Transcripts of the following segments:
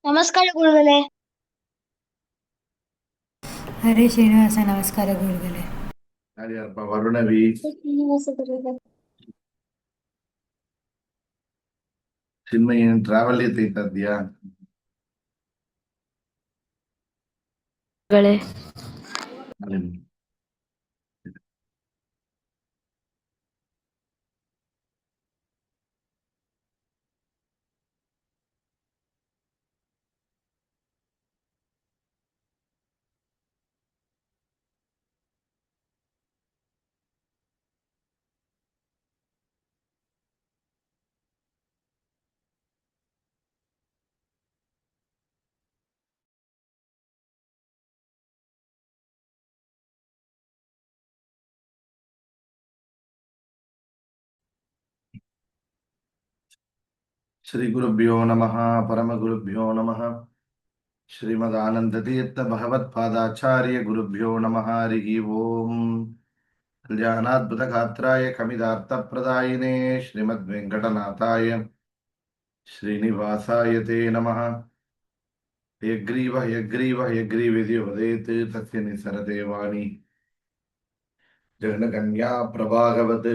ನಮಸ್ಕಾರ ಗುರುಗಳೇ. ಹರೇ ಶ್ರೀನಿವಾಸ. ನಮಸ್ಕಾರ ಗುರುಗಳೇ. ಯಾರ್ಯಾರಪ್ಪ? ವರುಣವಿ, ಶ್ರೀನಿವಾಸ ಗುರುಗಳೇ. ಚಿನ್ಮಯಿ, ಏನ್ ಟ್ರಾವೆಲ್ ಐತಾ ಇದ್ಯಾ? ಗಳೇ ಶ್ರೀ ಗುರುಭ್ಯೋ ನಮಃ. ಪರಮ ಗುರುಭ್ಯೋ ನಮಃ. ಶ್ರೀಮದಾನಂದತೀರ್ಥ ಭಗವತ್ಪಾದಾಚಾರ್ಯ ಗುರುಭ್ಯೋ ನಮಃ. ಹರಿ ಓಂ. ಕಲ್ಯಾಣಾದ್ಭುತ ಗಾತ್ರಾಯ ಕಮಿದಾರ್ಥ ಪ್ರದಾಯಿನೇ ಶ್ರೀಮದ್ ವೆಂಕಟನಾಥಾಯ ಶ್ರೀನಿವಾಸಾಯ ತೇ ನಮಃ. ಹಯಗ್ರೀವ ಹಯಗ್ರೀವ ಹಯಗ್ರೀವೇದಿ ವದೇತ್ ತಸ್ಯ ನಿಸರತೆ ವಾಣಿ ಜಗನ್ಕನ್ಯಾ ಪ್ರಭಾಗವತ್.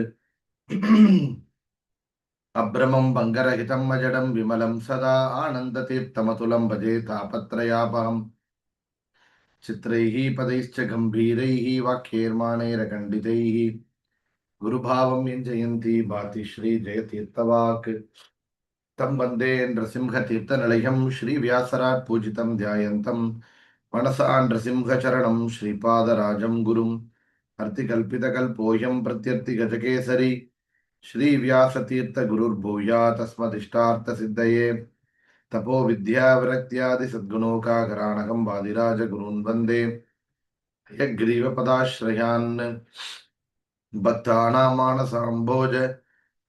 ಅಭ್ರಮಂ ಭಂಗರಹಿತಂ ಅಜಡಂ ವಿಮಲಂ ಸದಾ ಆನಂದತೀರ್ಥಮತುಲಂ ಭಜೆ ತಾಪತ್ರಯಾಪಹಂ. ಚಿತ್ರೈಃ ಪದೈಶ್ಚ ಗಂಭೀರೈಃ ವಾಕ್ಯೈರ್ಮಾಣೈರಖಂಡಿತೈಃ ಗುರುಭಾವಂ ಯಂಜಯಂತಿ ಭಾತಿ ಶ್ರೀ ಜಯತೀರ್ಥವಾಕ್. ತಂ ವಂದೇ ನೃಸಿಂಹತೀರ್ಥನಿಲಯಂ ಶ್ರೀವ್ಯಾಸರಾಟ್ ಪೂಜಿತಂ ಧ್ಯಾಯಂತಂ ಮನಸಾ ನೃಸಿಂಹಚರಣಂ ಶ್ರೀಪಾದರಾಜಂ ಗುರುಂ. ಅರ್ತಿಕಲ್ಪಿತಕಲ್ಪೋऽಯಂ ಪ್ರತ್ಯರ್ಥಿಗಜಕೇಸರಿ ಶ್ರೀವ್ಯಾಸತೀರ್ಥ ಗುರುರ್ಭೂಯಾತ್ ತಸ್ಮದಿಷ್ಟಾರ್ಥಸಿದ್ಧಯೇ. ತಪೋ ವಿದ್ಯಾವಿರಕ್ತ್ಯಾದಿ ಸದ್ಗುಣೋಕಾಕರಾಣಕಂ ವಾದಿರಾಜ ಗುರುನ್ ವಂದೇ. ಹಯಗ್ರೀವಪದಾಶ್ರಯಾನ್ ಭಕ್ತಾನಾಂ ಮಾನಸಾಂಭೋಜ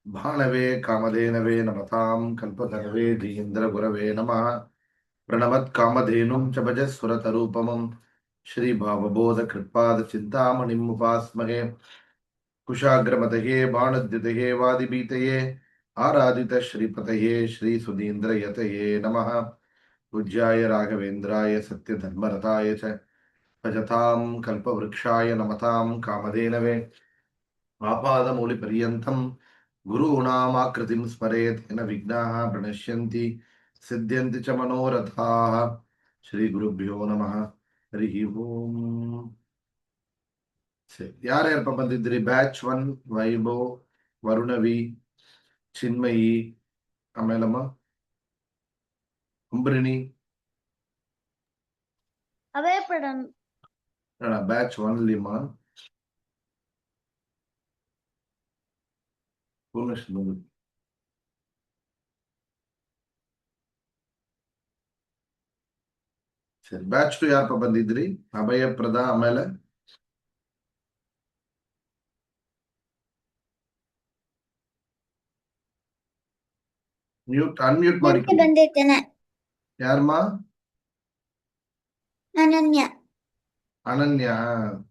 ಭಾಣವೇ ಕಾಮಧೇನವೇ ನಮತಾಂ ಕಲ್ಪತರವೇ ಧೀಂದ್ರ ಗುರವೇ ನಮಃ. ಪ್ರಣಮತ್ ಕಾಮಧೇನುಂ ಚ ಭಜಸ್ವರತರೂಪಮಂ ಶ್ರೀ ಭಾವಬೋಧ ಕೃತ್ಪಾದ ಚಿಂತಾಮಣಿಂ ಉಪಾಸ್ಮಹೇ. ಕುಶಾಗ್ರಮತಯೇ ಬಾಣದ್ಯುತಯೇ ವಾದಿಬೀತಯೇ ಆರಾಧಿತ ಶ್ರೀಪತಯೇ ಶ್ರೀ ಸುಧೀಂದ್ರಯತಯೇ ನಮಃ. ಪೂಜ್ಯಾಯ ರಾಘವೇಂದ್ರಾಯ ಸತ್ಯಧರ್ಮರತಾಯ ಚ ಭಜತಾಂ ಕಲ್ಪವೃಕ್ಷಾಯ ನಮತಾಂ ಕಾಮಧೇನವೇ. ಆಪಾದಮೂಲಿಪರ್ಯಂತಂ ಗುರೂಣಾಮಾಕೃತಿಂ ಸ್ಮರೇತ್ ತೇನ ವಿಘ್ನಾಃ ಪ್ರಣಶ್ಯಂತಿ ಸಿದ್ಧ್ಯಂತಿ ಚ ಮನೋರಥಾಃ. ಶ್ರೀ ಗುರುಭ್ಯೋ ನಮಃ. ಹರಿ ಓಂ. ಯಾರ್ಯಾರಪ್ಪ ಬಂದಿದ್ರಿ? ಬ್ಯಾಚ್ 1 ವೈಭವ್, ವರುಣವಿ, ಚಿನ್ಮಯಿ, ಆಮೇಲಮ್ಮ ಅಂಬರಿಣಿ. ಅಭಯಪಡನ್ ಬ್ಯಾಚ್ 1 ಲಿಮ್ಮ ಪೂರ್ಣಶ್ರೀ ಬಂದು. ಸರಿ, ಬ್ಯಾಚ್ 2 ಯಾರಪ್ಪ ಬಂದಿದ್ರಿ? ಅಭಯಪ್ರದ, ಆಮೇಲೆ ಅನ್ಮ್ಯೂಟ್ ಮಾಡಿ. ಬಂದಿರ್ತೇನೆ. ಯಾರಮ್ಮ? ಅನನ್ಯ. ಅನನ್ಯ.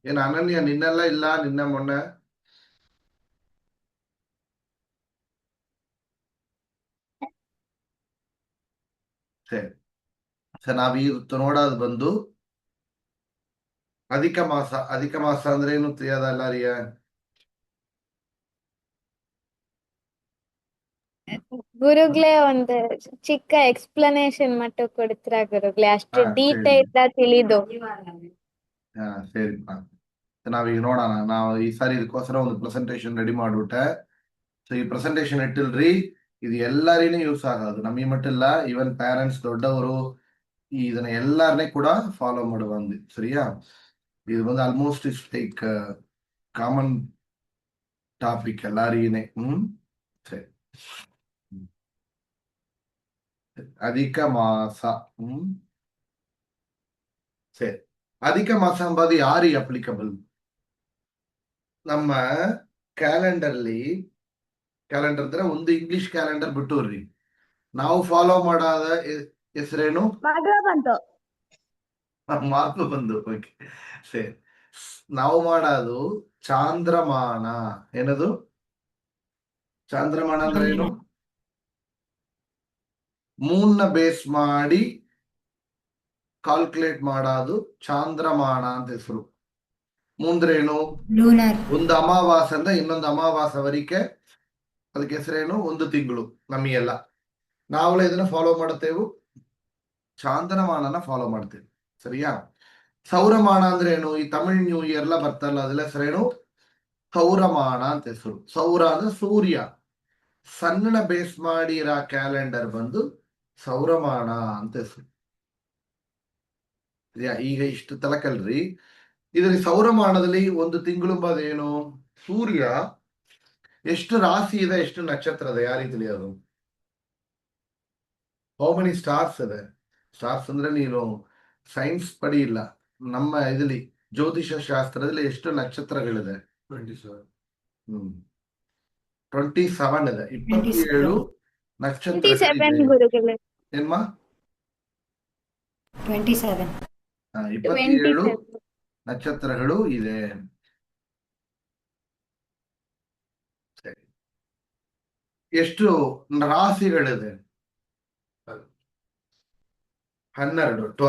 ಏನ್ ಅನನ್ಯ ನಿನ್ನೆಲ್ಲ ಇಲ್ಲ, ನಿನ್ನ ಮೊನ್ನೆ? ಸರಿ ಸರ್, ನಾವೀವತ್ತು ನೋಡೋದು ಬಂದು ಅಧಿಕ ಮಾಸ. ಅಧಿಕ ಮಾಸ ಅಂದ್ರೆ ಏನು ತಿಳಿಯೋದಲ್ಲ ರೀ? ಗುರುಗ್ಲೇ ಒಂದು ಚಿಕ್ಕ ಎಕ್ಸ್ಪ್ಲನೇಷನ್ ಮಟ್ಟ ಕೊಡ್ತೀರಾ ಗುರುಗ್ಲೇ? ಅಷ್ಟು ಡೀಟೇಲ್ ತಿಳಿದು. ಹಾ ಸರಿಪ್ಪ. ನಾವೀಗ ನೋಡೋಣ. ನಾವು ಈ ಸಾರಿ ಇದಕ್ಕೋಸ್ಕರ ಒಂದು ಪ್ರೆಸೆಂಟೇಶನ್ ರೆಡಿ ಮಾಡ್ಬಿಟ್ಟೆ. ಸೊ ಈ ಪ್ರೆಸೆಂಟೇಶನ್ ಇಟ್ಟಿಲ್ರಿ, ಇದು ಎಲ್ಲರಿಗೂ ಯೂಸ್ ಆಗೋದು. ನಮಗೆ ಮಟ್ಟಿಲ್ಲ, ಈವನ್ ಪೇರೆಂಟ್ಸ್, ದೊಡ್ಡವರು ಇದನ್ನ ಎಲ್ಲಾರನ್ನೇ ಕೂಡ ಫಾಲೋ ಮಾಡುವಂದು. ಸರಿಯಾ? ಇದು ಬಂದು almost is like common topic ಎಲ್ಲಾರಿಗೇನೆ. ಸರಿ. ಅಧಿಕ ಮಾಸ. ಸರಿ, ಅಧಿಕ ಮಾಸ ಎಂಬುದು ಯಾರಿಗೆ ಅಪ್ಲಿಕಬಲ್? ನಮ್ಮ ಕ್ಯಾಲೆಂಡರ್ ಅಂದ್ರೆ ಒಂದು ಇಂಗ್ಲಿಷ್ ಕ್ಯಾಲೆಂಡರ್ ಬಿಟ್ಟುರ್ರಿ, ನಾವು ಫಾಲೋ ಮಾಡಾದ ಹೆಸರೇನು? ಮಾರ್ಕು ಬಂದು. ಓಕೆ ಸರಿ. ನಾವು ಮಾಡೋದು ಚಾಂದ್ರಮಾನ. ಏನದು ಚಾಂದ್ರಮಾನ ಅಂದ್ರೆ ಏನು? ಮೂನ್ನ ಬೇಸ್ ಮಾಡಿ ಕಾಲ್ಕುಲೇಟ್ ಮಾಡೋದು ಚಾಂದ್ರಮಾನ ಅಂತ ಹೆಸರು. ಮುಂದ್ರೇನು? ಲೂನರ್. ಒಂದು ಅಮಾವಾಸ್ಯೆ ಅಂದ್ರೆ ಇನ್ನೊಂದು ಅಮಾವಾಸ್ಯವರೆಗೆ ಅದಕ್ಕೆ ಹೆಸರೇನು? ಒಂದು ತಿಂಗಳು. ನಮಗೆಲ್ಲ ನಾವೆಲ್ಲ ಇದನ್ನ ಫಾಲೋ ಮಾಡುತ್ತೇವೆ, ಚಾಂದ್ರಮಾನನ ಫಾಲೋ ಮಾಡ್ತೇವೆ. ಸರಿಯಾ? ಸೌರಮಾನ ಅಂದ್ರೆ ಏನು? ಈ ತಮಿಳ್ ನ್ಯೂ ಇಯರ್ ಎಲ್ಲ ಬರ್ತಲ್ಲ, ಅದೆಲ್ಲ ಹೆಸರೇನು? ಸೌರಮಾನ ಅಂತ ಹೆಸರು. ಸೌರ ಅಂದ್ರೆ ಸೂರ್ಯ, ಸಣ್ಣ ಬೇಸ್ ಮಾಡಿ ಇರೋ ಕ್ಯಾಲೆಂಡರ್ ಬಂದು ಸೌರಮಾನ ಅಂತ ಹೆಸರು. ಈಗ ಇಷ್ಟು ತಲಕಲ್ರಿ. ಇದರಲ್ಲಿ ಸೌರಮಾನದಲ್ಲಿ ಒಂದು ತಿಂಗಳು ಏನು? ಸೂರ್ಯ ಎಷ್ಟು ರಾಶಿ ಇದೆ, ಎಷ್ಟು ನಕ್ಷತ್ರ ಇದೆ, ಯಾರಿಗೆ ತಿಳಿಯೋದು? ಹೌ ಮೆನಿ ಸ್ಟಾರ್ಸ್ ಇದೆ? ಸ್ಟಾರ್ಸ್ ಅಂದ್ರೆ ನೀನು ಸೈನ್ಸ್ ಪಡಿ ಇಲ್ಲ, ನಮ್ಮ ಇದರಲ್ಲಿ ಜ್ಯೋತಿಷ ಶಾಸ್ತ್ರದಲ್ಲಿ ಎಷ್ಟು ನಕ್ಷತ್ರಗಳಿದೆ? 27 ಇದೆ. 27 ನಕ್ಷತ್ರಗಳಿದೆ. ಗುರುಗಳೇ. ಏನ್ಮಾ? 27. 27 ನಕ್ಷತ್ರಗಳು ಇದೆ. ಎಷ್ಟು ರಾಶಿಗಳಿದೆ? 12.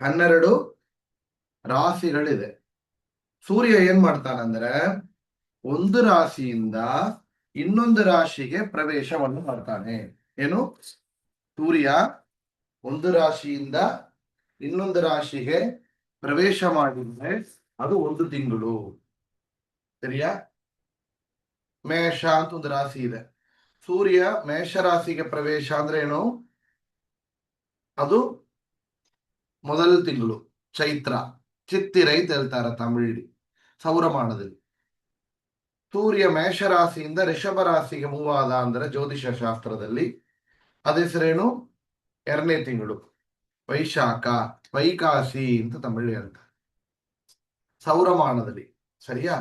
12 ರಾಶಿಗಳಿದೆ. ಸೂರ್ಯ ಏನ್ ಮಾಡ್ತಾನಂದ್ರೆ ಒಂದು ರಾಶಿಯಿಂದ ಇನ್ನೊಂದು ರಾಶಿಗೆ ಪ್ರವೇಶವನ್ನು ಮಾಡ್ತಾನೆ. ಏನು? ಸೂರ್ಯ ಒಂದು ರಾಶಿಯಿಂದ ಇನ್ನೊಂದು ರಾಶಿಗೆ ಪ್ರವೇಶ ಮಾಡಿದ್ರೆ ಅದು ಒಂದು ತಿಂಗಳು. ಸರಿಯಾ? ಮೇಷ ಅಂತ ಒಂದು ರಾಶಿ ಇದೆ. ಸೂರ್ಯ ಮೇಷ ರಾಶಿಗೆ ಪ್ರವೇಶ ಅಂದ್ರೆ ಏನು? ಅದು ಮೊದಲ ತಿಂಗಳು, ಚೈತ್ರ, ಚಿತ್ತಿರೈ ಅಂತ ಹೇಳ್ತಾರ ತಮಿಳ್ ಸೌರಮಾನದಲ್ಲಿ. ಸೂರ್ಯ ಮೇಷ ರಾಶಿಯಿಂದ ರಿಷಭ ರಾಶಿಗೆ ಮೂವ್ ಆದ ಅಂದ್ರೆ ಜ್ಯೋತಿಷ ಶಾಸ್ತ್ರದಲ್ಲಿ ಅದ ಹೆಸರೇನು? 2ನೇ ತಿಂಗಳು, ವೈಶಾಖ, ವೈಕಾಸಿ ಅಂತ ತಮಿಳು ಹೇಳ್ತಾರೆ ಸೌರಮಾನದಲ್ಲಿ. ಸರಿಯಾ?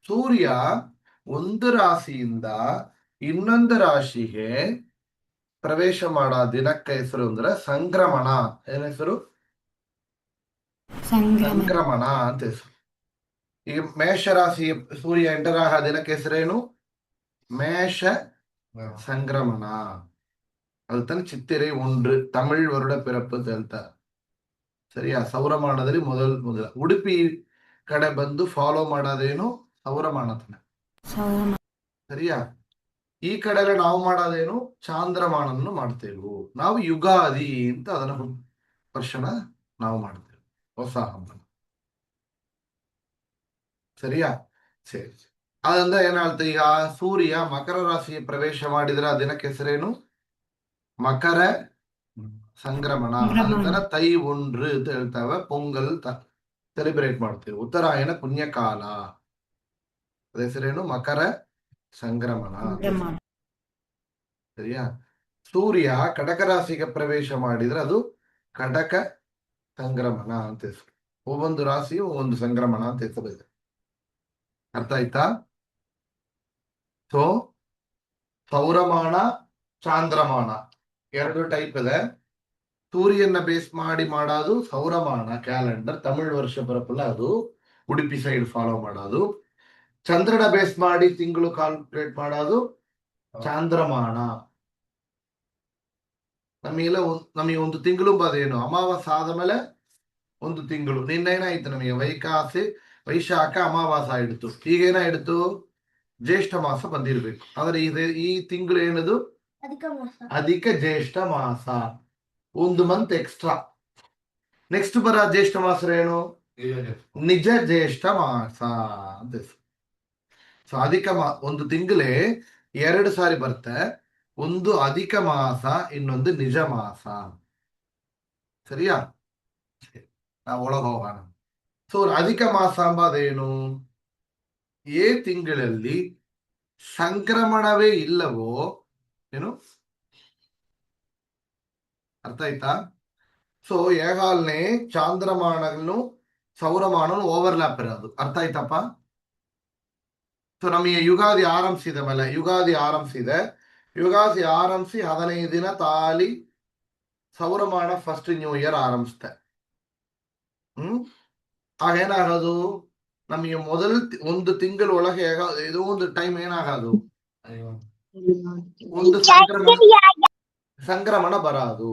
ಸೂರ್ಯ ಒಂದು ರಾಶಿಯಿಂದ ಇನ್ನೊಂದು ರಾಶಿಗೆ ಪ್ರವೇಶ ಮಾಡೋ ದಿನಕ್ಕೆ ಹೆಸರು ಅಂದ್ರೆ ಸಂಕ್ರಮಣ. ಏನ್ ಹೆಸರು? ಸಂಕ್ರಮಣ ಅಂತ ಹೆಸರು. ಈಗ ಮೇಷ ರಾಶಿ ಸೂರ್ಯ ಎಂಟರ ದಿನಕ್ಕೆ ಹೆಸರೇನು? ಮೇಷ ಸಂಕ್ರಮಣ. அதுதான் சித்திரை 1 தமிழ் வருட பிறப்பு ಹೇಳ್ತಾರೆ. ಸರಿಯಾ? ಸೌರಮಾನದಲ್ಲಿ ಮೊದಲ ಉಡುಪಿ ಕಡೆ ಬಂದು ಫಾಲೋ ಮಾಡೋದೇನು? ಸೌರಮಾನತನ. ಸರಿಯಾ? ಈ ಕಡೆ ಎಲ್ಲ ನಾವು ಮಾಡೋದೇನು? ಚಾಂದ್ರಮಾನನ್ನು ಮಾಡ್ತೇವೆ ನಾವು. ಯುಗಾದಿ ಅಂತ ಅದನ್ನ ವರ್ಷನ ನಾವು ಮಾಡ್ತೇವೆ, ಹೊಸ ಹಬ್ಬ. ಸರಿಯಾ? ಸರಿ. ಅದಂದ್ರೆ ಏನಾಗ್ತದೆ? ಈಗ ಸೂರ್ಯ ಮಕರ ರಾಶಿಗೆ ಪ್ರವೇಶ ಮಾಡಿದ್ರೆ ಆ ದಿನಕ್ಕೆ ಹೆಸರೇನು? ಮಕರ ಸಂಕ್ರಮಣ. ಅದನ್ನ ತೈ 1 ಅಂತ ಹೇಳ್ತಾವೆ. ಪೊಂಗಲ್ ಸೆಲೆಬ್ರೇಟ್ ಮಾಡ್ತೇವೆ. ಉತ್ತರಾಯಣ ಪುಣ್ಯಕಾಲ, ಅದ ಹೆಸರೇನು? ಮಕರ ಸಂಕ್ರಮಣ. ಸರಿಯಾ? ಸೂರ್ಯ ಕಟಕ ರಾಶಿಗೆ ಪ್ರವೇಶ ಮಾಡಿದ್ರೆ ಅದು ಕಟಕ ಸಂಕ್ರಮಣ ಅಂತ ಹೆಸರು. ಒಬ್ಬೊಂದು ರಾಶಿಯು ಒಂದು ಸಂಕ್ರಮಣ ಅಂತ ಹೆಸರು ಇದೆ. ಅರ್ಥ ಆಯ್ತಾ? ಸೊ ಸೌರಮಾನ, ಚಾಂದ್ರಮಾನ 2 ಟೈಪ್ ಇದೆ. ಸೂರ್ಯನ ಬೇಸ್ ಮಾಡಿ ಮಾಡೋದು ಸೌರಮಾನ ಕ್ಯಾಲೆಂಡರ್, ತಮಿಳ್ ವರ್ಷ ಬರಪಲ್ಲ, ಅದು ಉಡುಪಿ ಸೈಡ್ ಫಾಲೋ ಮಾಡೋದು. ಚಂದ್ರನ ಬೇಸ್ ಮಾಡಿ ತಿಂಗಳು ಕ್ಯಾಲ್ಕುಲೇಟ್ ಮಾಡೋದು ಚಾಂದ್ರಮಾನ. ನಮಗೆ ಒಂದು ತಿಂಗಳು ಬದೇನು? ಅಮಾವಾಸ್ಯೆ ಆದ್ಮೇಲೆ ಒಂದು ತಿಂಗಳು. ನಿನ್ನೇನಾಯ್ತು? ನಮಗೆ ವೈಶಾಖ ಅಮಾವಾಸ್ಯ ಇಡ್ತು. ಈಗೇನ ಇಡ್ತು? ಜ್ಯೇಷ್ಠ ಮಾಸ ಬಂದಿರ್ಬೇಕು. ಆದ್ರೆ ಈ ತಿಂಗಳು ಏನದು? ಅಧಿಕ ಜ್ಯೇಷ್ಠ ಮಾಸ, ಒಂದು ಮಂತ್ ಎಕ್ಸ್ಟ್ರಾ. ನೆಕ್ಸ್ಟ್ ಬರ ಜ್ಯೇಷ್ಠ ಮಾಸ ಏನು? ನಿಜ ಜ್ಯೇಷ್ಠ ಮಾಸ ಅಂತ. ಸೊ ಅಧಿಕ ಒಂದು ತಿಂಗಳೇ 2 ಸಾರಿ ಬರುತ್ತೆ. ಒಂದು ಅಧಿಕ ಮಾಸ, ಇನ್ನೊಂದು ನಿಜ ಮಾಸ. ಸರಿಯಾ? ನಾವು ಒಳಗೆ ಹೋಗೋಣ. ಸೊ ಅಧಿಕ ಮಾಸ ಅಂಬದೇನು? ಏ ತಿಂಗಳಲ್ಲಿ ಸಂಕ್ರಮಣವೇ ಇಲ್ಲವೋ ಏನು? ಅರ್ಥ ಆಯ್ತಾ? ಸೊ ಏಗಾಲ್ನೇ ಚಾಂದ್ರಮಾನನು ಸೌರಮಾನನು ಓವರ್ಲ್ಯಾಪ್ ಇರೋದು. ಅರ್ಥ ಆಯ್ತಪ್ಪ? ಸೊ ನಮಗೆ ಯುಗಾದಿ ಆರಂಭಿಸಿದ ಮೇಲೆ ಯುಗಾದಿ ಆರಂಭಿಸಿ 15 ದಿನ ತಾಲಿ ಸೌರಮಾನ ಫಸ್ಟ್ ನ್ಯೂ ಇಯರ್ ಆರಂಭಿಸುತ್ತೆ. ಆಗೇನಾಗೋದು? ನಮಗೆ ಮೊದಲ ಒಂದು ತಿಂಗಳ ಒಳಗೆ ಏದೋ ಒಂದು ಟೈಮ್ ಏನಾಗೋದು? ಒಂದು ಸಂಕ್ರಮಣ ಬರೋದು.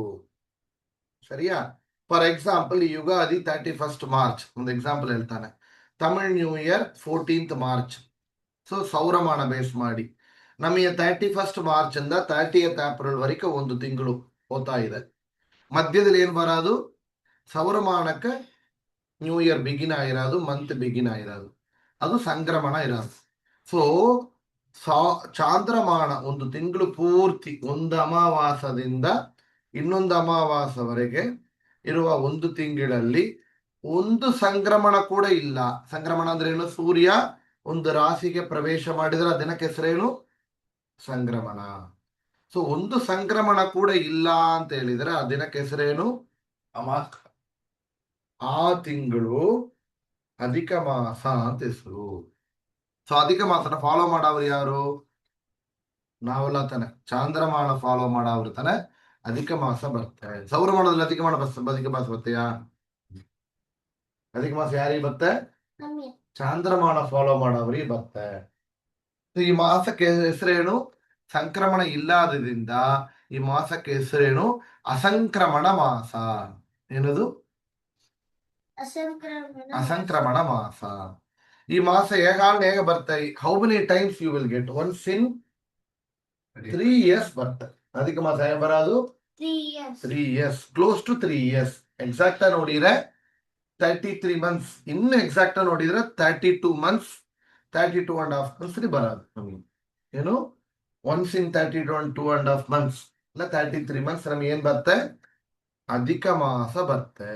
ಸರಿಯಾ? ಫಾರ್ ಎಕ್ಸಾಂಪಲ್ ಈ ಯುಗಾದಿ 31st ಮಾರ್ಚ್ ಒಂದು ಎಕ್ಸಾಂಪಲ್ ಹೇಳ್ತಾನೆ. Tamil new year 14th March. So ಸೌರಮಾನ ಬೇಸ್ ಮಾಡಿ ನಮಗೆ 31st ಮಾರ್ಚ್ ಇಂದ 30th ಏಪ್ರಿಲ್ ವರೆಗೆ ಒಂದು ತಿಂಗಳು ಹೋಗ್ತಾ ಇದೆ. ಮಧ್ಯದಲ್ಲಿ ಏನ್ ಬರೋದು, ಸೌರಮಾನಕ್ಕೆ ನ್ಯೂ ಇಯರ್ ಬಿಗಿನ್ ಆಗಿರೋದು, ಮಂತ್ ಬಿಗಿನ್ ಆಗಿರೋದು, ಅದು ಸಂಕ್ರಮಣ ಇರೋದು. ಸೊ ಚಾಂದ್ರಮಾನ ಒಂದು ತಿಂಗಳು ಪೂರ್ತಿ ಒಂದು ಅಮಾವಾಸದಿಂದ ಇನ್ನೊಂದು ಅಮಾವಾಸವರೆಗೆ ಇರುವ ಒಂದು ತಿಂಗಳಲ್ಲಿ ಒಂದು ಸಂಕ್ರಮಣ ಕೂಡ ಇಲ್ಲ. ಸಂಕ್ರಮಣ ಅಂದ್ರೆ ಏನು? ಸೂರ್ಯ ಒಂದು ರಾಶಿಗೆ ಪ್ರವೇಶ ಮಾಡಿದ್ರೆ ಆ ದಿನಕ್ಕೆ ಹೆಸರೇನು? ಸಂಕ್ರಮಣ. ಸೊ ಒಂದು ಸಂಕ್ರಮಣ ಕೂಡ ಇಲ್ಲ ಅಂತ ಹೇಳಿದ್ರೆ ಆ ದಿನಕ್ಕೆ ಹೆಸರೇನು? ಆ ತಿಂಗಳು ಅಧಿಕ ಮಾಸ ಅಂತ ಹೆಸರು. ಸೊ ಅಧಿಕ ಮಾಸನ ಫಾಲೋ ಮಾಡವ್ರು ಯಾರು? ನಾವೆಲ್ಲ ತಾನೆ. ಚಾಂದ್ರಮಾನ ಫಾಲೋ ಮಾಡವ್ರು ತಾನೆ ಅಧಿಕ ಮಾಸ ಬರುತ್ತೆ. ಸೌರಮಾನದಲ್ಲಿ ಅಧಿಕ ಮಾಸ ಬರ್ತೀಯಾ? ಅಧಿಕ ಮಾಸ ಯಾರಿಗೆ ಬರುತ್ತೆ? ಚಾಂದ್ರಮಾನ ಫಾಲೋ ಮಾಡವ್ರಿಗೆ ಬರುತ್ತೆ. ಈ ಮಾಸಕ್ಕೆ ಹೆಸರೇನು? ಸಂಕ್ರಮಣ ಇಲ್ಲದ್ರಿಂದ ಈ ಮಾಸಕ್ಕೆ ಹೆಸರೇನು? ಅಸಂಕ್ರಮಣ ಮಾಸ. ಏನದು? ಅಸಂಕ್ರಮಣ ಮಾಸ. ಈ ಮಾಸ ಹೇಗೆ ಬರ್ತಾ? How many times you will get? Once in 3 years ಬರುತ್ತೆ. ಅಧಿಕ ಮಾಸ ಹೇಗೆ ಬರೋದು? 3 years, close to 3 years. Exact ನೋಡಿದ್ರೆ 33 months. ಇನ್ನು ಎಕ್ಸಾಕ್ಟ್ ನೋಡಿದ್ರೆ 32 months, 32.5 months ಬರೋದು ನಮಗೆ. ಏನು? ಒನ್ಸ್ ಇನ್ 32.5 months ಇಲ್ಲ 33 months ನಮಗೆ ಏನ್ ಬರುತ್ತೆ? ಅಧಿಕ ಮಾಸ ಬರುತ್ತೆ.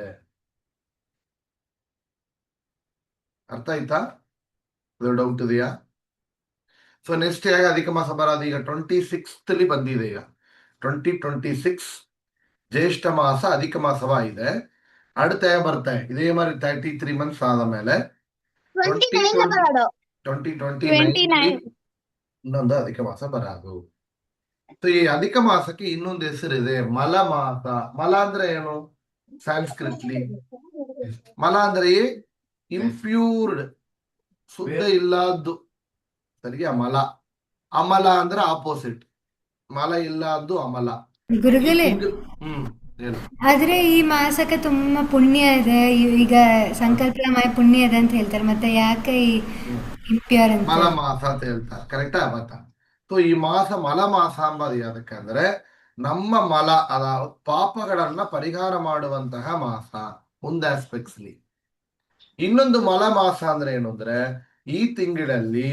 ಅರ್ಥ ಆಯ್ತಾ? ಡೌಟ್ ಇದೆಯಾ? ಸೊ ನೆಕ್ಸ್ಟ್ ಹೇಗೆ ಅಧಿಕ ಮಾಸ ಬರೋದು? ಈಗ 26th ಬಂದಿದೆ. ಈಗ 2026 ಜ್ಯೇಷ್ಠ ಮಾಸ ಅಧಿಕ ಮಾಸವಾಗಿದೆ. அடுத்த ಬರ್ತೆ ಇದೇ மாதிரி 33 months ಆದ ಮೇಲೆ 2029 ಇನ್ನೊಂದು ಅಧಿಕ ಮಾಸ ಬರೋದು. ಸೊ ಈ ಅಧಿಕ ಮಾಸಕ್ಕೆ ಇನ್ನೊಂದು ಹೆಸರಿದೆ, ಮಲ ಮಾಸ. ಮಲ ಅಂದ್ರೆ ಏನು? ಸಾಂಸ್ಕ್ರಿಟ್ಲಿ ಮಲ ಅಂದ್ರೆ ಇಂಪ್ಯೂರ್ಡ್, ಶುದ್ಧ ಇಲ್ಲದ್ದು. ಸರಿಯಾ? ಮಲ. ಅಮಲ ಅಂದ್ರೆ ಆಪೋಸಿಟ್. ಮಲ ಇಲ್ಲದ್ದು ಅಮಲ. ಗುರುಗಳೇ, ಏನು? ಆದ್ರೆ ಈ ಮಾಸಕ್ಕೆ ತುಂಬಾ ಪುಣ್ಯ ಇದೆ. ಈಗ ಸಂಕಲ್ಪ ಪುಣ್ಯ ಇದೆ ಅಂತ ಹೇಳ್ತಾರೆ, ಮತ್ತೆ ಯಾಕೆ ಈ ಇಂಪ್ಯೂರ್ ಅಂತ? ಮಲ ಮಾಸ ಅಂತ ಹೇಳ್ತಾರೆ. ಕರೆಕ್ಟಾ? ಬತ್ತ. ಸೊ ಈ ಮಾಸ ಮಲ ಮಾಸ ಅಂಬದು ಯಾಕಂದ್ರೆ ನಮ್ಮ ಮಲ ಅದ ಪಾಪಗಳನ್ನ ಪರಿಹಾರ ಮಾಡುವಂತಹ ಮಾಸ ಒಂದು ಆಸ್ಪೆಕ್ಟ್ಸ್ಲಿ. ಇನ್ನೊಂದು ಮಲ ಮಾಸ ಅಂದ್ರೆ ಏನು ಅಂದ್ರೆ ಈ ತಿಂಗಳಲ್ಲಿ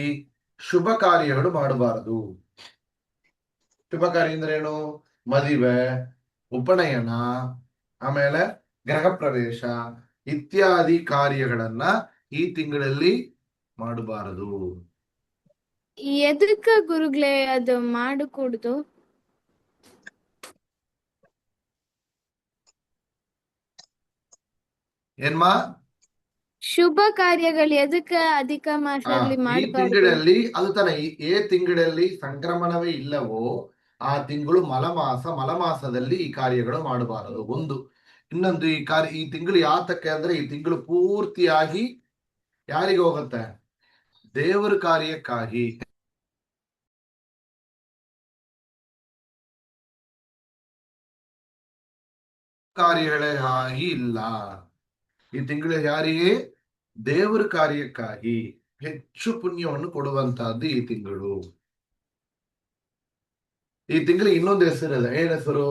ಶುಭ ಕಾರ್ಯಗಳು ಮಾಡಬಾರದು. ಶುಭ ಕಾರ್ಯ ಅಂದ್ರೆ ಏನು? ಮದುವೆ, ಉಪನಯನ, ಆಮೇಲೆ ಗೃಹ ಪ್ರವೇಶ ಇತ್ಯಾದಿ ಕಾರ್ಯಗಳನ್ನ ಈ ತಿಂಗಳಲ್ಲಿ ಮಾಡಬಾರದು. ಎದಕ್ಕ ಗುರುಗಳೇ ಅದು ಮಾಡಕೂಡ್ದು? ಏನ್ಮಾ? ಶುಭ ಕಾರ್ಯಗಳು ಎದಕ್ಕ ಅಧಿಕ ಮಾಸದಲ್ಲಿ ಈ ಮಾಡಬಾರ್ದು? ತಿಂಗಳಲ್ಲಿ ಅದು ತಾನೆ. ಏ ತಿಂಗಳಲ್ಲಿ ಸಂಕ್ರಮಣವೇ ಇಲ್ಲವೋ ಆ ತಿಂಗಳು ಮಲಮಾಸ. ಮಲಮಾಸದಲ್ಲಿ ಈ ಕಾರ್ಯಗಳು ಮಾಡಬಾರದು ಒಂದು. ಇನ್ನೊಂದು ಈ ತಿಂಗಳು ಯಾತಕ್ಕೆ ಅಂದ್ರೆ ಈ ತಿಂಗಳು ಪೂರ್ತಿಯಾಗಿ ಯಾರಿಗೆ ಹೋಗುತ್ತೆ? ದೇವರ ಕಾರ್ಯಕ್ಕಾಗಿ. ಕಾರ್ಯಗಳಿಗಾಗಿ ಇಲ್ಲ. ಈ ತಿಂಗಳು ಯಾರಿಗೆ? ದೇವರ ಕಾರ್ಯಕ್ಕಾಗಿ ಹೆಚ್ಚು ಪುಣ್ಯವನ್ನು ಕೊಡುವಂತಹದ್ದು ಈ ತಿಂಗಳು. ಈ ತಿಂಗಳಿಗೆ ಇನ್ನೊಂದು ಹೆಸರಿದೆ. ಏನ್ ಹೆಸರು?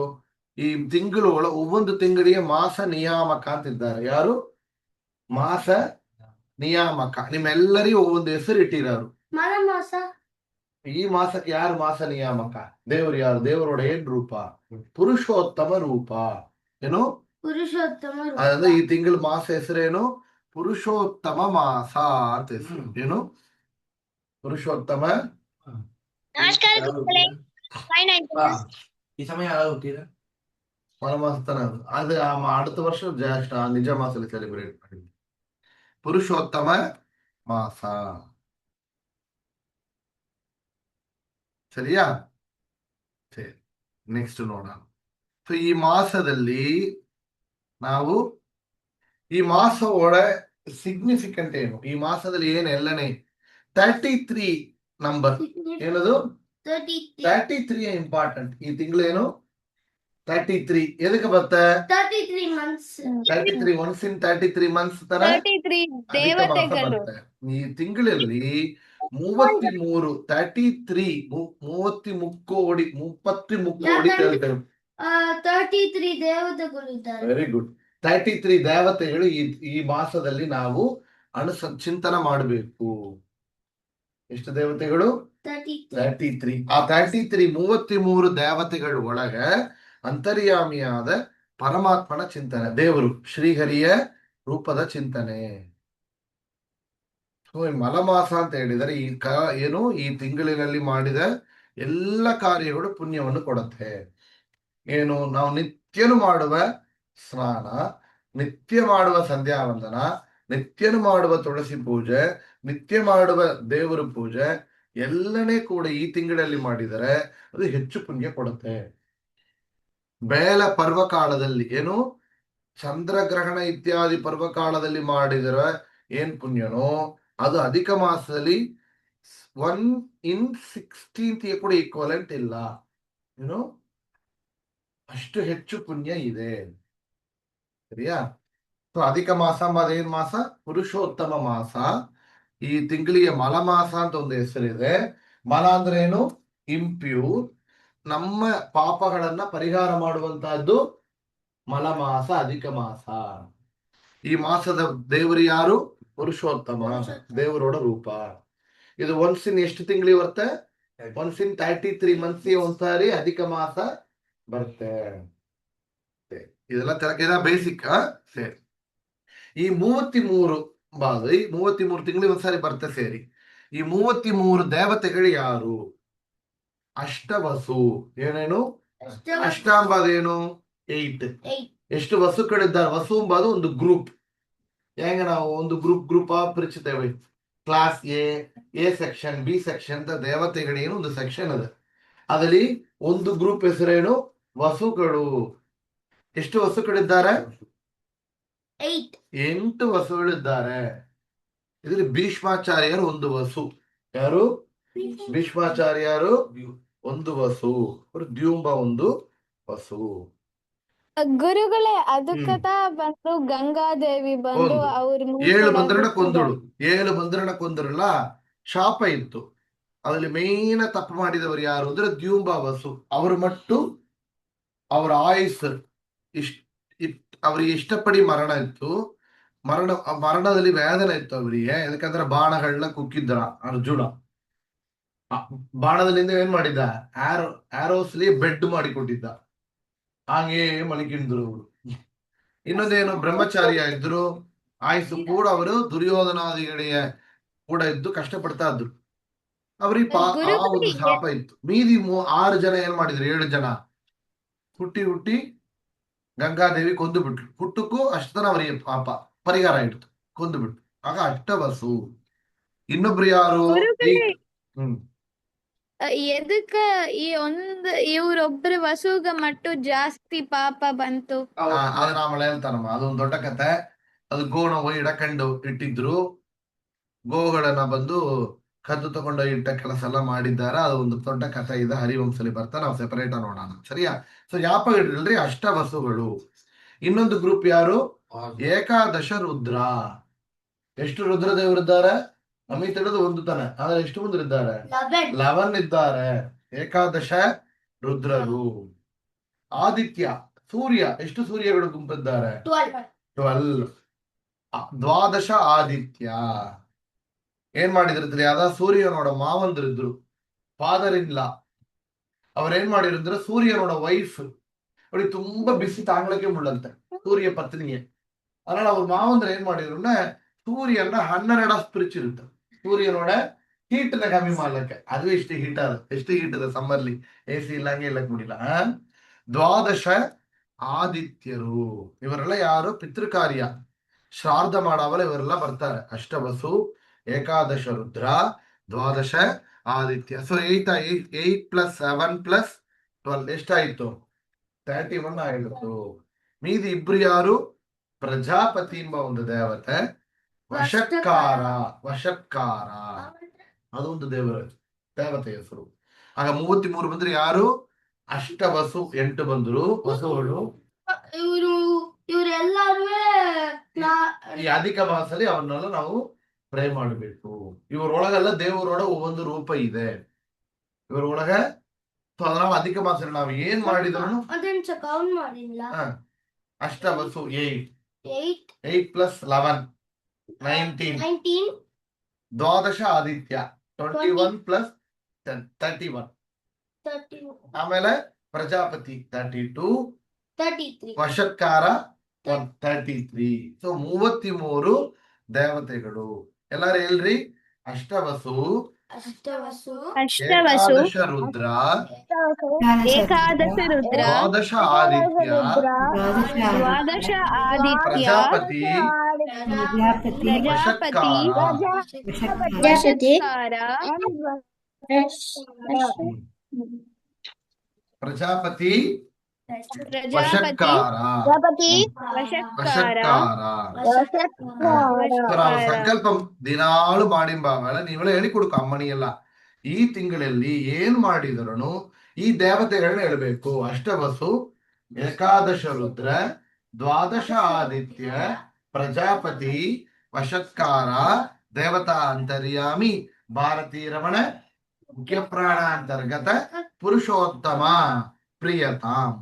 ಈ ತಿಂಗಳುಗಳ ಒவ்வೊಂದು ತಿಂಗಳಿಗೆ ಮಾಸ ನಿಯಾಮಕ ಅಂತಿದ್ದಾರೆ. ಯಾರು? ಮಾಸ ನಿಯಾಮಕ. ನಿಮ್ಮೆಲ್ಲರಿಗೂ ಒவ்வೊಂದು ಹೆಸರು ಇಟ್ಟಿರೋರು. ಈ ಮಾಸಕ್ಕೆ ಯಾರು ಮಾಸ ನಿಯಾಮಕ? ದೇವರು. ಯಾರು? ದೇವರೋಡ ಏನ್ ರೂಪ? ಪುರುಷೋತ್ತಮ ರೂಪ. ಏನು? ಅದಂದ್ರೆ ಈ ತಿಂಗಳ ಮಾಸ ಹೆಸರೇನು? ಪುರುಷೋತ್ತಮ ಮಾಸ ಅಂತ ಹೆಸರು. ಏನು? ಪುರುಷೋತ್ತಮ. ಈ ಸಮಯ ಯಾವ್ದು ಹುಟ್ಟಿದ? ವನಮಾಸತನ. ಅದು அடுத்த ವರ್ಷம் ಜ್ಯೇಷ್ಠ ನಿಜ ಮಾಸದಲ್ಲಿ ಸೆಲೆಬ್ರೇಟ್ ಮಾಡಿದ್ವಿ. ಪುರುಷೋತ್ತಮ ಮಾಸ. ಸರಿಯಾ? ಸರಿ, ನೆಕ್ಸ್ಟ್ ನೋಡೋಣ. ಸೊ ಈ ಮಾಸದಲ್ಲಿ ನಾವು ಈ ಮಾಸ ಒಳ ಸಿಗ್ನಿಫಿಕೆಂಟ್ ಏನು? ಈ ಮಾಸದಲ್ಲಿ ಏನು ಎಲ್ಲನೇ 33 ನಂಬರ್. ಏನದು? 33 ಇಂಪಾರ್ಟೆಂಟ್. ಈ ತಿಂಗಳು ಏನು? 33 ಎದಕ್ಕೆ ಬರುತ್ತೆ 33 months. 33 ಒನ್ಸ್ ಇನ್ 33 ಮಂತ್ಸ್ ತರ 33 ಅಧಿಕ ಮಾಸ ದೇವತೆಗಳು. ಬರುತ್ತೆ. ಈ ತಿಂಗಳಲ್ಲಿ 33 33 ಮುಕ್ಕೋಡಿ ಹೇಳ್ತೇವೆ. 33 ದೇವತೆಗಳು ಇದ್ದಾರೆ. Very good. 33 ದೇವತೆಗಳು ಈ ಮಾಸದಲ್ಲಿ ನಾವು ಚಿಂತನ ಮಾಡಬೇಕು. ಎಷ್ಟು ದೇವತೆಗಳು? 33. ಆ 33 ದೇವತೆಗಳ ಒಳಗೆ ಅಂತರ್ಯಾಮಿಯಾದ ಪರಮಾತ್ಮನ ಚಿಂತನೆ, ದೇವರು ಶ್ರೀಹರಿಯ ರೂಪದ ಚಿಂತನೆ. ಮಲಮಾಸ ಅಂತ ಹೇಳಿದರೆ ಈ ತಿಂಗಳಿನಲ್ಲಿ ಮಾಡಿದ ಎಲ್ಲ ಕಾರ್ಯಗಳು ಪುಣ್ಯವನ್ನು ಕೊಡುತ್ತೆ. ಏನು? ನಾವು ನಿತ್ಯನು ಮಾಡುವ ಸ್ನಾನ, ನಿತ್ಯ ಮಾಡುವ ಸಂಧ್ಯಾ ವಂದನ, ನಿತ್ಯನು ಮಾಡುವ ತುಳಸಿ ಪೂಜೆ, ನಿತ್ಯ ಮಾಡುವ ದೇವರ ಪೂಜೆ ಎಲ್ಲನೇ ಕೂಡ ಈ ತಿಂಗಳಲ್ಲಿ ಮಾಡಿದರೆ ಅದು ಹೆಚ್ಚು ಪುಣ್ಯ ಕೊಡುತ್ತೆ. ಬೇಲ ಪರ್ವಕಾಲದಲ್ಲಿ ಏನು ಚಂದ್ರಗ್ರಹಣ ಇತ್ಯಾದಿ ಪರ್ವಕಾಲದಲ್ಲಿ ಮಾಡಿದರೆ ಏನ್ ಪುಣ್ಯನೋ ಅದು ಅಧಿಕ ಮಾಸದಲ್ಲಿ 1/16 ಕೂಡ ಈಕ್ವಲೆಂಟ್ ಇಲ್ಲ. ಏನು ಅಷ್ಟು ಹೆಚ್ಚು ಪುಣ್ಯ ಇದೆ. ಸರಿಯಾ? ಸೊ ಅಧಿಕ ಮಾಸ ಏನ್ ಮಾಸ? ಪುರುಷೋತ್ತಮ ಮಾಸ. ಈ ತಿಂಗಳಿಗೆ ಮಲ ಮಾಸ ಅಂತ ಒಂದು ಹೆಸರಿದೆ. ಮಲ ಅಂದ್ರೆ ಏನು? ಇಂಪ್ಯೂರ್. ನಮ್ಮ ಪಾಪಗಳನ್ನ ಪರಿಹಾರ ಮಾಡುವಂತಹದ್ದು ಮಲಮಾಸ, ಅಧಿಕ ಮಾಸ. ಈ ಮಾಸದ ದೇವರು ಯಾರು? ಪುರುಷೋತ್ತಮ, ದೇವರೋಡ ರೂಪ. ಇದು ಒನ್ಸ್ ಇನ್ ಎಷ್ಟು ತಿಂಗಳಿಗೆ ಬರುತ್ತೆ? ಒನ್ಸ್ ಇನ್ 33 ಮಂತ್ಸ್ಗೆ ಒಂದ್ಸಾರಿ ಅಧಿಕ ಮಾಸ ಬರುತ್ತೆ. ಇದೆಲ್ಲ ಬೇಸಿಕ್. ಸರಿ, ಈ 33 ತಿಂಗಳಿಗೆ ಒಂದ್ಸಾರಿ ಬರುತ್ತೆ. ಸೇರಿ, ಈ 33 ದೇವತೆಗಳು ಯಾರು? ಅಷ್ಟವಸು. ಏನೇನು? ಅಷ್ಟ ಅಂಬಾದೇನು? 8. ಎಷ್ಟು ವಸುಗಳಿದ್ದಾರೆ? ವಸು ಎಂಬುದು ಒಂದು ಗ್ರೂಪ್. ಹೆಂಗ ನಾವು ಒಂದು ಗ್ರೂಪ್ ಪರಿಚಿತೇವೆ. Class A section, B section ಅಂತ ದೇವತೆಗಳೇನು ಒಂದು ಸೆಕ್ಷನ್ ಅದ. ಅದರಲ್ಲಿ ಒಂದು ಗ್ರೂಪ್ ಹೆಸರೇನು? ವಸುಗಳು. ಎಷ್ಟು ವಸುಗಳಿದ್ದಾರೆ? 8 ವಸುಗಳಿದ್ದಾರೆ. ಇದರಲ್ಲಿ ಭೀಷ್ಮಾಚಾರ್ಯರು ಒಂದು ವಸು. ಯಾರು? ಭೀಷ್ಮಾಚಾರ್ಯರು ಒಂದು ವಸು. ದ್ಯೂಂಬ ಒಂದು ವಸು. ಗುರುಗಳೇ, ಅದಕ್ಕತ ಬಂದು ಗಂಗಾದೇವಿ ಬಂದು ಅವ್ರ 7 ಬಂದ್ರನ ಕೊಂದ್ರಲ್ಲ, ಶಾಪ ಇತ್ತು. ಅದ್ರಲ್ಲಿ ಮೇನ್ ತಪ್ಪು ಮಾಡಿದವರು ಯಾರು ಅಂದ್ರೆ ದ್ಯೂಂಬ ವಸು. ಅವರು ಮಟ್ಟು ಅವರ ಆಯುಸ್ ಅವರಿಗೆ ಇಷ್ಟಪಡಿ ಮರಣ ಇತ್ತು. ಮರಣದಲ್ಲಿ ವೇದನೆ ಇತ್ತು ಅವರಿಗೆ. ಯಾಕಂದ್ರೆ ಬಾಣಗಳನ್ನ ಕುಕ್ಕಿದ್ರ ಅರ್ಜುನ. ಬಾಣದಲ್ಲಿಂದ ಏನ್ ಮಾಡಿದ್ದ? ಆರೋಸ್ಲಿ ಬೆಡ್ ಮಾಡಿಕೊಟ್ಟಿದ್ದ. ಹಾಗೆ ಮಲಿಕಿಂದ್ರು ಅವರು. ಇನ್ನೊಂದೇನು? ಬ್ರಹ್ಮಚಾರಿಯ ಇದ್ರು. ಆಯುಸ್ಸು ಕೂಡ ಅವರು ದುರ್ಯೋಧನಾದಿಗಳಿಗೆ ಕೂಡ ಇದ್ದು ಕಷ್ಟಪಡ್ತಾ ಇದ್ರು. ಅವ್ರಿಗೆ ಆ ಒಂದು ಶಾಪ ಇತ್ತು. ಮೀದಿ 6 ಜನ ಏನ್ ಮಾಡಿದ್ರು? 7 ಜನ ಹುಟ್ಟಿ ಗಂಗಾದೇವಿ ಕೊಂದು ಬಿಟ್ರು. ಹುಟ್ಟಕ್ಕೂ ಅಷ್ಟನ ಅವರಿಗೆ ಪಾಪ ಪರಿಹಾರ ಇಡ್ತು, ಕೊಂದು ಬಿಟ್ರು. ಆಗ ಅಷ್ಟವಸು. ಇನ್ನೊಬ್ರು ಯಾರು? ಎದಕ್ಕ ಈ ಇವ್ರೊಬ್ರು ವಸುಗ ಮಟ್ಟು ಜಾಸ್ತಿ ಪಾಪ ಬಂತು? ಅದು ನಾಮಳೆ ಹೇಳ್ತಾನಮ್ಮ. ಅದೊಂದು ದೊಡ್ಡ ಕತೆ. ಅದು ಗೋಣ ಇಡಕಂಡು ಇಟ್ಟಿದ್ರು. ಗೋಗಳನ್ನ ಬಂದು ಕದ್ದು ತಗೊಂಡು ಇಟ್ಟ ಕೆಲಸ ಎಲ್ಲ ಮಾಡಿದ್ದಾರೆ. ಅದು ಒಂದು ದೊಡ್ಡ ಕಥೆ ಇದೆ. ಹರಿವಂಶದಲ್ಲಿ ಬರ್ತಾ ನಾವು ಸೆಪರೇಟ್ ನೋಡೋಣ. ಸರಿಯಾ? ಸೊ ಯಾಪ ಇಡ್ರಿ ಅಷ್ಟವಸುಗಳು. ಇನ್ನೊಂದು ಗ್ರೂಪ್ ಯಾರು? ಏಕಾದಶ ರುದ್ರ. ಎಷ್ಟು ರುದ್ರ ದೇವರಿದ್ದಾರೆ? ನಮಗೆ ತಿಳಿದು ಒಂದು ತಾನೆ. ಆದ್ರೆ ಎಷ್ಟು ಮಂದಿ ಇದ್ದಾರೆ? 11 ಇದ್ದಾರೆ. ಏಕಾದಶ ರುದ್ರರು. ಆದಿತ್ಯ, ಸೂರ್ಯ. ಎಷ್ಟು ಸೂರ್ಯಗಳು ಗುಂಪಿದ್ದಾರೆ? 12. 12 ಆದಿತ್ಯ. ಏನ್ ಮಾಡಿದ್ರಿ? ಅದ ಸೂರ್ಯನೋಡ ಮಾವಂದ್ರಿದ್ರು, ಫಾದರ್ ಇನ್ ಲಾ. ಅವ್ರೇನ್ ಮಾಡಿರಿದ್ರೆ ಸೂರ್ಯನೋಡ ವೈಫ್ ಅವ್ರಿಗೆ ತುಂಬಾ ಬಿಸಿ ತಾಂಗ್ಳಕ್ಕೆ ಮುಳ್ಳಂತೆ, ಸೂರ್ಯ ಪತ್ನಿಗೆ. ಅದನ್ನ ಅವ್ರ ಮಾವಂದ್ರ ಏನ್ ಮಾಡಿದ್ರು? ಸೂರ್ಯನ 12 ಸ್ಪಿರಿಚುರಿತ್ತು. ಸೂರ್ಯನೋಡ ಹೀಟ್ನ ಕಮ್ಮಿ ಮಾಡ್ಲಕ್ಕೆ. ಅದು ಎಷ್ಟು ಹೀಟ್ ಅದ? ಎಷ್ಟು ಹೀಟ್ ಅದ ಸಮ್ಮರ್ಲಿ? AC ಇಲ್ಲಂಗೆ ಇಲ್ಲಕ್ ಮುಡಿಲ್ಲ. 12 ಆದಿತ್ಯರು. ಇವರೆಲ್ಲ ಯಾರು? ಪಿತೃಕಾರ್ಯ ಶ್ರಾರ್ಧ ಮಾಡವಲ್ಲ ಇವರೆಲ್ಲ ಬರ್ತಾರೆ. ಅಷ್ಟವಸು, ಏಕಾದಶ ರುದ್ರ, 12 ಆದಿತ್ಯ. ಸೊ 8 + 7 + 12 ಎಷ್ಟಾಯ್ತು? 31 ಆಯಿತು. ಮೀದಿ ಇಬ್ರು ಯಾರು? ಪ್ರಜಾಪತಿ ಎಂಬ ಒಂದು ದೇವತೆ, ವಷಟ್ಕಾರ. ಅದೊಂದು ದೇವತೆ ಹೆಸರು. ಆಗ 33 ಬಂದ್ರೆ ಯಾರು? ಅಷ್ಟವಸು 8 ಬಂದ್ರು ವಸುಗಳು. ಇವರೆಲ್ಲರೂ ಈ ಅಧಿಕ ಮಾಸದಲ್ಲಿ ಅವನ್ನೆಲ್ಲ ನಾವು ಪ್ರೇ ಮಾಡಬೇಕು. ಇವರೊಳಗೆಲ್ಲ ದೇವರೊಳಗೆ ಒಂದು ರೂಪ ಇದೆ ಇವರೊಳಗೆ. ಸೊ ನಾವು ಅಧಿಕ ಮಾಸದಲ್ಲಿ ನಾವು ಏನ್ ಮಾಡಿದ್ರು ಅದನ್ನ ಕೌಂಟ್ ಮಾಡಿಲ್ಲ. ಅಷ್ಟವಸು 8 8 8 + 11 19 ದ್ವಾದಶ ಆದಿತ್ಯ 21 + 10 31 ಆಮೇಲೆ ಪ್ರಜಾಪತಿ 32 33 ವಶತ್ಕಾರ 33. ಸೊ 33 ದೇವತೆಗಳು. ಎಲ್ಲಾರು ಹೇಳ್ರಿ, ಅಷ್ಟವಸು, ಅಷ್ಟವಸು ಅಷ್ಟವಸು, ಏಕಾದಶ ರುದ್ರ, ಏಕಾದಶ ರುದ್ರ, ದ್ವಾದಶ ಆದಿತ್ಯ, ದ್ವಾದಶ ಆದಿತ್ಯ, ಪ್ರಜಾಪತಿ, ಪ್ರಜಾಪತಿ ವಶತ್ಕಾರ. ವಶತ್ಕಾರ, ಪ್ರಜಾಪತಿ ಪ್ರಜಾಪತಿ, ವಶತ್ಕಾರ ವಶತ್ಕಾರ, ನಾವು ಸಂಕಲ್ಪ ದಿನಾಳು ಮಾಡಿಂಬಾವಲ್ಲ ನೀವೆಲ್ಲ ಹೇಳಿ ಕೊಡುಕು ಅಮ್ಮನಿಯೆಲ್ಲ. ಈ ತಿಂಗಳಲ್ಲಿ ಏನ್ ಮಾಡಿದ್ರು ಈ ದೇವತೆಗಳನ್ನ ಹೇಳ್ಬೇಕು. ಅಷ್ಟವಸು, ಏಕಾದಶ ರುದ್ರ, ದ್ವಾದಶ ಆದಿತ್ಯ, ಪ್ರಜಾಪತಿ, ವಶತ್ಕಾರ, ದೇವತಾ ಅಂತರ್ಯಾಮಿ, ಭಾರತೀ ರಮಣ, ಮುಖ್ಯ ಪ್ರಾಣ ಅಂತರ್ಗತ, ಪುರುಷೋತ್ತಮ ಪ್ರಿಯತಾಂ.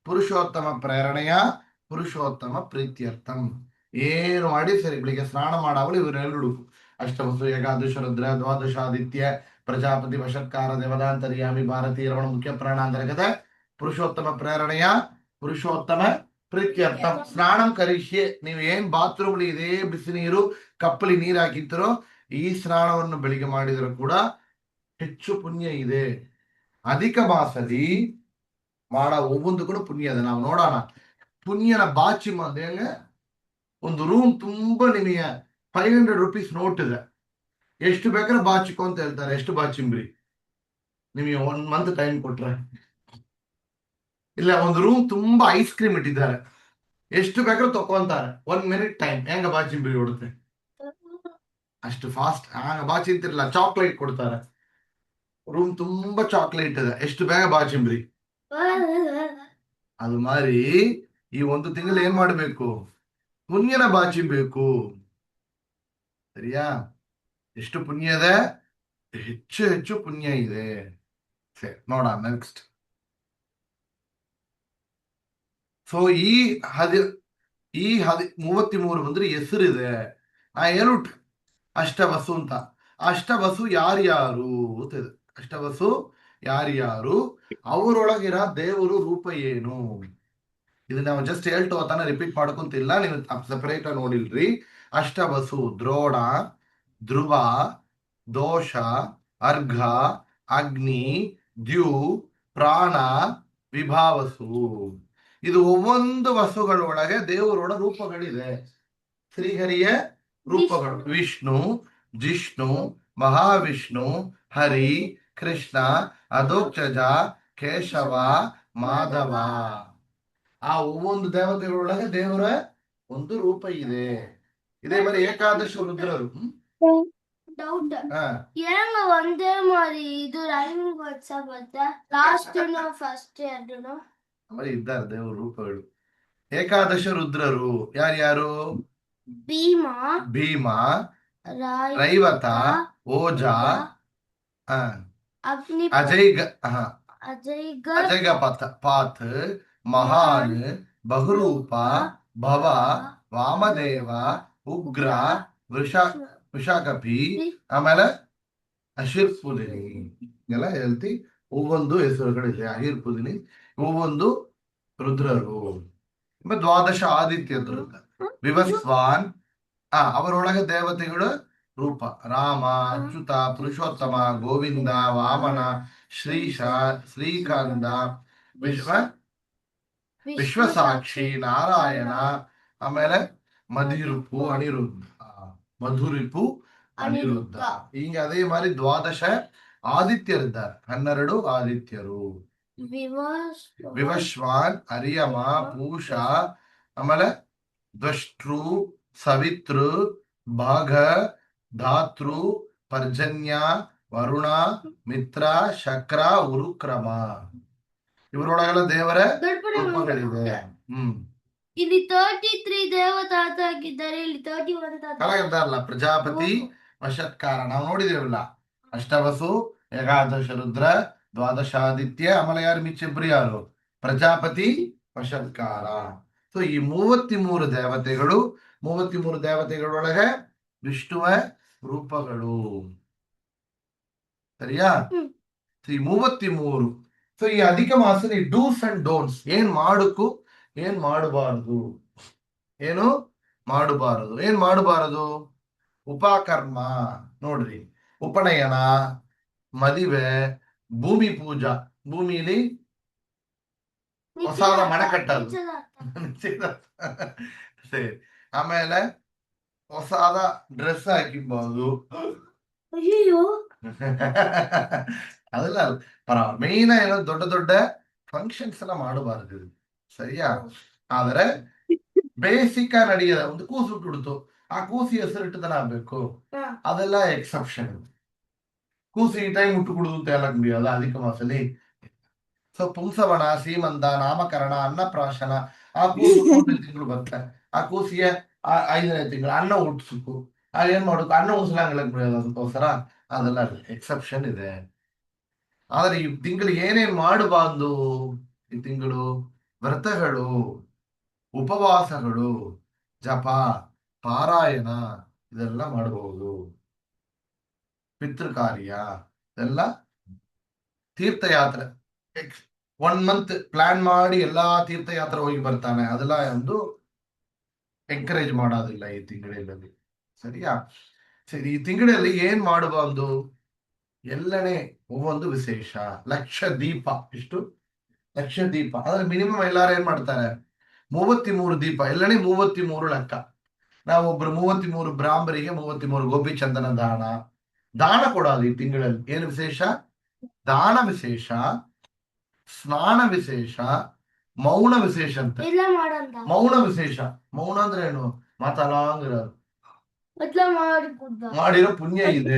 ಪುರುಷೋತ್ತಮ ಪ್ರೇರಣೆಯ, ಪುರುಷೋತ್ತಮ ಪ್ರೀತ್ಯರ್ಥಂ. ಏನು ಮಾಡಿ ಸರಿ, ಬೆಳಿಗ್ಗೆ ಸ್ನಾನ ಮಾಡಾವಳು ಇವರೆಲ್ಲ ಹುಡುಕು. ಅಷ್ಟವಸು, ಏಕಾದಶ ರುದ್ರ, ದ್ವಾದಶ ಆದಿತ್ಯ, ಪ್ರಜಾಪತಿ, ವಶತ್ಕಾರ, ದೇವದಾಂತರ್ಯಾಮಿ, ಭಾರತೀಯ ರಮಣ, ಮುಖ್ಯ ಪ್ರಾಣ ಅಂತರ್ಗತ, ಪುರುಷೋತ್ತಮ ಪ್ರೇರಣೆಯ, ಪುರುಷೋತ್ತಮ ಪ್ರೀತ್ಯರ್ಥಂ. ಸ್ನಾನಂ ಕರಿಷ್ಯೆ. ನೀವು ಏನ್ ಬಾತ್ರೂಮ್ ಇದೇ ಬಿಸಿ ನೀರು ಕಪ್ಪಲಿ ನೀರು ಹಾಕಿರ್ತೀರೋ ಈ ಸ್ನಾನವನ್ನು ಬೆಳಿಗ್ಗೆ ಮಾಡಿದ್ರು ಕೂಡ ಹೆಚ್ಚು ಪುಣ್ಯ ಇದೆ. ಅಧಿಕ ಮಾಸದಿ ಮಾಡೋ ಒಬ್ಬೊಂದು ಕೂಡ ಪುಣ್ಯ ಇದೆ. ನಾವು ನೋಡೋಣ ಪುಣ್ಯನ ಬಾಚಿ ಮಧ್ಯ ಒಂದು ರೂಮ್ ತುಂಬಾ ನಿಮಗೆ 500 ರೂಪೀಸ್ ನೋಟ್ ಇದೆ. ಎಷ್ಟು ಬೇಕಾದ್ರೆ ಬಾಚಿಕೊ ಅಂತ ಹೇಳ್ತಾರೆ. ಎಷ್ಟು ಬಾಚಿಂಬ್ರಿ ನಿಮಗೆ 1 ಮಂತ್ ಟೈಮ್ ಕೊಟ್ರೆ. ಇಲ್ಲ ಒಂದು ರೂಮ್ ತುಂಬಾ ಐಸ್ ಕ್ರೀಮ್ ಇಟ್ಟಿದ್ದಾರೆ, ಎಷ್ಟು ಬೇಕಾದ್ರೂ ತಕೊಂತಾರೆ. 1 ಮಿನಿಟ್ ಟೈಮ್ ಹೆಂಗ ಬಾಚಿಂಬ್ರಿ ಹೊಡುತ್ತೆ ಅಷ್ಟು ಫಾಸ್ಟ್. ಹಂಗ ಬಾಚಿ ಅಂತಿರಲ್ಲ, ಚಾಕ್ಲೇಟ್ ಕೊಡ್ತಾರೆ. ರೂಮ್ ತುಂಬಾ ಚಾಕ್ಲೇಟ್ ಇದೆ, ಎಷ್ಟು ಬೇಗ ಬಾಚಿಂಬ್ರಿ. ಅದು ಮಾರಿ ಈ ಒಂದು ತಿಂಗಳು ಏನ್ ಮಾಡ್ಬೇಕು, ಪುಣ್ಯನ ಬಾಚಿಬೇಕು. ಸರಿಯಾ? ಎಷ್ಟು ಪುಣ್ಯ ಇದೆ, ಹೆಚ್ಚು ಹೆಚ್ಚು ಪುಣ್ಯ ಇದೆ. ಸರಿ ನೋಡ ನೆಕ್ಸ್ಟ್. ಸೊ ಈ 33 ಬಂದ್ರೆ ಹೆಸರಿದೆ. ಏನು ಅಷ್ಟವಸು ಅಂತ. ಅಷ್ಟವಸು ಯಾರ್ಯಾರು ಅಂತಿದೆ. ಅಷ್ಟವಸು ಯಾರ್ಯಾರು, ಅವರೊಳಗಿರ ದೇವರು ರೂಪ ಏನು. ಇದು ನಾವು ಜಸ್ಟ್ ಹೇಳ್ತು ತಾನೆ, ರಿಪೀಟ್ ಮಾಡ್ಕೊಂತಿಲ್ಲ, ನೀವು ಸೆಪರೇಟ್ ಆಗಿ ನೋಡಿಲ್ರಿ. ಅಷ್ಟವಸು ದ್ರೋಣ, ಧ್ರುವ, ದೋಷ, ಅರ್ಘ, ಅಗ್ನಿ, ದ್ಯು, ಪ್ರಾಣ, ವಿಭಾವಸು. ಇದು ಒவ்வೊಂದು ವಸುಗಳೊಳಗೆ ದೇವರೊಳ ರೂಪಗಳಿದೆ. ಶ್ರೀಹರಿಯ ರೂಪಗಳು: ವಿಷ್ಣು, ಜಿಷ್ಣು, ಮಹಾವಿಷ್ಣು, ಹರಿ, ಕೃಷ್ಣ, ಅಧೋಕ್ಷಜ, ಕೇಶವ, ಮಾಧವ. ಆ ಒவ்வೊಂದು ದೇವತೆಗಳೊಳಗೆ ದೇವರ ಒಂದು ರೂಪ ಇದೆ. ಇದೇ మరి ಏಕಾದಶ ರುದ್ರರು. ಡೌಟ್, ಏನು ಒಂದೇ ಮಾಡಿ ಇದು ರೈಮಿಂಗ್ ವರ್ಡ್ಸ್ ಬರುತ್ತೆ ಲಾಸ್ಟ್ ಫಸ್ಟ್ ಎರಡೂನು మరి ಇದ್ದಾರೆ ದೇವರ ರೂಪಗಳು. ಏಕಾದಶ ರುದ್ರರು ಯಾರ್ಯಾರು? ಭೀಮ, ಭೀಮ, ರೈವತ, ಓಜ, ಅಗ್ನಿ, ಅಜೈಗ ಪಾತ್, ಮಹಾನ್, ಬಹುರೂಪ, ಭವ, ವಾಮದೇವ, ಉಗ್ರ, ವೃಷಕಪಿ, ಆಮೇಲೆ ಅಶಿರ್ಪುದಿನಿ ಎಲ್ಲ ಹೇಳ್ತಿ. ಒவ்வೊಂದು ಹೆಸರುಗಳಿದೆ. ಅಹಿರ್ಪುದಿನಿ ಒவ்வೊಂದು ರುದ್ರರು. ದ್ವಾದಶ ಆದಿತ್ಯರು ವಿವಸ್ವಾನ್, ಅವರೊಳಗೆ ದೇವತೆಗಳು ರೂಪ: ರಾಮ, ಅಚ್ಯುತ, ಪುರುಷೋತ್ತಮ, ಗೋವಿಂದ, ವಾಮನ, ಶ್ರೀಶ, ಶ್ರೀಕಂದ, ವಿಶ್ವಸಾಕ್ಷಿ, ನಾರಾಯಣ, ಆಮೇಲೆ ಮಧುರಿಪು, ಅನಿರುದ್ಧ. ಹಿಂಗೆ ಅದೇ ಮಾರಿ ದ್ವಾದಶ ಆದಿತ್ಯರಿದ್ದಾರೆ. 12 ಆದಿತ್ಯರು: ವಿವಶ್ವಾನ್, ಅರಿಯಮ, ಪೂಷ, ಆಮೇಲೆ ದ್ವಷ್ಟೃ, ಸವಿತೃ, ಭಾಗ, ಧಾತೃ, ಪರ್ಜನ್ಯ, ವರುಣ, ಮಿತ್ರ, ಶಕ್ರ, ಉರುಕ್ರಮ. ಇವರೊಳಗೆಲ್ಲ ದೇವರ ದೊಡ್ಡಪುರ ರೂಪಗಳಿದೆ. ಇಲ್ಲಿ 33 ದೇವತಾತ ಆಗಿದ್ದಾರೆ, ಇಲ್ಲಿ 31 ತಾತ ಕಲಾಗದ್ದಾರಲ್ಲ ಪ್ರಜಾಪತಿ ವಶತ್ಕಾರ ನಾವು ನೋಡಿದೇವಲ್ಲ. ಅಷ್ಟವಸು, ಏಕಾದಶ ರುದ್ರ, ದ್ವಾದಶಾದಿತ್ಯ, ಆಮೇಲೆ ಯಾರು ಮಿಚ್ಚಿಬ್ರು ಯಾರು? ಪ್ರಜಾಪತಿ ವಶತ್ಕಾರ. ಸೊ ಈ 33 ದೇವತೆಗಳು, 33 ದೇವತೆಗಳೊಳಗೆ ವಿಷ್ಣುವ ರೂಪಗಳು. ಸರಿಯಾ? ಈ 33. ಸೊ ಈ ಅಧಿಕ ಮಾಸದಲ್ಲಿ ಡೂಸ್ ಅಂಡ್ ಡೋಂಟ್ಸ್, ಏನ್ ಮಾಡಬೇಕು ಏನ್ ಮಾಡಬಾರದು, ಏನು ಮಾಡಬಾರದು, ಏನ್ ಮಾಡಬಾರದು? ಉಪಕರ್ಮ ನೋಡ್ರಿ, ಉಪನಯನ, ಮದುವೆ, ಭೂಮಿ ಪೂಜಾ, ಭೂಮಿಲಿ ಹೊಸಾದ ಮನೆ ಕಟ್ಟೋದು, ಸರಿ. ಆಮೇಲೆ ಹೊಸಾದ ಡ್ರೆಸ್ ಹಾಕಿಬಹುದು. ಅಯ್ಯೋ ಅದಲ್ಲ ಮೇನ್ ಏನೋ ದೊಡ್ಡ ದೊಡ್ಡ ಫಂಕ್ಷನ್ಸ್ ಎಲ್ಲ ಮಾಡಬಾರದು, ಸರಿಯಾ? ಆದ್ರೆ ಬೇಸಿಕ್ ನಡೆಯದ ಒಂದು ಕೂಸು ಹುಟ್ಟಿಡ್ತು, ಆ ಕೂಸಿ ಹೆಸರಿಟ್ಟದನ ಆಗ್ಬೇಕು, ಅದೆಲ್ಲ ಎಕ್ಸೆಪ್ಷನ್. ಕೂಸಿ ಈ ಟೈಮ್ ಹುಟ್ಟು ಕುಡುದು ಅಂತ ಹೇಳಕ್ முடியாது ಅಧಿಕ ಮಾಸಲಿ. ಸೊ ಪುಂಸವನ, ಸೀಮಂತ, ನಾಮಕರಣ, ಅನ್ನಪ್ರಾಶನ, ಆ ಕೂಸು 3ನೇ ತಿಂಗಳು ಬರುತ್ತೆ. ಆ ಕೂಸಿಗೆ 5ನೇ ತಿಂಗಳು ಅನ್ನ ಹುಟ್ಟಿಸ್ಬೇಕು. ಏನ್ ಮಾಡ್ಬೇಕು? ಅನ್ನ ಉಣಿಸ್ಲಂಗ್ முடியாது ಅದಕ್ಕೋಸ್ಕರ, ಅದೆಲ್ಲ ಎಕ್ಸೆಪ್ಷನ್ ಇದೆ. ಆದ್ರೆ ಈ ತಿಂಗಳು ಏನೇನ್ ಮಾಡಬಾರ್ದು? ಈ ತಿಂಗಳು ವ್ರತಗಳು, ಉಪವಾಸಗಳು, ಜಪ, ಪಾರಾಯಣ ಇದೆಲ್ಲ ಮಾಡಬಹುದು. ಪಿತೃಕಾರ್ಯ ಇದೆಲ್ಲ, ತೀರ್ಥಯಾತ್ರೆ 1 ಮಂತ್ ಪ್ಲಾನ್ ಮಾಡಿ ಎಲ್ಲಾ ತೀರ್ಥಯಾತ್ರೆ ಹೋಗಿ ಬರ್ತಾನೆ, ಅದೆಲ್ಲ ಒಂದು ಎಂಕರೇಜ್ ಮಾಡೋದಿಲ್ಲ ಈ ತಿಂಗಳಲ್ಲಿ, ಸರಿಯಾ? ಸರಿ, ಈ ತಿಂಗಳಲ್ಲಿ ಏನ್ ಮಾಡಬಾರ್ದು? ಎಲ್ಲನೇ ಒಂದು ವಿಶೇಷ. ಲಕ್ಷ ದೀಪ, ಇಷ್ಟು ಲಕ್ಷ ದೀಪ, ಆದ್ರೆ ಮಿನಿಮಮ್ ಎಲ್ಲಾರು ಏನ್ ಮಾಡ್ತಾರೆ? 33 ದೀಪ, ಎಲ್ಲನೇ 33 ಲೆಕ್ಕ. ನಾವೊಬ್ರು 33 ಬ್ರಾಹ್ಮರಿಗೆ 33 ಗೋಪಿ ಚಂದನ ದಾನ ಕೊಡೋದು. ಈ ತಿಂಗಳಲ್ಲಿ ಏನು ವಿಶೇಷ? ದಾನ ವಿಶೇಷ, ಸ್ನಾನ ವಿಶೇಷ, ಮೌನ ವಿಶೇಷ ಅಂತ. ಮೌನ ವಿಶೇಷ, ಮೌನ ಅಂದ್ರೆ ಏನು? ಮಾತಾಡಂಗಿರೋದು, ಮಾಡಿರೋ ಪುಣ್ಯ ಇದೆ.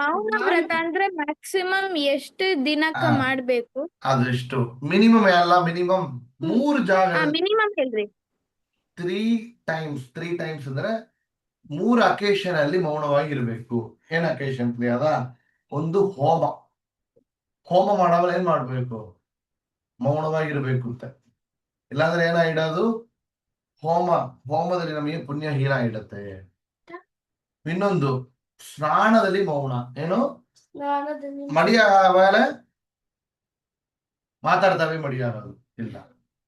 ಮೌನ ವ್ರತ ಅಂದ್ರೆ ಮ್ಯಾಕ್ಸಿಮಮ್ ಎಷ್ಟು ದಿನಕ್ಕ ಮಾಡ್ಬೇಕು? ಅದೆಷ್ಟು? ಮಿನಿಮಮ್ ಎಲ್ಲ ಮಿನಿಮಮ್ 3 ಜಾಗ, ಮಿನಿಮಮ್ ಹೇಳ್ರಿ. 3 ಟೈಮ್ಸ್ ಅಂದ್ರೆ 3 ಅಕೇಶನ್ ಅಲ್ಲಿ ಮೌನವಾಗಿರ್ಬೇಕು. ಏನ್ ಅಕೇಶನ್ ಅದ? ಒಂದು ಹೋಮ ಮಾಡವಲ್ಲ ಏನ್ ಮಾಡ್ಬೇಕು? ಮೌನವಾಗಿರ್ಬೇಕು ಅಂತ. ಇಲ್ಲಾಂದ್ರೆ ಏನಾಗಿಡೋದು? ಹೋಮದಲ್ಲಿ ನಮಗೆ ಪುಣ್ಯ ಹೀನ ಇಡತ್ತೆ. ಇನ್ನೊಂದು ಸ್ನಾನದಲ್ಲಿ ಮೌನ, ಏನು? ಮಡಿಯ ಮೇಲೆ ಮಾತಾಡ್ತಾವೆ, ಮಡಿಯಾಗೋದು ಇಲ್ಲ.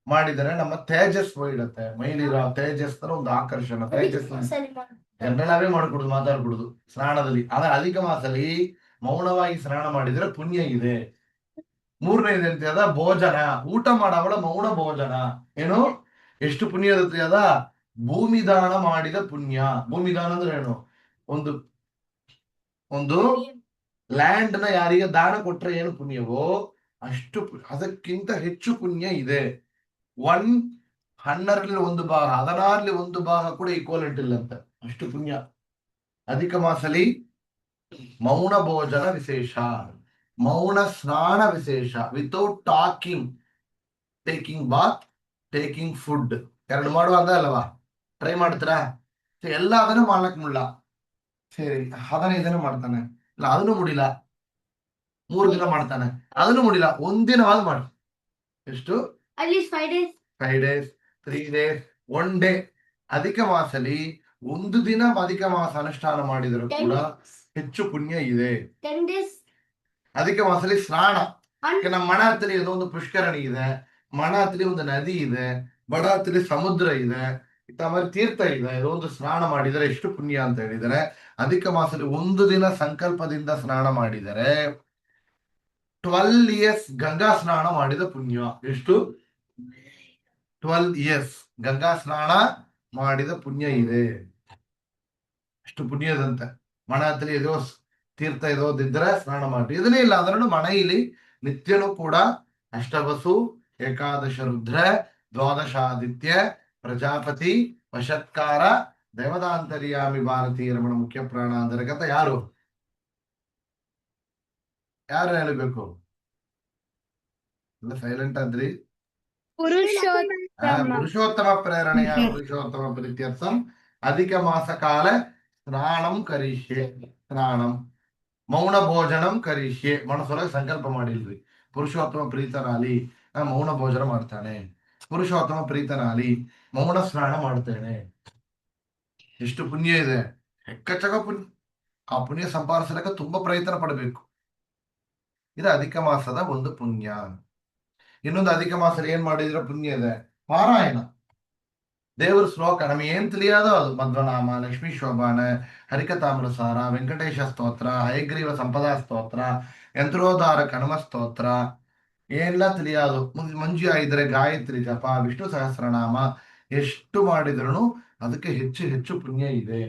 ಮಾಡಿದರೆ ನಮ್ಮ ತೇಜಸ್ ಇಡತ್ತೆ, ಮೈಲಿರೋ ತೇಜಸ್ ತರ ಒಂದು ಆಕರ್ಷಣ, ತೇಜಸ್ ಜನರಲ್ಲಾವೇ ಮಾಡ್ಕೊಡುದು, ಮಾತಾಡ್ಬಿಡುದು ಸ್ನಾನದಲ್ಲಿ. ಆದ್ರೆ ಅಧಿಕ ಮಾಸದಲ್ಲಿ ಮೌನವಾಗಿ ಸ್ನಾನ ಮಾಡಿದ್ರೆ ಪುಣ್ಯ ಇದೆ. 3ನೇದು ಅಂತ ಅದ ಭೋಜನ, ಊಟ ಮಾಡವಳ ಮೌನ ಭೋಜನ, ಏನು? ಎಷ್ಟು ಪುಣ್ಯ ಇರುತ್ತೆ ಅದ? ಭೂಮಿ ದಾನ ಮಾಡಿದ ಪುಣ್ಯ. ಭೂಮಿ ದಾನ ಅಂದ್ರೆ ಏನು? ಒಂದು ಲ್ಯಾಂಡ್ ನ ಯಾರಿಗೆ ದಾನ ಕೊಟ್ರೆ ಏನು ಪುಣ್ಯವೋ ಅಷ್ಟು, ಅದಕ್ಕಿಂತ ಹೆಚ್ಚು ಪುಣ್ಯ ಇದೆ. 100ರಲ್ಲಿ 1 ಭಾಗ, 16ರಲ್ಲಿ 1 ಭಾಗ ಕೂಡ ಈಕ್ವಲೆಂಟ್ ಇಲ್ಲಂತ, ಅಷ್ಟು ಪುಣ್ಯ. ಅಧಿಕ ಮಾಸಲಿ ಮೌನ ಭೋಜನ ವಿಶೇಷ, ಮೌನ ಸ್ನಾನ ವಿಶೇಷ, without talking, taking Baat, taking food, 2 ಮಾಡುವಾಗ ಅಲ್ವಾ? ಟ್ರೈ ಮಾಡ್ತೀರಾ? ಎಲ್ಲ ಅದನ್ನು ಮಾಡ್ಲಕ್ ಮುಡ್ಲ, ಸರಿ 15 ದಿನ ಮಾಡ್ತಾನೆ, ಇಲ್ಲ ಅದನ್ನು ಮುಡಿಲ್ಲ. 3 ದಿನ ಮಾಡ್ತಾನೆ, ಅದನ್ನು ಮುಡಿಲ್ಲ. 1 ದಿನವಾದ ಮಾಡಿ. ಎಷ್ಟು? 5 days, 3 days, 1 day. ಅಧಿಕ ಮಾಸಲಿ 1 ದಿನ ಅಧಿಕ ಮಾಸ ಅನುಷ್ಠಾನ ಮಾಡಿದರೂ ಕೂಡ ಹೆಚ್ಚು ಪುಣ್ಯ ಇದೆ. ಅಧಿಕ ಮಾಸಲಿ ಸ್ನಾನ, ನಮ್ಮ ಮಣ ಹತ್ತಿರ ಏನೋ ಒಂದು ಪುಷ್ಕರಣಿ ಇದೆ, ಮಣ ಹತ್ತಿರ ಒಂದು ನದಿ ಇದೆ, ಬಡ ಹತ್ತಿರ ಸಮುದ್ರ ಇದೆ, ಆಮೇಲೆ ತೀರ್ಥ ಇದೆ, ಇದೊಂದು ಸ್ನಾನ ಮಾಡಿದರೆ ಎಷ್ಟು ಪುಣ್ಯ ಅಂತ ಹೇಳಿದರೆ, ಅಧಿಕ ಮಾಸದಲ್ಲಿ 1 ದಿನ ಸಂಕಲ್ಪದಿಂದ ಸ್ನಾನ ಮಾಡಿದರೆ 12 years ಗಂಗಾ ಸ್ನಾನ ಮಾಡಿದ ಪುಣ್ಯ. ಎಷ್ಟು? 12 years ಗಂಗಾ ಸ್ನಾನ ಮಾಡಿದ ಪುಣ್ಯ ಇದೆ, ಅಷ್ಟು ಪುಣ್ಯದಂತೆ. ಮಣ ಹತ್ತಿರ ಇದೋ ತೀರ್ಥ ಇರೋದಿದ್ರೆ ಸ್ನಾನ ಮಾಡಿ. ಇದನ್ನೇ ಇಲ್ಲ ಅಂದ್ರೂ ಮನೆಯಲ್ಲಿ ನಿತ್ಯನೂ ಕೂಡ ಅಷ್ಟವಸು, ಏಕಾದಶ ರುದ್ರ, ದ್ವಾದಶಾದಿತ್ಯ, ಪ್ರಜಾಪತಿ, ವಶತ್ಕಾರ, ದೇವದಾಂತರ್ಯಾಮಿ ಭಾರತೀಯ ರಮಣ ಮುಖ್ಯ ಪ್ರಾಣ ಅಂತರ್ಗತ ಯಾರು ಹೇಳಬೇಕು? ಎಲ್ಲ ಸೈಲೆಂಟ್ ಆದ್ರಿ. ಪುರುಷೋತ್ತಮ ಪುರುಷೋತ್ತಮ ಪ್ರೇರಣೆಯ ಪುರುಷೋತ್ತಮ ಪ್ರೀತ್ಯರ್ಥಂ ಅಧಿಕ ಮಾಸ ಕಾಲ ಸ್ನಾನಂ ಕರಿಷ್ಯೆ. ಸ್ನಾನಂ ಮೌನ ಭೋಜನಂ ಕರಿಷ್ಯೆ. ಮನಸ್ಸೊಳಗೆ ಸಂಕಲ್ಪ ಮಾಡಿಲ್ರಿ, ಪುರುಷೋತ್ತಮ ಪ್ರೀತನಾಲಿ ನಾ ಮೌನ ಭೋಜನ ಮಾಡ್ತಾನೆ, ಪುರುಷೋತ್ತಮ ಪ್ರೀತನಾಲಿ ಮೌನ ಸ್ನಾನ ಮಾಡ್ತೇನೆ. ಎಷ್ಟು ಪುಣ್ಯ ಇದೆ, ಎಕ್ಕಚಕ ಪುಣ್ಯ. ಆ ಪುಣ್ಯ ಸಂಪಾದಿಸಲಿಕ್ಕೆ ತುಂಬಾ ಪ್ರಯತ್ನ ಪಡಬೇಕು. ಇದು ಅಧಿಕ ಮಾಸದ ಒಂದು ಪುಣ್ಯ. ಇನ್ನೊಂದು ಅಧಿಕ ಮಾಸದಲ್ಲಿ ಏನ್ ಮಾಡಿದ್ರೆ ಪುಣ್ಯ ಇದೆ, ಪಾರಾಯಣ ದೇವರ ಶ್ಲೋಕ. ನಮಗೆ ಏನ್ ತಿಳಿಯೋದೋ ಅದು, ಮಧ್ವನಾಮ, ಲಕ್ಷ್ಮೀ ಶೋಭಾನ, ಹರಿಕಥಾಮೃತಸಾರ, ವೆಂಕಟೇಶ ಸ್ತೋತ್ರ, ಹಯಗ್ರೀವ ಸಂಪದಾ ಸ್ತೋತ್ರ, ಯಂತ್ರೋದ್ಧಾರ ಕಣಮ ಸ್ತೋತ್ರ, ಎಲ್ಲ ತಿಳಿಯೋದು. ಮಂಜು ಇದ್ರೆ ಗಾಯತ್ರಿ ಜಪ, ವಿಷ್ಣು ಸಹಸ್ರನಾಮ ಎಷ್ಟು ಮಾಡಿದ್ರು ಅದಕ್ಕೆ ಹೆಚ್ಚು ಹೆಚ್ಚು ಪುಣ್ಯ ಇದೆ.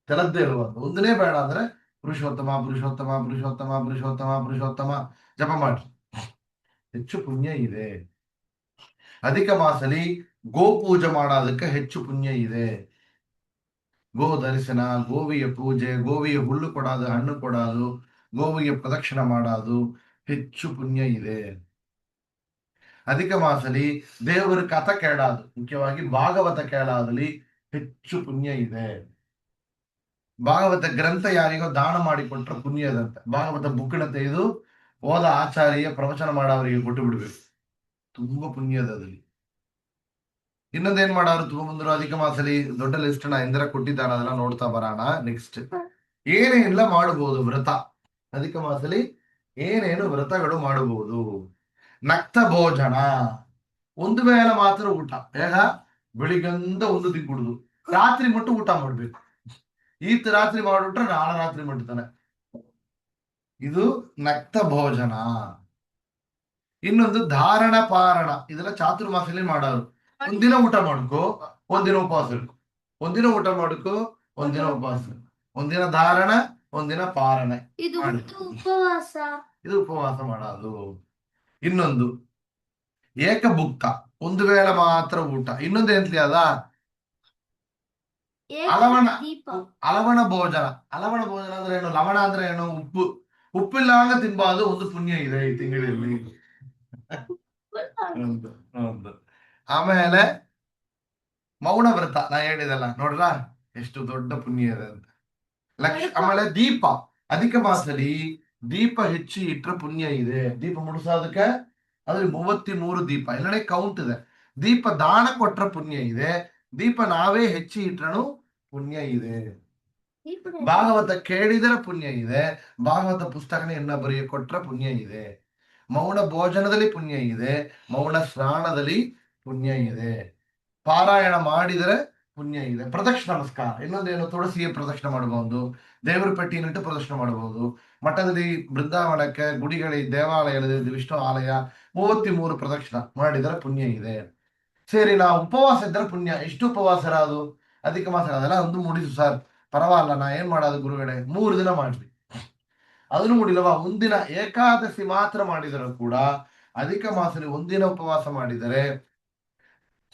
ತೆಲದ್ದೇ ಇರುವುದು ಒಂದನೇ ಬೇಡ ಅಂದ್ರೆ ಪುರುಷೋತ್ತಮ ಪುರುಷೋತ್ತಮ ಪುರುಷೋತ್ತಮ ಪುರುಷೋತ್ತಮ ಪುರುಷೋತ್ತಮ ಜಪ ಮಾಡಿ, ಹೆಚ್ಚು ಪುಣ್ಯ ಇದೆ. ಅಧಿಕ ಮಾಸಲಿ ಗೋ ಪೂಜೆ ಮಾಡೋದಕ್ಕೆ ಹೆಚ್ಚು ಪುಣ್ಯ ಇದೆ. ಗೋ ದರ್ಶನ, ಗೋವಿಯ ಪೂಜೆ, ಗೋವಿಯ ಹುಲ್ಲು ಕೊಡೋದು, ಹಣ್ಣು ಕೊಡೋದು, ಗೋವಿಗೆ ಪ್ರದಕ್ಷಿಣೆ ಮಾಡೋದು ಹೆಚ್ಚು ಪುಣ್ಯ ಇದೆ. ಅಧಿಕ ಮಾಸಲಿ ದೇವರ ಕಥ ಕೇಳೋದು, ಮುಖ್ಯವಾಗಿ ಭಾಗವತ ಕೇಳೋದಲ್ಲಿ ಹೆಚ್ಚು ಪುಣ್ಯ ಇದೆ. ಭಾಗವತ ಗ್ರಂಥ ಯಾರಿಗೋ ದಾನ ಮಾಡಿಕೊಟ್ರೆ ಪುಣ್ಯ ಅದಂತೆ. ಭಾಗವತ ಬುಕ್ನ ತೆಗೆದು ಓದ ಆಚಾರ್ಯ ಪ್ರವಚನ ಮಾಡೋವರಿಗೆ ಕೊಟ್ಟು ಬಿಡ್ಬೇಕು, ತುಂಬಾ ಪುಣ್ಯದ ಅದಲ್ಲಿ. ಇನ್ನೊಂದೇನ್ ಮಾಡೋರು ತಗೊಂಡ್ಬಂದ್ರು ಅಧಿಕ ಮಾಸಲಿ, ದೊಡ್ಡ ಲಿಸ್ಟ್ ನ ಎಂದರ ಕೊಟ್ಟಿದ್ದಾರ, ಅದೆಲ್ಲ ನೋಡ್ತಾ ಬರೋಣ. ನೆಕ್ಸ್ಟ್ ಏನೇನೆಲ್ಲ ಮಾಡಬಹುದು ವ್ರತ. ಅಧಿಕ ಮಾಸಲಿ ಏನೇನು ವ್ರತಗಳು ಮಾಡಬಹುದು. ನಕ್ತ ಭೋಜನ, ಒಂದು ವೇಳೆ ಮಾತ್ರ ಊಟ. ಹೇಗ ಬೆಳಿಗ್ಗೆಂದ ಒಂದು ದಿಕ್ಕುಡುದು, ರಾತ್ರಿ ಮಟ್ಟು ಊಟ ಮಾಡ್ಬೇಕು. ಈತ ರಾತ್ರಿ ಮಾಡ್ಬಿಟ್ರೆ ನಾಳೆ ರಾತ್ರಿ ಮಟ್ಟತಾನೆ, ಇದು ನಕ್ತ ಭೋಜನ. ಇನ್ನೊಂದು ಧಾರಣ ಪಾರಣ, ಇದೆಲ್ಲ ಚಾತುರ್ಮಾಸಲ್ಲಿ ಮಾಡೋರು. ಒಂದಿನ ಊಟ ಮಾಡ್ಕೋ, ಒಂದಿನ ಉಪವಾಸ ಇರ್ಕೊ, ಒಂದಿನ ಊಟ ಮಾಡ್ಕೋ, ಒಂದಿನ ಉಪವಾಸ, ಒಂದಿನ ಧಾರಣ, ಒಂದಿನ ಪಾರಣ. ಇದು ಉಪವಾಸ. ಇದು ಉಪವಾಸ ಮಾಡೋದು. ಇನ್ನೊಂದು ಏಕಭುಕ್ತ, ಒಂದು ವೇಳೆ ಮಾತ್ರ ಊಟ. ಇನ್ನೊಂದು ಏನ್ಲಿ ಅದ ಅಲವಣ ಅಲವಣ ಭೋಜನ. ಅಲವಣ ಭೋಜನ ಅಂದ್ರೆ ಏನು, ಲವಣ ಅಂದ್ರೆ ಏನು, ಉಪ್ಪು. ಉಪ್ಪಿಲ್ಲಾಂಗ ತಿನ್ಬಾರ್ದು, ಒಂದು ಪುಣ್ಯ ಇದೆ ಈ ತಿಂಗಳಲ್ಲಿ. ಆಮೇಲೆ ಮೌನ ವ್ರತ ನಾ ಹೇಳಿದಲ್ಲ ನೋಡ್ರ, ಎಷ್ಟು ದೊಡ್ಡ ಪುಣ್ಯ ಇದೆ ಅಂತ. ಆಮೇಲೆ ದೀಪ, ಅಧಿಕ ಮಾಸದಲ್ಲಿ ದೀಪ ಹೆಚ್ಚು ಇಟ್ರೆ ಪುಣ್ಯ ಇದೆ. ದೀಪ ಮುಡಿಸೋದಕ್ಕೆ ಅದ್ರಲ್ಲಿ 33 ದೀಪ ಎಲ್ಲನೇ ಕೌಂಟ್ ಇದೆ. ದೀಪ ದಾನ ಕೊಟ್ರೆ ಪುಣ್ಯ ಇದೆ, ದೀಪ ನಾವೇ ಹೆಚ್ಚಿ ಇಟ್ರೂ ಪುಣ್ಯ ಇದೆ. ಭಾಗವತ ಕೇಳಿದರೆ ಪುಣ್ಯ ಇದೆ, ಭಾಗವತ ಪುಸ್ತಕನ ಇನ್ನೊಬ್ಬರಿಗೆ ಕೊಟ್ರೆ ಪುಣ್ಯ ಇದೆ. ಮೌನ ಭೋಜನದಲ್ಲಿ ಪುಣ್ಯ ಇದೆ, ಮೌನ ಸ್ನಾನದಲ್ಲಿ ಪುಣ್ಯ ಇದೆ, ಪಾರಾಯಣ ಮಾಡಿದರೆ ಪುಣ್ಯ ಇದೆ. ಪ್ರದಕ್ಷಿಣ ನಮಸ್ಕಾರ, ಇನ್ನೊಂದೇನು, ತುಳಸಿಗೆ ಪ್ರದಕ್ಷಿಣೆ ಮಾಡಬಹುದು, ದೇವರ ಪೆಟ್ಟಿನಿಟ್ಟು ಪ್ರದಕ್ಷಿಣೆ ಮಾಡಬಹುದು. ಮಠದಲ್ಲಿ ಬೃಂದಾವನಕ್ಕೆ, ಗುಡಿಗಳಿಗೆ, ದೇವಾಲಯಗಳಲ್ಲಿ, ವಿಷ್ಣು ಆಲಯ 33 ಪ್ರದಕ್ಷಿಣ ಮಾಡಿದರೆ ಪುಣ್ಯ ಇದೆ. ಸರಿ, ನಾವು ಉಪವಾಸ ಇದ್ದರೆ ಪುಣ್ಯ. ಎಷ್ಟು ಉಪವಾಸ ಇರೋದು ಅಧಿಕ ಮಾಸ? ಅದೆಲ್ಲ ಒಂದು ಮುಡಿಸು ಸರ್, ಪರವಾಗಿಲ್ಲ, ನಾ ಏನ್ ಮಾಡೋದು ಗುರುಗಳೇ, 3 ದಿನ ಮಾಡ್ರಿ. ಅದನ್ನು ಮುಡಿಲವ, ಒಂದಿನ ಏಕಾದಶಿ ಮಾತ್ರ ಮಾಡಿದರೂ ಕೂಡ ಅಧಿಕ ಮಾಸದಲ್ಲಿ ಒಂದಿನ ಉಪವಾಸ ಮಾಡಿದರೆ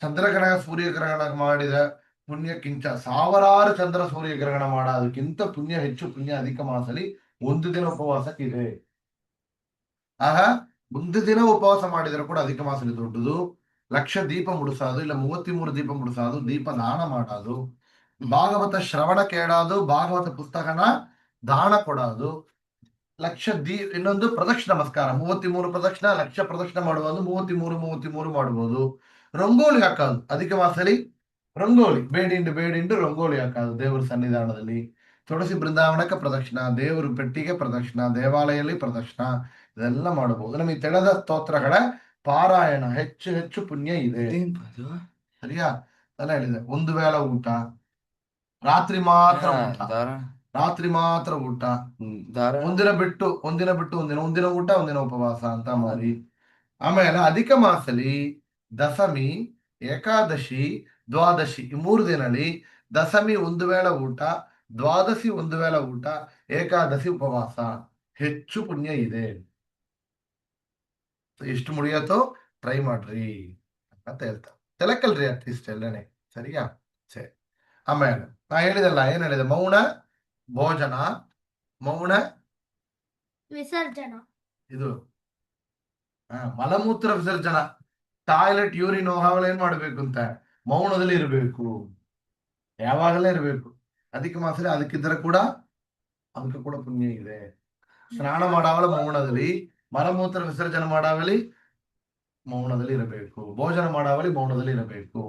ಚಂದ್ರಗ್ರಹಣ ಸೂರ್ಯಗ್ರಹಣ ಮಾಡಿದ ಪುಣ್ಯಕ್ಕಿಂತ 1000 ಚಂದ್ರ ಸೂರ್ಯಗ್ರಹಣ ಮಾಡೋದಕ್ಕಿಂತ ಪುಣ್ಯ ಹೆಚ್ಚು ಪುಣ್ಯ ಅಧಿಕ ಮಾಸದಲ್ಲಿ ಒಂದು ದಿನ ಉಪವಾಸಕ್ಕಿದೆ. ಆಗ ಒಂದು ದಿನ ಉಪವಾಸ ಮಾಡಿದರೂ ಕೂಡ ಅಧಿಕ ಮಾಸದಲ್ಲಿ ದೊಡ್ಡದು. 1,00,000 ದೀಪ ಮುಡಿಸೋದು, ಇಲ್ಲ 33 ದೀಪ ಮುಡಿಸೋದು, ದೀಪ ದಾನ ಮಾಡೋದು, ಭಾಗವತ ಶ್ರವಣ ಕೇಳೋದು, ಭಾಗವತ ಪುಸ್ತಕನ ದಾನ ಕೊಡೋದು, 1,00,000 ಇನ್ನೊಂದು ಪ್ರದಕ್ಷಿಣ ನಮಸ್ಕಾರ, 33 ಪ್ರದಕ್ಷಿಣ, 1,00,000 ಪ್ರದಕ್ಷಿಣ ಮಾಡುವುದು, 33 ಮಾಡುವುದು. ರಂಗೋಲಿ ಹಾಕೋದು ಅಧಿಕ ಮಾಸದಲ್ಲಿ, ರಂಗೋಲಿ ಬೇಡಿಂಡು ರಂಗೋಲಿ ಹಾಕೋದು ದೇವರ ಸನ್ನಿಧಾನದಲ್ಲಿ. ತುಳಸಿ ಬೃಂದಾವನಕ್ಕೆ ಪ್ರದಕ್ಷಿಣ, ದೇವರ ಪೆಟ್ಟಿಗೆ ಪ್ರದಕ್ಷಿಣ, ದೇವಾಲಯದಲ್ಲಿ ಪ್ರದಕ್ಷಿಣ, ಇದೆಲ್ಲ ಮಾಡಬಹುದು. ನಮಗೆ ತಿಳಿದ ಸ್ತೋತ್ರಗಳ ಪಾರಾಯಣ ಹೆಚ್ಚು ಹೆಚ್ಚು ಪುಣ್ಯ ಇದೆ. ಸರಿಯಾ? ಎಲ್ಲ ಹೇಳಿದೆ. ಒಂದು ವೇಳೆ ಊಟ, ರಾತ್ರಿ ಮಾತ್ರ ಊಟ, ರಾತ್ರಿ ಮಾತ್ರ ಊಟ, ಒಂದಿನ ಬಿಟ್ಟು ಒಂದಿನ ಊಟ, ಒಂದಿನ ಉಪವಾಸ ಅಂತ ಮಾಡಿ. ಆಮೇಲೆ ಅಧಿಕ ಮಾಸಲಿ ದಶಮಿ, ಏಕಾದಶಿ, ದ್ವಾದಶಿ ಈ 3 ದಿನಲ್ಲಿ ದಶಮಿ ಒಂದು ವೇಳೆ ಊಟ, ದ್ವಾದಶಿ ಒಂದು ವೇಳೆ ಊಟ, ಏಕಾದಶಿ ಉಪವಾಸ, ಹೆಚ್ಚು ಪುಣ್ಯ ಇದೆ. ಎಷ್ಟು ಮುಡಿಯತ್ತೋ ಟ್ರೈ ಮಾಡ್ರಿ ಅಂತ ಹೇಳ್ತಾರೆ. ತೆಲಕಲ್ರಿ ಅಟ್ಲೀಸ್ಟ್ ಎಲ್ಲನೇ. ಸರಿಯಾ? ಸರಿ. ಆಮೇಲೆ ನಾ ಹೇಳಿದಲ್ಲ, ಏನ್ ಹೇಳಿದೆ, ಮೌನ ಭೋಜನ, ಮೌನ ವಿಸರ್ಜನ, ಇದು ಮಲಮೂತ್ರ ವಿಸರ್ಜನ, ಟಾಯ್ಲೆಟ್ ಯೂರಿನ್ ಅವೆಲ್ಲ ಏನ್ ಮಾಡ್ಬೇಕು ಅಂತ ಮೌನದಲ್ಲಿ ಇರಬೇಕು, ಯಾವಾಗಲೇ ಇರಬೇಕು. ಅಧಿಕ ಮಾಸದಲ್ಲಿ ಅದಕ್ಕಿದ್ರೆ ಕೂಡ ಅದಕ್ಕೆ ಕೂಡ ಪುಣ್ಯ ಇದೆ. ಸ್ನಾನ ಮಾಡಾವಳ ಮೌನದಲ್ಲಿ, ಮಲಮೂತ್ರ ವಿಸರ್ಜನೆ ಮಾಡಾವಳಿ ಮೌನದಲ್ಲಿ ಇರಬೇಕು, ಭೋಜನ ಮಾಡಾವಳಿ ಮೌನದಲ್ಲಿ ಇರಬೇಕು,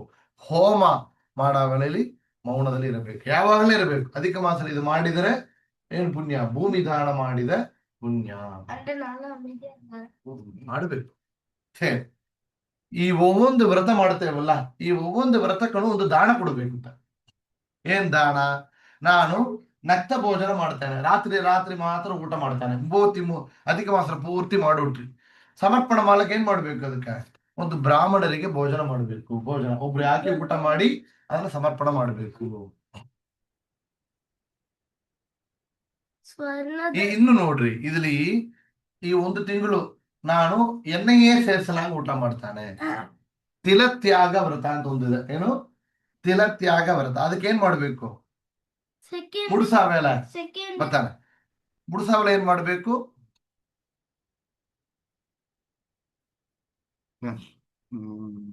ಹೋಮ ಮಾಡಾವಳಿ ಮೌನದಲ್ಲಿ ಇರಬೇಕು, ಯಾವಾಗಲೇ ಇರಬೇಕು. ಅಧಿಕ ಮಾಸದಲ್ಲಿ ಇದು ಮಾಡಿದರೆ ಏನು ಪುಣ್ಯ? ಭೂಮಿ ದಾನ ಮಾಡಿದ ಪುಣ್ಯ అంటే నాలో ಇದೆ ಮಾಡಬೇಕು. ಸರಿ, ಈ ಒவ்வೊಂದು ವ್ರತ ಮಾಡ್ತೇವಲ್ಲ, ಈ ಒவ்வೊಂದು ವ್ರತಕ್ಕೂ ಒಂದು ದಾನ ಕೊಡ್ಬೇಕು ಅಂತ. ಏನ್ ದಾನ? ನಾನು ನಕ್ತ ಭೋಜನ ಮಾಡ್ತೇನೆ, ರಾತ್ರಿ ರಾತ್ರಿ ಮಾತ್ರ ಊಟ ಮಾಡ್ತಾನೆ, ಅಧಿಕ ಮಾಸ ಪೂರ್ತಿ ಮಾಡಿಬಿಟ್ರಿ, ಸಮರ್ಪಣ ಮಾಡಕ್ಕೆ ಏನ್ ಮಾಡ್ಬೇಕು? ಅದಕ್ಕೆ ಒಂದು ಬ್ರಾಹ್ಮಣರಿಗೆ ಭೋಜನ ಮಾಡ್ಬೇಕು. ಭೋಜನ ಒಬ್ರು ಯಾಕೆ ಊಟ ಮಾಡಿ ಅದನ್ನ ಸಮರ್ಪಣ ಮಾಡ್ಬೇಕು. ಸ್ವರ್ಣದ ಇನ್ನು ನೋಡ್ರಿ, ಇದ್ರಲ್ಲಿ ಈ ಒಂದು ತಿಂಗಳು ನಾನು ಎಣ್ಣೆಯೇ ಸೇರಿಸಲಾಗ ಊಟ ಮಾಡ್ತಾನೆ, ತಿಲತ್ಯಾಗ ವ್ರತ ಅಂತ ಒಂದಿದೆ. ಏನು? ತಿಲತ್ಯಾಗ ವ್ರತ. ಅದಕ್ಕೆ ಏನ್ ಮಾಡ್ಬೇಕು? ಸೆಕೆಂಡ್ ಮುಡ್ಸಾವೆಲ್ಲ ಸೆಕೆಂಡ್ ಬರ್ತಾನೆ. ಮುಡ್ಸಾವೆಲ್ಲ ಏನ್ ಮಾಡ್ಬೇಕು?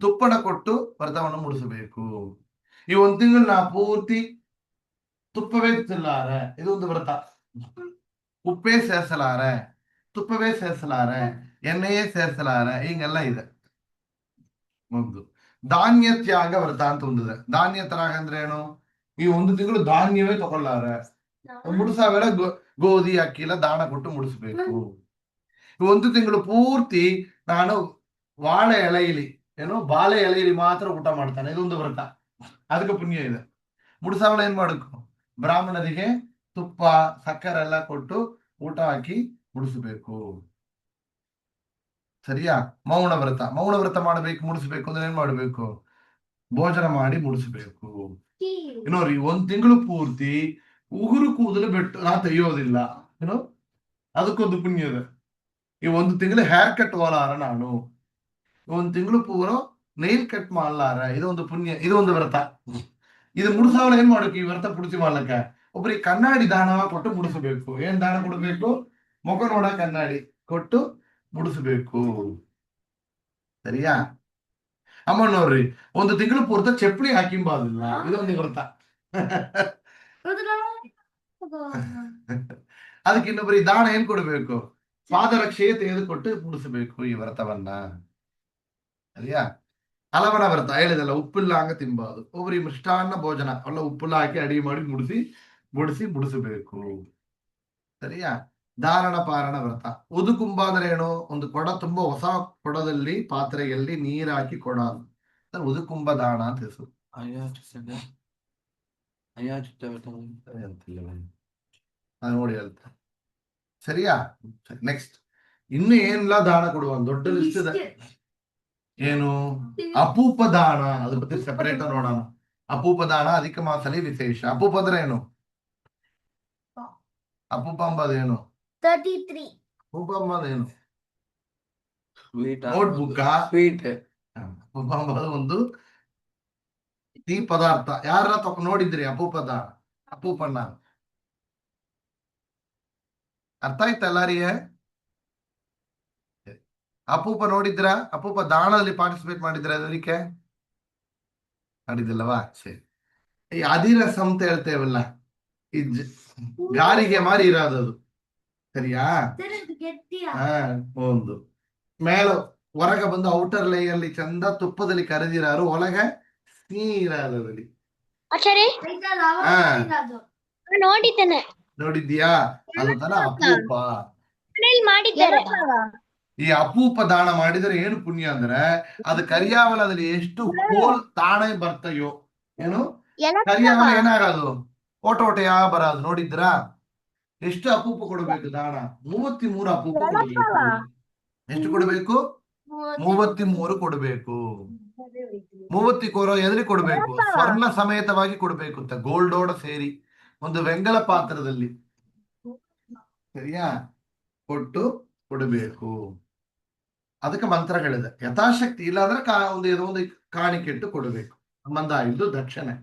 ತುಪ್ಪಣ ಕೊಟ್ಟು ವ್ರತವನ್ನು ಮುಡಿಸಬೇಕು. ಈ ಒಂದ್ ತಿಂಗಳು ನಾ ಪೂರ್ತಿ ತುಪ್ಪವೇ ತಿನ್ನಲಾರೆ, ಇದೊಂದು ವ್ರತ. ಉಪ್ಪೇ ಸೇರಿಸಲಾರೆ, ತುಪ್ಪವೇ ಸೇರಿಸಲಾರೆ, ಎಣ್ಣೆಯೇ ಸೇರಿಸಲಾರೆ, ಹಿಂಗೆಲ್ಲ ಇದೆ. ಒಂದು ಧಾನ್ಯ ತ್ಯಾಗ ವ್ರತ ಅಂತ ಒಂದಿದೆ. ಧಾನ್ಯ ತ್ಯಾಗ ಅಂದ್ರೆ ಏನು? ಈ ಒಂದು ತಿಂಗಳು ಧಾನ್ಯವೇ ತಗೊಳ್ಳಾರೆ, ಮುಡಿಸಾವೆಲ್ಲ ಗೋಧಿ ಅಕ್ಕಿಲ ದಾನ ಕೊಟ್ಟು ಮುಡಿಸ್ಬೇಕು. ಈ ಒಂದು ತಿಂಗಳು ಪೂರ್ತಿ ನಾನು ಬಾಳೆ ಎಲೆಯಲ್ಲಿ ಮಾತ್ರ ಊಟ ಮಾಡ್ತಾನೆ, ಇದೊಂದು ವ್ರತ. ಅದಕ್ಕೆ ಪುಣ್ಯ ಇದೆ. ಮುಡಿಸಾವಳ ಏನ್ ಮಾಡಬೇಕು? ಬ್ರಾಹ್ಮಣರಿಗೆ ತುಪ್ಪ ಸಕ್ಕರೆ ಎಲ್ಲ ಕೊಟ್ಟು ಊಟ ಹಾಕಿ ಮುಡಿಸ್ಬೇಕು. ಸರಿಯಾ? ಮೌನ ವ್ರತ ಮಾಡಬೇಕು. ಮುಡಿಸ್ಬೇಕು ಅಂದ್ರೆ ಏನ್ ಮಾಡ್ಬೇಕು? ಭೋಜನ ಮಾಡಿ ಮುಡಿಸ್ಬೇಕು. ನೋಡ್ರಿ, ಒಂದ್ ತಿಂಗಳು ಪೂರ್ತಿ ಉಗುರು ಕೂದಲು ಬಿಟ್ಟು ನಾ ತೆಗಿಯೋದಿಲ್ಲ, ಏನೋ ಅದಕ್ಕೊಂದು ಪುಣ್ಯ ಇದೆ. ಈ ಒಂದು ತಿಂಗಳು ಹೇರ್ ಕಟ್ ಮಾಡಲಾರ, ನಾನು ಒಂದ್ ತಿಂಗಳು ಪೂರ ನೈಲ್ ಕಟ್ ಮಾಡಲಾರ, ಇದೊಂದು ಪುಣ್ಯ, ಇದೊಂದು ವ್ರತ. ಇದು ಮುಡಿಸೋಳ ಏನ್ ಮಾಡ್ಬೇಕು? ಈ ವ್ರತ ಪೂರ್ತಿ ಮಾಡ್ಲಕ್ಕ ಒಬ್ರಿಗೆ ಕನ್ನಡಿ ದಾನ ಕೊಟ್ಟು ಮುಡಿಸಬೇಕು. ಏನ್ ದಾನ ಕೊಡ್ಬೇಕು? ಮುಖ ನೋಡ ಕನ್ನಡಿ ಕೊಟ್ಟು ಮುಡಿಸ್ಬೇಕು. ಸರಿಯಾ? ಅಮ್ಮ ನೋಡ್ರಿ, ಒಂದು ತಿಂಗಳು ಪೂರ್ತ ಚಪ್ಪಲಿ ಹಾಕಿಂಬಾದಿಲ್ಲ, ಇದೊಂದು ವ್ರತ. ಅದಕ್ಕೆ ಇನ್ನೊಬ್ಬರಿಗೆ ದಾನ ಏನ್ ಕೊಡ್ಬೇಕು? ಪಾದರಕ್ಷೆಯೇ ತೆಗೆದುಕೊಟ್ಟು ಮುಡಿಸಬೇಕು ಈ ವ್ರತವನ್ನ. ಸರಿಯಾ? ಹಲವನ ವ್ರತ ಹೇಳಿದಲ್ಲ, ಉಪ್ಪಿಲ್ಲ ಹಂಗ ತಿನ್ಬಾರ್ದು. ಒಬ್ರಿಗೆ ಮೃಷ್ಟಾನ್ನ ಭೋಜನ ಅಲ್ಲ, ಉಪ್ಪುಲ್ಲ ಹಾಕಿ ಅಡಿಗೆ ಮಾಡಿ ಮುಡಿಸಬೇಕು. ಸರಿಯಾ? ಧಾರಣ ಪಾರಣ ವ್ರತ. ಉದುಕುಂಭ ಅಂದ್ರೆ ಏನು? ಒಂದು ಕೊಡ ತುಂಬಾ ಹೊಸ ಕೊಡದಲ್ಲಿ ಪಾತ್ರೆಯಲ್ಲಿ ನೀರ್ ಹಾಕಿ ಕೊಡ, ಉದುಕುಂಭ ದಾನ ಅಂತ ಹೆಸರು. ನೋಡಿ ಹೇಳ್ತ. ಸರಿಯಾ? ನೆಕ್ಸ್ಟ್ ಇನ್ನು ಏನಿಲ್ಲ ದಾನ ಕೊಡುವ ದೊಡ್ಡ ಲಿಸ್ಟ್ ಇದೆ. ಏನು? ಅಪೂಪ ದಾನ, ಅದ್ರ ಬಗ್ಗೆ ಸೆಪರೇಟ್ ನೋಡೋಣ. ಅಪೂಪ ದಾನ ಅಧಿಕ ಮಾಸಲಿ ವಿಶೇಷ. ಅಪೂಪ ಅಂದ್ರೆ ಏನು? ಅಪೂಪ ಅಂಬದೇನು? 33 ಅಪೂಪ ಅಂಬದೇನು? Notebook sweet. ಅಪೂಪ ಅಂಬದು ಒಂದು ಟೀ ಪದಾರ್ಥ. ಯಾರ ನೋಡಿದ್ರಿ ಅಪೂಪದ? ಅಪೂಪನ್ನ ಅರ್ಥ ಆಯ್ತಾ ಎಲ್ಲಾರಿಗೆ? ಅಪೂಪ ನೋಡಿದ್ರ? ಅಪೂಪ ದಾನದಲ್ಲಿ ಪಾರ್ಟಿಸಿಪೇಟ್ ಮಾಡಿದ್ರ? ಅದಕ್ಕೆ ಮಾಡಿದಿಲ್ಲವಾ? ಸರಿ. ಈ ಅದಿರಸ ಅಂತ ಹೇಳ್ತೇವಲ್ಲ, ಈ ಗಾರಿಗೆ ಮಾರಿ ಇರೋದದು. ಸರಿಯಾ? ಒಂದು ಮೇಲೆ ಹೊರಗೆ ಬಂದು ಔಟರ್ ಲೇಯರ್ಲಿ ಚಂದ ತುಪ್ಪದಲ್ಲಿ ಕರೆದಿರಾರು, ಒಳಗೆ ನೀರಲ್ಲಿ. ನೋಡಿದ್ಯಾ? ಅದು ತರ ಅಪೂಪ. ಈ ಅಪೂಪ ದಾನ ಮಾಡಿದರೆ ಏನು ಪುಣ್ಯ ಅಂದ್ರೆ, ಅದು ಕರಿಯಾವಲದಲ್ಲಿ ಎಷ್ಟು ಹೋಲ್ ತಾಣೆ ಬರ್ತಯೋ, ಏನು ಕರಿಯಾವಲ ಏನಾಗದು ಓಟೋಟೆಯಾ ಬರೋದು. ನೋಡಿದ್ರಾ? ಎಷ್ಟು ಅಪೂಪ ಕೊಡ್ಬೇಕು ದಾನ? 33 ಅಪೂಪ ಕೊಡ್ಬೇಕು. ಎಷ್ಟು ಕೊಡ್ಬೇಕು? 33 ಕೊಡ್ಬೇಕು. 34 ಎದುರಿ ಕೊಡ್ಬೇಕು? ಸ್ವರ್ಣ ಸಮೇತವಾಗಿ ಕೊಡ್ಬೇಕು ಅಂತ, ಗೋಲ್ಡೋಡ ಸೇರಿ ಒಂದು ವೆಂಗಲ ಪಾತ್ರದಲ್ಲಿ. ಸರಿಯಾ? ಕೊಡಬೇಕು. ಅದಕ್ಕೆ ಮಂತ್ರಗಳಿದೆ. ಯಥಾಶಕ್ತಿ ಇಲ್ಲಾಂದ್ರೆ ಒಂದು ಕಾಣಿಕೆಟ್ಟು ಕೊಡಬೇಕು. ಸಂಬಂಧ ಇದ್ದು ದಕ್ಷಿಣೆ.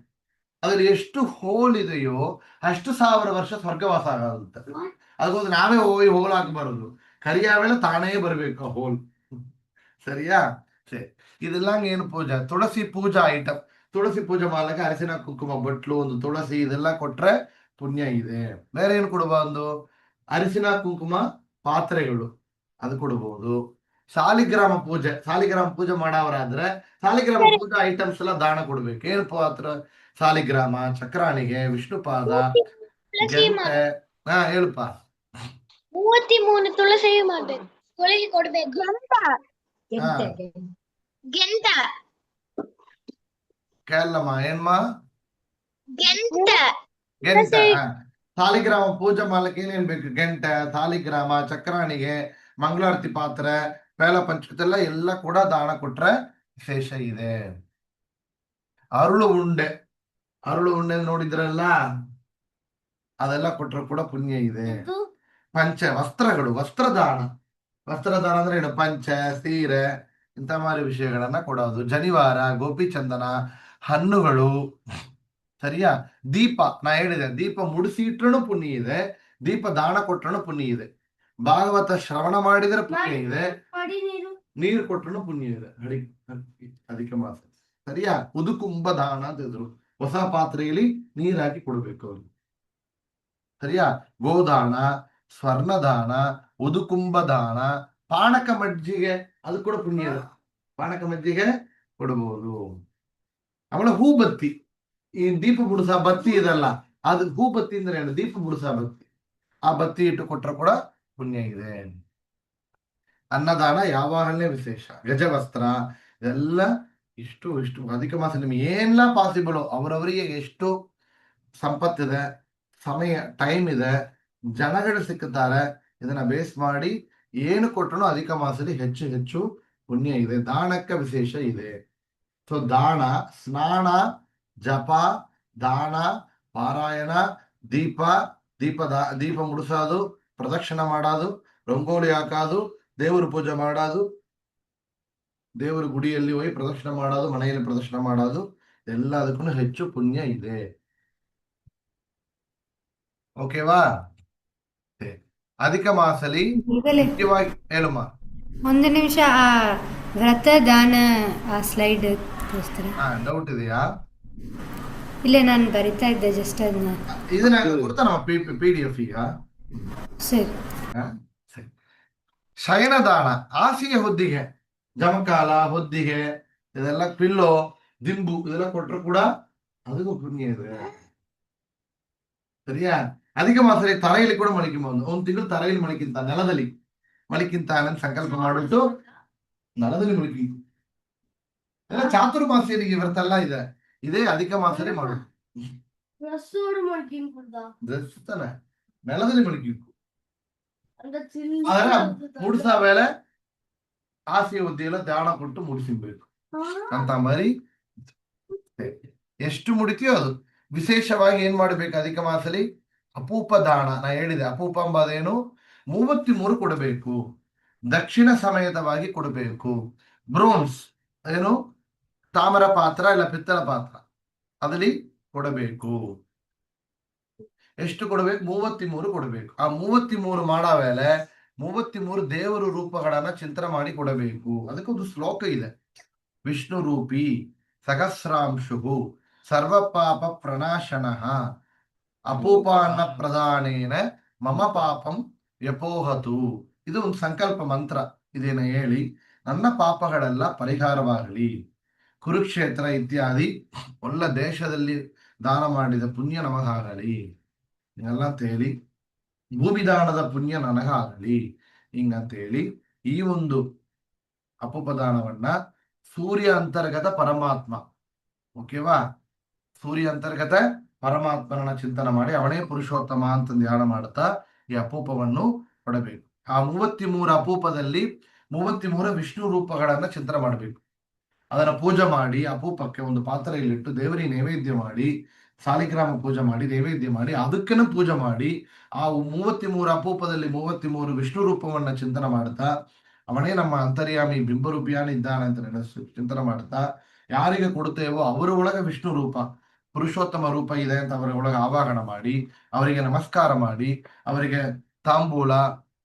ಅದ್ರಲ್ಲಿ ಎಷ್ಟು ಹೋಲ್ ಇದೆಯೋ ಅಷ್ಟು 1000 ವರ್ಷ ಸ್ವರ್ಗವಾಸ ಆಗುತ್ತೆ. ಅದಕ್ಕೊಂದು ನಾವೇ ಹೋಗಿ ಹೋಲ್ ಹಾಕಬಾರದು, ಕರಿಯಾವೆಲ್ಲ ತಾನೇ ಬರ್ಬೇಕು ಹೋಲ್. சரியா? சரி. இதெல்லாம் ಏನು ಪೂಜಾ ತುಳಸಿ ಪೂಜಾ ಐಟಮ್. ತುಳಸಿ ಪೂಜೆ ಮಾಡ್ಲಿಕ್ಕೆ ಅರಿಶಿನ ಕುಂಕುಮ ಬಟ್ಲು ಒಂದು ತುಳಸಿ ಇದೆಲ್ಲ ಕೊಟ್ರೆ ಪುಣ್ಯ ಇದೆ. ಬೇರೆ ಏನು ಕೊಡಬಹುದು? ಅರಿಶಿನ ಕುಂಕುಮ ಪಾತ್ರೆಗಳು ಅದು ಕೊಡಬಹುದು. ಸಾಲಿಗ್ರಾಮ ಪೂಜೆ ಮಾಡವರಾದ್ರೆ ಸಾಲಿಗ್ರಾಮ ಪೂಜಾ ಐಟಮ್ಸ್ ಎಲ್ಲ ದಾನ ಕೊಡ್ಬೇಕು. ಏನು ಪಾತ್ರ? ಸಾಲಿಗ್ರಾಮ, ಚಕ್ರಾಣಿಗೆ, ವಿಷ್ಣುಪಾದ, ತುಳಸಿ ಗೆಂಟೆ. ಹೇಳುಪ್ಪ. 33 ತುಳಸಿ ಮಾಡ್ಬೇಕು. ತುಳಸಿ ಕೊಡ್ಬೇಕು. ಹಾ ಗೆಂಟ ಕೇಳಮ್ಮ ಏನ್ಮಾ? ಗೆಂಟ ಗೆಂಟ. ಸಾಲಿಗ್ರಾಮ ಪೂಜೆ ಮಾಡ್ಲಿಕ್ಕೆ ಏನೇನ್ ಬೇಕು? ಗೆಂಟೆ, ಸಾಲಿಗ್ರಾಮ, ಚಕ್ರಾಣಿಗೆ, ಮಂಗಳಾರತಿ ಪಾತ್ರೆ, ಬೇಲ ಪಂಚದೆಲ್ಲ ಎಲ್ಲ ಕೂಡ ದಾನ ಕೊಟ್ರೆ ವಿಶೇಷ ಇದೆ. ಅರಳು ಉಂಡೆ ನೋಡಿದ್ರಲ್ಲ, ಅದೆಲ್ಲ ಕೊಟ್ರೆ ಕೂಡ ಪುಣ್ಯ ಇದೆ. ವಸ್ತ್ರದಾನ ಅಂದ್ರೆ ಏನು? ಪಂಚೆ, ಸೀರೆ ಇಂಥ ಮಾರಿ ವಿಷಯಗಳನ್ನ ಕೊಡೋದು. ಜನಿವಾರ, ಗೋಪಿಚಂದನ, ಹಣ್ಣುಗಳು. ಸರಿಯಾ? ದೀಪ, ನಾ ಹೇಳಿದೆ, ದೀಪ ಮುಡಿಸಿ ಇಟ್ರೂ ಪುಣ್ಯ ಇದೆ, ದೀಪ ದಾನ ಕೊಟ್ರೂ ಪುಣ್ಯ ಇದೆ. ಭಾಗವತ ಶ್ರವಣ ಮಾಡಿದ್ರೆ ಪುಣ್ಯ ಇದೆ, ನೀರು ಕೊಟ್ರೂ ಪುಣ್ಯ ಇದೆ. ಅಧಿಕ ಮಾಸ. ಸರಿಯಾ? ಉದುಕುಂಭ ದಾನ ಅಂತ ಇದ್ರು. ಹೊಸ ಪಾತ್ರೆಯಲ್ಲಿ ನೀರ್ ಹಾಕಿ ಕೊಡ್ಬೇಕು ಅವ್ರಿಗೆ. ಸರಿಯಾ? ಗೋದಾನ, ಸ್ವರ್ಣದಾನ, ಉದುಕುಂಭ ದಾನ, ಪಾನಕ ಮಜ್ಜಿಗೆ ಅದು ಕೂಡ ಪುಣ್ಯ ಇದೆ. ಪಾನಕ ಮಜ್ಜಿಗೆ ಕೊಡಬಹುದು. ಆಮೇಲೆ ಹೂ ಬತ್ತಿ, ಈ ದೀಪ ಬುಡಸ ಬತ್ತಿ ಇದಲ್ಲ, ಅದು ಹೂ ಬತ್ತಿ ಅಂದ್ರೆ ಏನು? ದೀಪ ಬುಡಸ ಬತ್ತಿ, ಆ ಬತ್ತಿ ಇಟ್ಟು ಕೊಟ್ರೆ ಕೂಡ ಪುಣ್ಯ ಇದೆ. ಅನ್ನದಾನ ಯಾವಾಗಲೇ ವಿಶೇಷ. ಗಜವಸ್ತ್ರ ಇದೆಲ್ಲ ಇಷ್ಟು ಅಧಿಕ ಮಾಸ ನಿಮ್ಗೆ ಏನೆಲ್ಲ ಪಾಸಿಬಲ್, ಅವರವರಿಗೆ ಎಷ್ಟು ಸಂಪತ್ತಿದೆ, ಸಮಯ, ಟೈಮ್ ಇದೆ, ಜನಗಳು ಸಿಕ್ಕುತ್ತಾರೆ, ಇದನ್ನ ಬೇಸ್ ಮಾಡಿ ಏನು ಕೊಟ್ಟರು ಅಧಿಕ ಮಾಸದಲ್ಲಿ ಹೆಚ್ಚು ಪುಣ್ಯ ಇದೆ. ದಾನಕ್ಕೆ ವಿಶೇಷ ಇದೆ. ಸೊ ದಾನ, ಸ್ನಾನ, ಜಪ, ದಾನ, ಪಾರಾಯಣ, ದೀಪ ಮುಡಿಸೋದು, ಪ್ರದಕ್ಷಿಣೆ ಮಾಡೋದು, ರಂಗೋಲಿ ಹಾಕೋದು, ದೇವರ ಪೂಜೆ ಮಾಡೋದು, ದೇವರ ಗುಡಿಯಲ್ಲಿ ಹೋಗಿ ಪ್ರದಕ್ಷಿಣೆ ಮಾಡೋದು, ಮನೆಯಲ್ಲಿ ಪ್ರದಕ್ಷಿಣೆ ಮಾಡೋದು, ಎಲ್ಲದಕ್ಕೂ ಹೆಚ್ಚು ಪುಣ್ಯ ಇದೆ. ಓಕೆವಾ? ಅಧಿಕ ಮಾಸಲಿ ಮುಖ್ಯವಾಗಿ ಹೇಳಮ್ಮ. ಒಂದು ನಿಮಿಷ ಆ ವ್ರತ ದಾನ ಆ ಸ್ಲೈಡ್ ತೋರಿಸ್ತೀರಾ? ಡೌಟ್ ಇದೆಯಾ? ಇಲ್ಲ, ನಾನು ಬರಿತಾ ಇದ್ದೆ ಜಸ್ಟ್ ಅದನ್ನ. ಇದನ್ನ ಕೊಡ್ತಾನಮ್ಮ PDF ಈಗ. ಸರಿ. ಸರಿ. ಶಯನದಾನ, ಹಾಸಿಗೆ ಹೊದ್ದಿಗೆ, ಜಮಕಾಲ, ಹೊದ್ದಿಗೆ, ಇದೆಲ್ಲ ಪಿಲ್ಲೋ, ದಿಂಬು ಇದೆಲ್ಲ ಕೊಟ್ಟರು ಕೂಡ ಅದಕ್ಕೂ ಪುಣ್ಯ ಇದೆ. ಸರಿಯಾ? ಅಧಿಕ ಮಾಸದಲ್ಲಿ ತಲೆಯಲ್ಲಿ ಕೂಡ ಮಲಿಕೆಬಹುದು. ಒಂದು ತಿಂಗಳು ತಲೆಯಲ್ಲಿ ಮಲಿಕಿಂತ, ನೆಲದಲ್ಲಿ ಮಲಿಕಿಂತ ಸಂಕಲ್ಪ ಮಾಡಿಬಿಟ್ಟು ನೆಲದಲ್ಲಿ ಮಲಿಕಿ. ಎಲ್ಲ ಚಾತುರ್ಮಾಸ್ಯರಿಗೆ ವ್ರತ ಎಲ್ಲ ಇದೆ. ಇದೇ ಅಧಿಕ ಮಾಸದಲ್ಲಿ ಮಾಡೋದು. ಡ್ರೆಸ್ ತಾನೆ ನೆಲದಲ್ಲಿ ಮಲಿಕಿಬೇಕು. ಅದರ ಮುಡ್ಸ ವೇಳೆ ಹಾಸಿಗೆ ಉದ್ದಿ ಎಲ್ಲ ದಾನ ಕೊಟ್ಟು ಮುಡಿಸಿಬೇಕು ಅಂತ ಮರಿ. ಎಷ್ಟು ಮುಡಿತೀಯೋ ಅದು. ವಿಶೇಷವಾಗಿ ಏನ್ ಮಾಡ್ಬೇಕು ಅಧಿಕ ಮಾಸಲಿ? ಅಪೂಪ ದಾನ. ನಾ ಹೇಳಿದೆ, ಅಪೂಪ ಎಂಬುದೇನು? 33 ಕೊಡಬೇಕು. ದಕ್ಷಿಣ ಸಮೇತವಾಗಿ ಕೊಡಬೇಕು. ಬ್ರೋನ್ಸ್ ಏನು? ತಾಮ್ರ ಪಾತ್ರ ಇಲ್ಲ ಪಿತ್ತಳ ಪಾತ್ರ ಅದಲ್ಲಿ ಕೊಡಬೇಕು. ಎಷ್ಟು ಕೊಡಬೇಕು? 33 ಕೊಡಬೇಕು. ಆ 33 ಮಾಡೋ ವೇಳೆ 33 ದೇವರು ರೂಪಗಳನ್ನ ಚಿಂತನೆ ಮಾಡಿ ಕೊಡಬೇಕು. ಅದಕ್ಕೊಂದು ಶ್ಲೋಕ ಇದೆ. ವಿಷ್ಣು ರೂಪಿ ಸಹಸ್ರಾಂಶು ಸರ್ವ ಪಾಪ ಪ್ರಣಾಶನಃ ಅಪೂಪಾನ್ನ ಪ್ರಧಾನೇನ ಮಮ ಪಾಪಂ ವ್ಯಪೋಹತು. ಇದು ಒಂದು ಸಂಕಲ್ಪ ಮಂತ್ರ. ಇದೇನ ಹೇಳಿ ನನ್ನ ಪಾಪಗಳೆಲ್ಲ ಪರಿಹಾರವಾಗಲಿ, ಕುರುಕ್ಷೇತ್ರ ಇತ್ಯಾದಿ ಒಳ್ಳ ದೇಶದಲ್ಲಿ ದಾನ ಮಾಡಿದ ಪುಣ್ಯ ನಮಗಾಗಲಿ ಹಿಂಗಲ್ಲಂತೇಳಿ, ಭೂಮಿದಾನದ ಪುಣ್ಯ ನನಗಾಗಲಿ ಹಿಂಗಂತೇಳಿ ಈ ಒಂದು ಅಪೋಪದಾನವನ್ನ ಸೂರ್ಯ ಅಂತರ್ಗತ ಪರಮಾತ್ಮ, ಓಕೆವಾ? ಸೂರ್ಯ ಅಂತರ್ಗತ ಪರಮಾತ್ಮನ ಚಿಂತನೆ ಮಾಡಿ ಅವನೇ ಪುರುಷೋತ್ತಮ ಅಂತ ಧ್ಯಾನ ಮಾಡ್ತಾ ಈ ಅಪೂಪವನ್ನು ಕೊಡಬೇಕು. ಆ 33 ಅಪೂಪದಲ್ಲಿ 33 ವಿಷ್ಣು ರೂಪಗಳನ್ನ ಚಿಂತನೆ ಮಾಡಬೇಕು. ಅದನ್ನ ಪೂಜೆ ಮಾಡಿ ಅಪೂಪಕ್ಕೆ ಒಂದು ಪಾತ್ರೆಯಲ್ಲಿಟ್ಟು ದೇವರಿಗೆ ನೈವೇದ್ಯ ಮಾಡಿ, ಸಾಲಿಗ್ರಾಮ ಪೂಜೆ ಮಾಡಿ ನೈವೇದ್ಯ ಮಾಡಿ, ಅದಕ್ಕನ್ನು ಪೂಜೆ ಮಾಡಿ ಆ 33 ಅಪೂಪದಲ್ಲಿ 33 ವಿಷ್ಣು ರೂಪವನ್ನ ಚಿಂತನೆ ಮಾಡ್ತಾ ಅವನೇ ನಮ್ಮ ಅಂತರ್ಯಾಮಿ ಬಿಂಬರೂಪಿಯಾನ ಇದ್ದಾನೆ ಅಂತ ಚಿಂತನೆ ಮಾಡ್ತಾ ಯಾರಿಗೆ ಕೊಡುತ್ತೇವೋ ಅವರ ಒಳಗೆ ವಿಷ್ಣು ರೂಪ ಪುರುಷೋತ್ತಮ ರೂಪ ಇದೆ ಅಂತ ಅವರ ಒಳಗೆ ಆವಾಹನ ಮಾಡಿ ಅವರಿಗೆ ನಮಸ್ಕಾರ ಮಾಡಿ ಅವರಿಗೆ ತಾಂಬೂಲ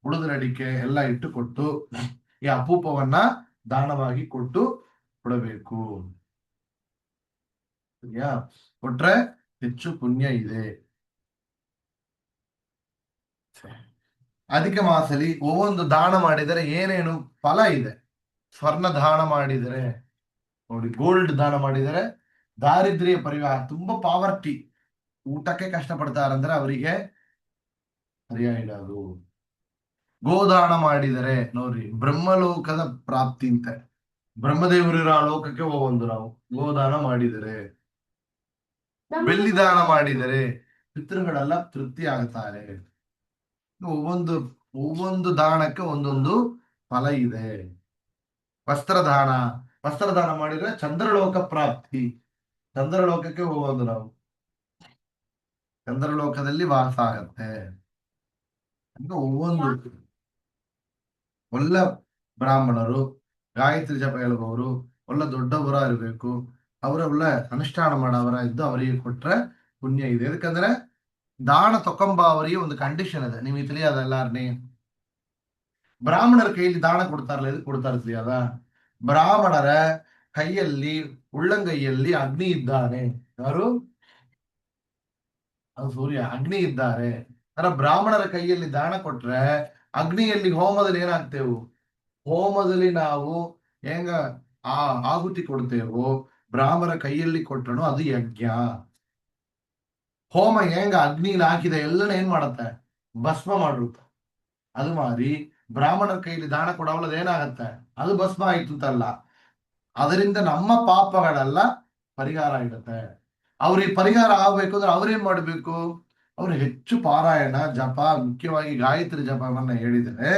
ಉಳಿದರಡಿಕೆ ಎಲ್ಲ ಇಟ್ಟುಕೊಟ್ಟು ಈ ಅಪೂಪವನ್ನ ದಾನವಾಗಿ ಕೊಡಬೇಕು. ಸರಿಯಾ? ಕೊಟ್ರೆ ಹೆಚ್ಚು ಪುಣ್ಯ ಇದೆ. ಅಧಿಕ ಮಾಸಲಿ ಒಂದು ದಾನ ಮಾಡಿದರೆ ಏನೇನು ಫಲ ಇದೆ? ಸ್ವರ್ಣ ದಾನ ಮಾಡಿದರೆ ನೋಡಿ, ಗೋಲ್ಡ್ ದಾನ ಮಾಡಿದರೆ ದಾರಿದ್ರ್ಯ ಪರಿಹಾರ. ತುಂಬಾ ಪಾವರ್ಟಿ, ಊಟಕ್ಕೆ ಕಷ್ಟಪಡ್ತಾರಂದ್ರೆ ಅವರಿಗೆ ಸರಿಯಾಗಿಡೋದು. ಗೋದಾನ ಮಾಡಿದರೆ ನೋಡ್ರಿ ಬ್ರಹ್ಮಲೋಕದ ಪ್ರಾಪ್ತಿ ಅಂತ, ಬ್ರಹ್ಮದೇವರಿರೋ ಲೋಕಕ್ಕೆ ಹೋಗೊಂದು ನಾವು ಗೋದಾನ ಮಾಡಿದರೆ. ಬೆಳ್ಳಿ ದಾನ ಮಾಡಿದರೆ ಪಿತೃಗಳೆಲ್ಲ ತೃಪ್ತಿ ಆಗ್ತಾರೆ. ಒவ்வೊಂದು ದಾನಕ್ಕೆ ಒಂದೊಂದು ಫಲ ಇದೆ. ವಸ್ತ್ರದಾನ ಮಾಡಿದ್ರೆ ಚಂದ್ರಲೋಕ ಪ್ರಾಪ್ತಿ, ಚಂದ್ರಲೋಕಕ್ಕೆ ಹೋಗೋದು ನಾವು, ಚಂದ್ರಲೋಕದಲ್ಲಿ ವಾಸ ಆಗತ್ತೆ. ಒவ்வೊಂದು ಒಳ್ಳೆ ಬ್ರಾಹ್ಮಣರು, ಗಾಯತ್ರಿ ಜಪ ಹೇಳುವವರು, ಒಳ್ಳೆ ದೊಡ್ಡವರ ಇರಬೇಕು, ಅವರ ಒಳ್ಳೆ ಅನುಷ್ಠಾನ ಮಾಡೋವರ ಇದ್ದು ಅವರಿಗೆ ಕೊಟ್ರೆ ಪುಣ್ಯ ಇದೆ. ಯಾಕಂದ್ರೆ ದಾನ ತಕೊಂಬ ಅವರಿಗೆ ಒಂದು ಕಂಡೀಷನ್ ಇದೆ, ನಿಮಗೆ ತಿಳಿಯದ ಎಲ್ಲಾರ್ನಿ. ಬ್ರಾಹ್ಮಣರ ಕೈಯಲ್ಲಿ ದಾನ ಕೊಡ್ತಾರಲ್ಲ, ಎದಕ್ಕೆ ಕೊಡ್ತಾರೆ ತಿಳಿಯದ? ಬ್ರಾಹ್ಮಣರ ಕೈಯಲ್ಲಿ ಉಳ್ಳಂಗೈಯಲ್ಲಿ ಅಗ್ನಿ ಇದ್ದಾನೆ. ಯಾರು? ಅದು ಸೂರ್ಯ, ಅಗ್ನಿ ಇದ್ದಾರೆ. ಬ್ರಾಹ್ಮಣರ ಕೈಯಲ್ಲಿ ದಾನ ಕೊಟ್ರೆ ಅಗ್ನಿಯಲ್ಲಿ ಹೋಮದಲ್ಲಿ ಏನಾಗ್ತೇವು? ಹೋಮದಲ್ಲಿ ನಾವು ಹೆಂಗ ಆಹುತಿ ಕೊಡ್ತೇವೋ ಬ್ರಾಹ್ಮಣರ ಕೈಯಲ್ಲಿ ಕೊಟ್ಟರು ಅದು ಯಜ್ಞ. ಹೋಮ ಹೆಂಗ ಅಗ್ನಿಲಿ ಹಾಕಿದ ಎಲ್ಲನ ಏನ್ ಮಾಡತ್ತೆ? ಭಸ್ಮ ಮಾಡಿರುತ್ತೆ. ಅದು ಮಾರಿ ಬ್ರಾಹ್ಮಣರ ಕೈಯಲ್ಲಿ ದಾನ ಕೊಡವಲ್ಲದ ಏನಾಗತ್ತೆ? ಅದು ಭಸ್ಮ ಆಯ್ತು ಅಂತಲ್ಲ, ಅದರಿಂದ ನಮ್ಮ ಪಾಪಗಳೆಲ್ಲ ಪರಿಹಾರ ಇರುತ್ತೆ. ಅವ್ರಿಗೆ ಪರಿಹಾರ ಆಗ್ಬೇಕು ಅಂದ್ರೆ ಅವ್ರೇನ್ ಮಾಡ್ಬೇಕು? ಅವ್ರು ಹೆಚ್ಚು ಪಾರಾಯಣ ಜಪ, ಮುಖ್ಯವಾಗಿ ಗಾಯತ್ರಿ ಜಪವನ್ನ ಹೇಳಿದರೆ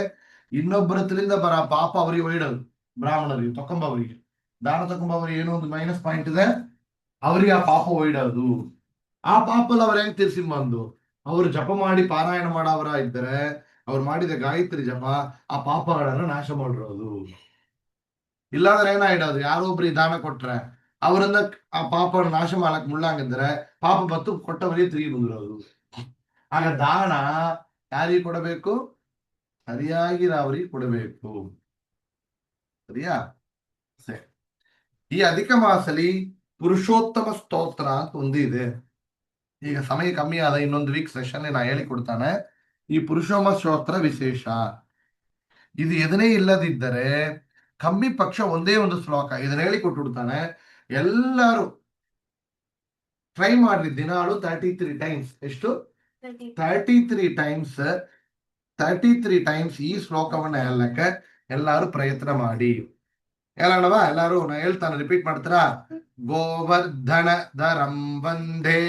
ಇನ್ನೊಬ್ಬರ ಹತ್ರದಿಂದ ಬರ ಪಾಪ ಅವರಿಗೆ ಒಯ್ಡೋದು. ಬ್ರಾಹ್ಮಣರಿಗೆ ತಕೊಂಬವರಿಗೆ ದಾನ ತಕೊಂಬವರಿಗೆ ಏನೋ ಒಂದು ಮೈನಸ್ ಪಾಯಿಂಟ್ ಇದೆ, ಅವರಿಗೆ ಆ ಪಾಪ ಒಯ್ಡೋದು. ಆ ಪಾಪಲ್ಲಿ ಅವ್ರು ಹೆಂಗ್ ತಿರ್ಸಿ ಬಂದು ಅವ್ರು ಜಪ ಮಾಡಿ ಪಾರಾಯಣ ಮಾಡವರ ಇದ್ದರೆ ಅವ್ರು ಮಾಡಿದ ಗಾಯತ್ರಿ ಜಪ ಆ ಪಾಪಗಳನ್ನ ನಾಶ ಮಾಡಿರೋದು. ಇಲ್ಲಾಂದ್ರೆ ಏನಾಗಿಡೋದು? ಯಾರೋ ಒಬ್ರಿಗೆ ದಾನ ಕೊಟ್ರೆ ಅವರನ್ನ ಆ ಪಾಪವನ್ನು ನಾಶ ಮಾಡಕ್ ಮುಳ್ಳಾಗಿದ್ರೆ ಪಾಪ ಬತ್ತು ಕೊಟ್ಟವರಿಗೆ ತಿರುಗಿ ಬಂದಿರೋದು. ಆಗ ದಾನ ಯಾರಿಗೆ ಕೊಡಬೇಕು? ಸರಿಯಾಗಿ ಅವರಿಗೆ ಕೊಡಬೇಕು. ಸರಿಯಾ? ಸರಿ. ಈ ಅಧಿಕ ಮಾಸಲಿ ಪುರುಷೋತ್ತಮ ಸ್ತೋತ್ರ ಅಂತ ಒಂದಿದೆ. ಈಗ ಸಮಯ ಕಮ್ಮಿ ಆದ, ಇನ್ನೊಂದು ವೀಕ್ ಸೆಷನ್ ನಾ ಹೇಳಿಕೊಡ್ತಾನೆ. ಈ ಪುರುಷೋತ್ತಮ ಸ್ತೋತ್ರ ವಿಶೇಷ. ಇದು ಎದನೇ ಇಲ್ಲದಿದ್ದರೆ ಕಮ್ಮಿ ಪಕ್ಷ ಒಂದೇ ಒಂದು ಶ್ಲೋಕ ಇದನ್ನ ಹೇಳಿಕೊಟ್ಬಿಡ್ತಾನೆ. ಎಲ್ಲರೂ ಟ್ರೈ ಮಾಡ್ರಿ ದಿನಾಳು 33 ಟೈಮ್ಸ್. ಎಷ್ಟು? 33 ಟೈಮ್ಸ್. 33 ಟೈಮ್ಸ್ ಈ ಶ್ಲೋಕವನ್ನ ಹೇಳಕ್ಕೆ ಎಲ್ಲಾರು ಪ್ರಯತ್ನ ಮಾಡಿ. ಹೇಳೋಣವಾ? ಎಲ್ಲಾರು ನಾ ಹೇಳ್ತಾನೆ, ರಿಪೀಟ್ ಮಾಡ್ತೀರಾ? ಗೋವರ್ಧನ ಧರಂ ವಂದೇ,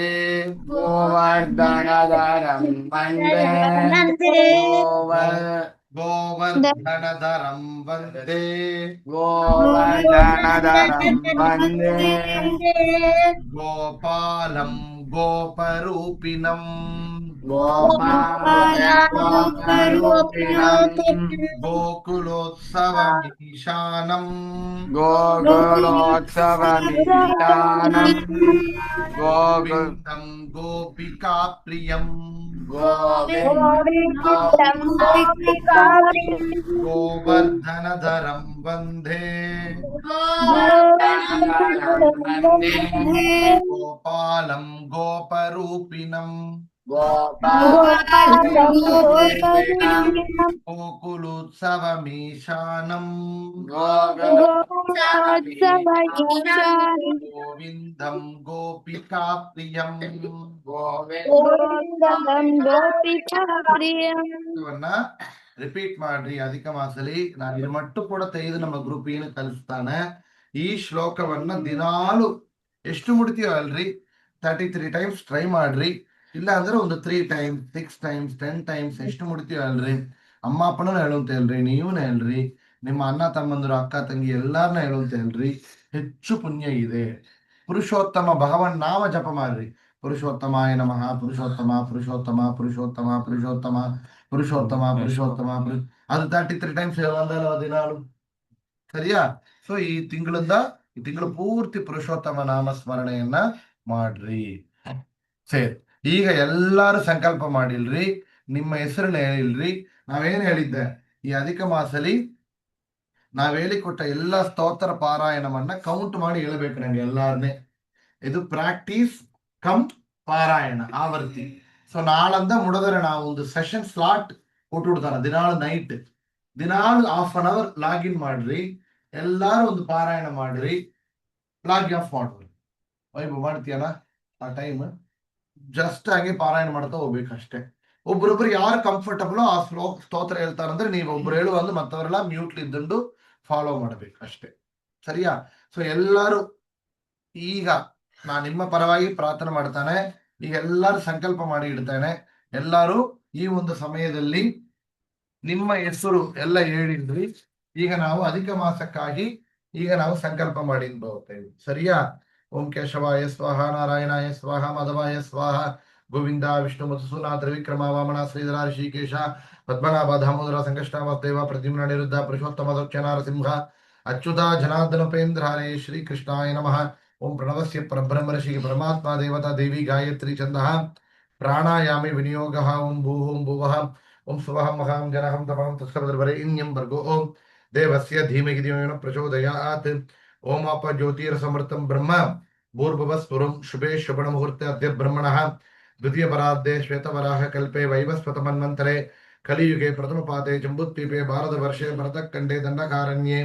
ಗೋವರ್ಧನಧರಂ ವಂದೇ, ಗೋವರ್ಧನಧರಂ ವಂದೇ, ಗೋವರ್ಧನಧರಂ ವಂದೇ, ಗೋಪಾಲಂ ಗೋಪರೂಪಿಣಂ, ಗೋಪಾಲಂ ಗೋಕುಲೋತ್ಸವಮೀಶಾನಂ, ಗೋಕುಲೋತ್ಸವಮೀಶಾನಂ, ಗೋವಿಂದಂ ಗೋಪಿಕಾಪ್ರಿಯಂ, ಗೋವಿಂದಂ ಗೋವರ್ಧನಧರಂ ವಂದೇ, ಗೋಪಾಲಂ ಗೋಪರೂಪಿಣಂ, ಗೋಕುಲೋತ್ಸವಮೀಶಾನಂ, ಗೋವಿಂದಂ ಗೋಪಿಕಾಪ್ರಿಯಂ. ರಿಪೀಟ್ ಮಾಡ್ರಿ ಅಧಿಕ ಮಾಸಲಿ. ನಾನು ಇದು ಮಟ್ಟು ಕೂಡ ತೆಗೆದು ನಮ್ಮ ಗ್ರೂಪ್ ಏನು ಕಲಿಸ್ತಾನೆ. ಈ ಶ್ಲೋಕವನ್ನ ದಿನಾಲು ಎಷ್ಟು ಮುಡ್ತೀವೋ ಅಲ್ರಿ 33 ಟೈಮ್ಸ್ ಟ್ರೈ ಮಾಡ್ರಿ. ಇಲ್ಲ ಅಂದ್ರೆ ಒಂದು 3 ಟೈಮ್ಸ್ 6 ಟೈಮ್ಸ್ 10 ಟೈಮ್ಸ್ ಎಷ್ಟು ಮುಡ್ತೀವೋ ಅಲ್ರಿ. ಅಮ್ಮ ಅಪ್ಪನ ಹೇಳುವಂತ ಹೇಳ್ರಿ, ನೀವನ್ನ ಹೇಳ್ರಿ, ನಿಮ್ಮ ಅಣ್ಣ ತಮ್ಮಂದರು ಅಕ್ಕ ತಂಗಿ ಎಲ್ಲಾರನ್ನ ಹೇಳುವಂತ ಹೇಳ್ರಿ. ಹೆಚ್ಚು ಪುಣ್ಯ ಇದೆ. ಪುರುಷೋತ್ತಮ ಭಗವನ್ ನಾಮ ಜಪ ಮಾಡ್ರಿ. ಪುರುಷೋತ್ತಮಾಯ ನಮಃ, ಪುರುಷೋತ್ತಮ ಪುರುಷೋತ್ತಮ ಪುರುಷೋತ್ತಮ ಪುರುಷೋತ್ತಮ ಪುರುಷೋತ್ತಮ ಪುರುಷೋತ್ತಮ ಅದು 33 ಟೈಮ್ಸ್ ಹೇಳೋದಲ್ಲ ದಿನಾಲು. ಸರಿಯಾ? ಸೊ ಈ ತಿಂಗಳು ಪೂರ್ತಿ ಪುರುಷೋತ್ತಮ ನಾಮ ಸ್ಮರಣೆಯನ್ನ ಮಾಡ್ರಿ. ಸರಿ, ಈಗ ಎಲ್ಲಾರು ಸಂಕಲ್ಪ ಮಾಡಿಲ್ರಿ, ನಿಮ್ಮ ಹೆಸರನ್ನ ಹೇಳಿಲ್ರಿ. ನಾವೇನ್ ಹೇಳಿದ್ದೆ? ಈ ಅಧಿಕ ಮಾಸಲಿ ನಾವ್ ಹೇಳಿಕೊಟ್ಟ ಎಲ್ಲ ಸ್ತೋತ್ರ ಪಾರಾಯಣವನ್ನ ಕೌಂಟ್ ಮಾಡಿ ಹೇಳ್ಬೇಕು ನಂಗೆ ಎಲ್ಲಾರನ್ನೇ. ಇದು ಪ್ರಾಕ್ಟೀಸ್ ಕಮ್ ಪಾರಾಯಣ ಆವರ್ತಿ. ಸೊ ನಾಳಂದ ಮುಡದರೆ ನಾವು ಒಂದು ಸೆಷನ್ ಸ್ಲಾಟ್ ಕೊಟ್ಟುಬಿಡ್ತಾರ ದಿನಾಳು ನೈಟ್, ದಿನಾಳು ½ ಲಾಗಿನ್ ಮಾಡ್ರಿ, ಎಲ್ಲಾರು ಒಂದು ಪಾರಾಯಣ ಮಾಡ್ರಿ, ಲಾಗ್ ಆಫ್ ಮಾಡ್ರಿ. ವೈಭವ್ ಮಾಡ್ತೀಯಲ್ಲ ಆ ಟೈಮ್ ಜಸ್ಟ್ ಹಾಗೆ ಪಾರಾಯಣ ಮಾಡ್ತಾ ಹೋಗ್ಬೇಕು ಅಷ್ಟೇ. ಒಬ್ರೊಬ್ರು ಯಾರು ಕಂಫರ್ಟಬಲ್ ಆ ಸ್ತೋತ್ರ ಹೇಳ್ತಾರಂದ್ರೆ ನೀವು ಒಬ್ರು ಹೇಳುವಂದು ಮತ್ತವರೆಲ್ಲ ಮ್ಯೂಟ್ಲಿ ಇದ್ದುಂಡು ಫಾಲೋ ಮಾಡ್ಬೇಕು ಅಷ್ಟೇ. ಸರಿಯಾ? ಸೊ ಎಲ್ಲರೂ ಈಗ ನಾನು ನಿಮ್ಮ ಪರವಾಗಿ ಪ್ರಾರ್ಥನೆ ಮಾಡ್ತಾನೆ. ಈಗ ಎಲ್ಲರೂ ಸಂಕಲ್ಪ ಮಾಡಿ ಇಡ್ತೇನೆ. ಎಲ್ಲರೂ ಈ ಒಂದು ಸಮಯದಲ್ಲಿ ನಿಮ್ಮ ಹೆಸರು ಎಲ್ಲ ಹೇಳಿದ್ರಿ. ಈಗ ನಾವು ಅಧಿಕ ಮಾಸಕ್ಕಾಗಿ ಈಗ ನಾವು ಸಂಕಲ್ಪ ಮಾಡಿ ಬರ್ತೇವೆ. ಸರಿಯಾ? ಓಂ ಕೇಶವಾಯ ಸ್ವಾಹ, ನಾರಾಯಣಾಯ ಸ್ವಾಹ, ಮಾಧವಾಯ ಸ್ವಾಹ, ಗೋವಿಂದ ವಿಷ್ಣು ಮಧುಸೂನ ತ್ರಿವಿಕ್ರಮ ವಾಮನ ಶ್ರೀಧರ ಋಷಿಕೇಶ ಪದ್ಮನಾಭ ದಾಮೋದರ ಸಂಕಷ್ಟಮದೇವ ಪ್ರದ್ಯುಮ್ನ ಅನಿರುದ್ಧ ಪುರುಷೋತ್ತಮ ದಕ್ಷ ನರಸಿಂಹ ಅಚ್ಯುತ ಜನಾರ್ದನೋಪೇಂದ್ರ ಹರೇ ಶ್ರೀ ಕೃಷ್ಣಾಯ ನಮಃ. ಓಂ ಪ್ರಣವಸ್ಯ ಪರಬ್ರಹ್ಮ ಋಷಿ ಪರಮಾತ್ಮ ದೇವತಾ ದೇವಿ ಗಾಯತ್ರಿ ಛಂದಃ ಪ್ರಾಣಾಯಾಮಿ ವಿನಿಯೋಗ. ಓಂ ಭೂಹೋಂ ಭುವಃ ಓಂ ಸ್ವಹಂ ಮಹಾಂ ಜನಹಂ ತಮಹಂ ತತ್ಸವರ್ವರೆಣ್ಯಂ ಭರ್ಗೋ ಓಂ ದೇವಸ್ಯ ಧೀಮಹಿ ಧಿಯೋ ಯೋ ನಃ ಪ್ರಚೋದಯಾತ್. ಓಂ ಅಪ ಜ್ಯೋತಿರಸಮೃತಂ ಬ್ರಹ್ಮ ಭೂರ್ಭುವಸ್ಫುರಂ ಶುಭೇ ಶುಭಣ ಮುಹೂರ್ತೆ ಅದ್ಯ ಬ್ರಹ್ಮಣಃ ದ್ವಿತೀಯ ಪರಾರ್ಧೆ ಶ್ವೇತವರಾಹ ಕಲ್ಪೆ ವೈವಸ್ವತ ಮನ್ವಂತರೆ ಕಲಿಯುಗೆ ಪ್ರಥಮ ಪಾತೆ ಜಂಬುದ್ವೀಪೆ ಭಾರತ ವರ್ಷೆ ಭರತಖಂಡೇ ದಂಡಕಾರಣ್ಯೆ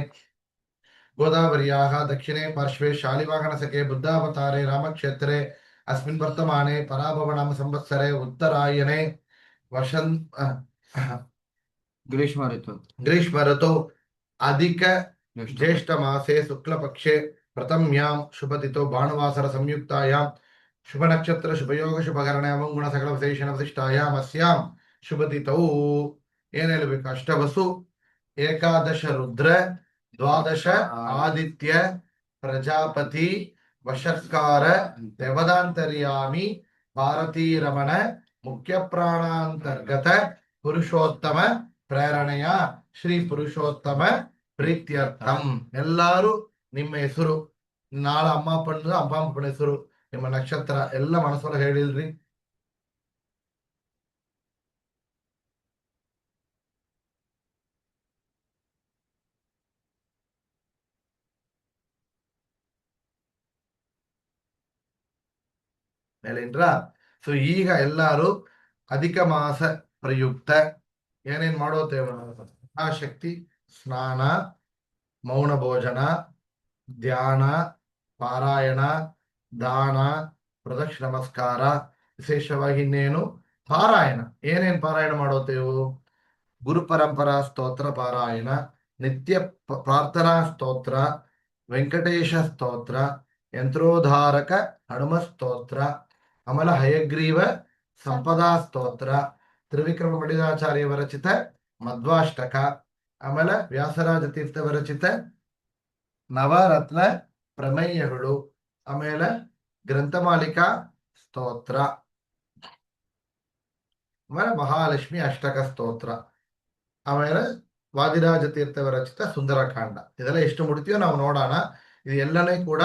ಗೋದಾವರ್ಯಾಃ ದಕ್ಷಿಣೆ ಪಾರ್ಶ್ವೆ ಶಾಲಿವಾಹನಸಖೆ ಬುದ್ಧಾವತಾರೆ ರಾಮಕ್ಷೇತ್ರೆ ಅಸ್ಮಿನ್ ವರ್ತಮಾನೆ ಪರಾಭವನಾಮ ಸಂವತ್ಸರೆ ಉತ್ತರಾಯಣೆ ಗ್ರೀಷ್ಮ ಋತು ಗ್ರೀಷ್ಮ ಋತು ಅಧಿಕ ಜ್ಯೇಷ್ಠ ಮಾಸೆ ಶುಕ್ಲ ಪಕ್ಷೆ ಪ್ರಥಮ್ಯಾಂ ಶುಭತಿಥೋ ಭಾನುವಾಸರ ಸಂಯುಕ್ತಾಯಾಂ ಶುಭ ನಕ್ಷತ್ರ ಶುಭಯೋಗ ಶುಭಕರಣ ಅವಂಗುಣ ಸಕಲ ವಿಶೇಷಣ ವಿಶಿಷ್ಟಾಯಾಂ ಅಸ್ಯಾಂ ಶುಭತಿಥೌ ಏನ್ ಹೇಳ್ಬೇಕು? ಅಷ್ಟವಸು, ಏಕಾದಶ ರುದ್ರ, ದ್ವಾದಶ ಆದಿತ್ಯ, ಪ್ರಜಾಪತಿ, ವಶತ್ಕಾರ, ದೇವದಾಂತರ್ಯಾಮಿ, ಭಾರತೀ ರಮಣ, ಮುಖ್ಯ ಪ್ರಾಣಾಂತರ್ಗತ, ಪುರುಷೋತ್ತಮ ಪ್ರೇರಣೆಯ ಶ್ರೀ ಪುರುಷೋತ್ತಮ ಪ್ರೀತ್ಯರ್ಥಂ. ಎಲ್ಲಾರು ನಿಮ್ಮ ಹೆಸರು, ನಾಳೆ ಅಮ್ಮ ಅಪ್ಪನ ಹೆಸರು, ನಿಮ್ಮ ನಕ್ಷತ್ರ ಎಲ್ಲ ಮನಸ್ಸೊಳಗೆ ಹೇಳಿಲ್ರಿ. ಮೇಲೇನ್ರ? ಸೊ ಈಗ ಎಲ್ಲಾರು ಅಧಿಕ ಮಾಸ ಪ್ರಯುಕ್ತ ಏನೇನ್ ಮಾಡೋತೇವ? ಆ ಶಕ್ತಿ ಸ್ನಾನ, ಮೌನ ಭೋಜನ, ಧ್ಯಾನ, ಪಾರಾಯಣ, ದಾನ, ಪ್ರದಕ್ಷಿಣ ನಮಸ್ಕಾರ, ವಿಶೇಷವಾಗಿ ಇನ್ನೇನು ಪಾರಾಯಣ. ಏನೇನ್ ಪಾರಾಯಣ ಮಾಡೋತೇವು? ಗುರು ಪರಂಪರಾ ಸ್ತೋತ್ರ ಪಾರಾಯಣ, ನಿತ್ಯ ಪ್ರಾರ್ಥನಾ ಸ್ತೋತ್ರ, ವೆಂಕಟೇಶ ಸ್ತೋತ್ರ, ಯಂತ್ರೋದ್ಧಾರಕ ಹನುಮ ಸ್ತೋತ್ರ, ಆಮೇಲೆ ಹಯಗ್ರೀವ ಸಂಪದಾ ಸ್ತೋತ್ರ, ತ್ರಿವಿಕ್ರಮ ಮಡಿದಾಚಾರ್ಯ ವಿರಚಿತ ಮಧ್ವಾಷ್ಟಕ, ಆಮೇಲೆ ವ್ಯಾಸರಾಜ ತೀರ್ಥ ವಿರಚಿತ ನವರತ್ನ ಪ್ರಮೇಯಗಳು, ಆಮೇಲೆ ಗ್ರಂಥಮಾಲಿಕಾ ಸ್ತೋತ್ರ, ಆಮೇಲೆ ಮಹಾಲಕ್ಷ್ಮಿ ಅಷ್ಟಕ ಸ್ತೋತ್ರ, ಆಮೇಲೆ ವಾದಿರಾಜ ತೀರ್ಥ ವಿರಚಿತ ಸುಂದರಕಾಂಡ. ಇದೆಲ್ಲ ಎಷ್ಟು ಮುಡ್ತೀವೋ ನಾವು ನೋಡೋಣ. ಇದು ಎಲ್ಲನೇ ಕೂಡ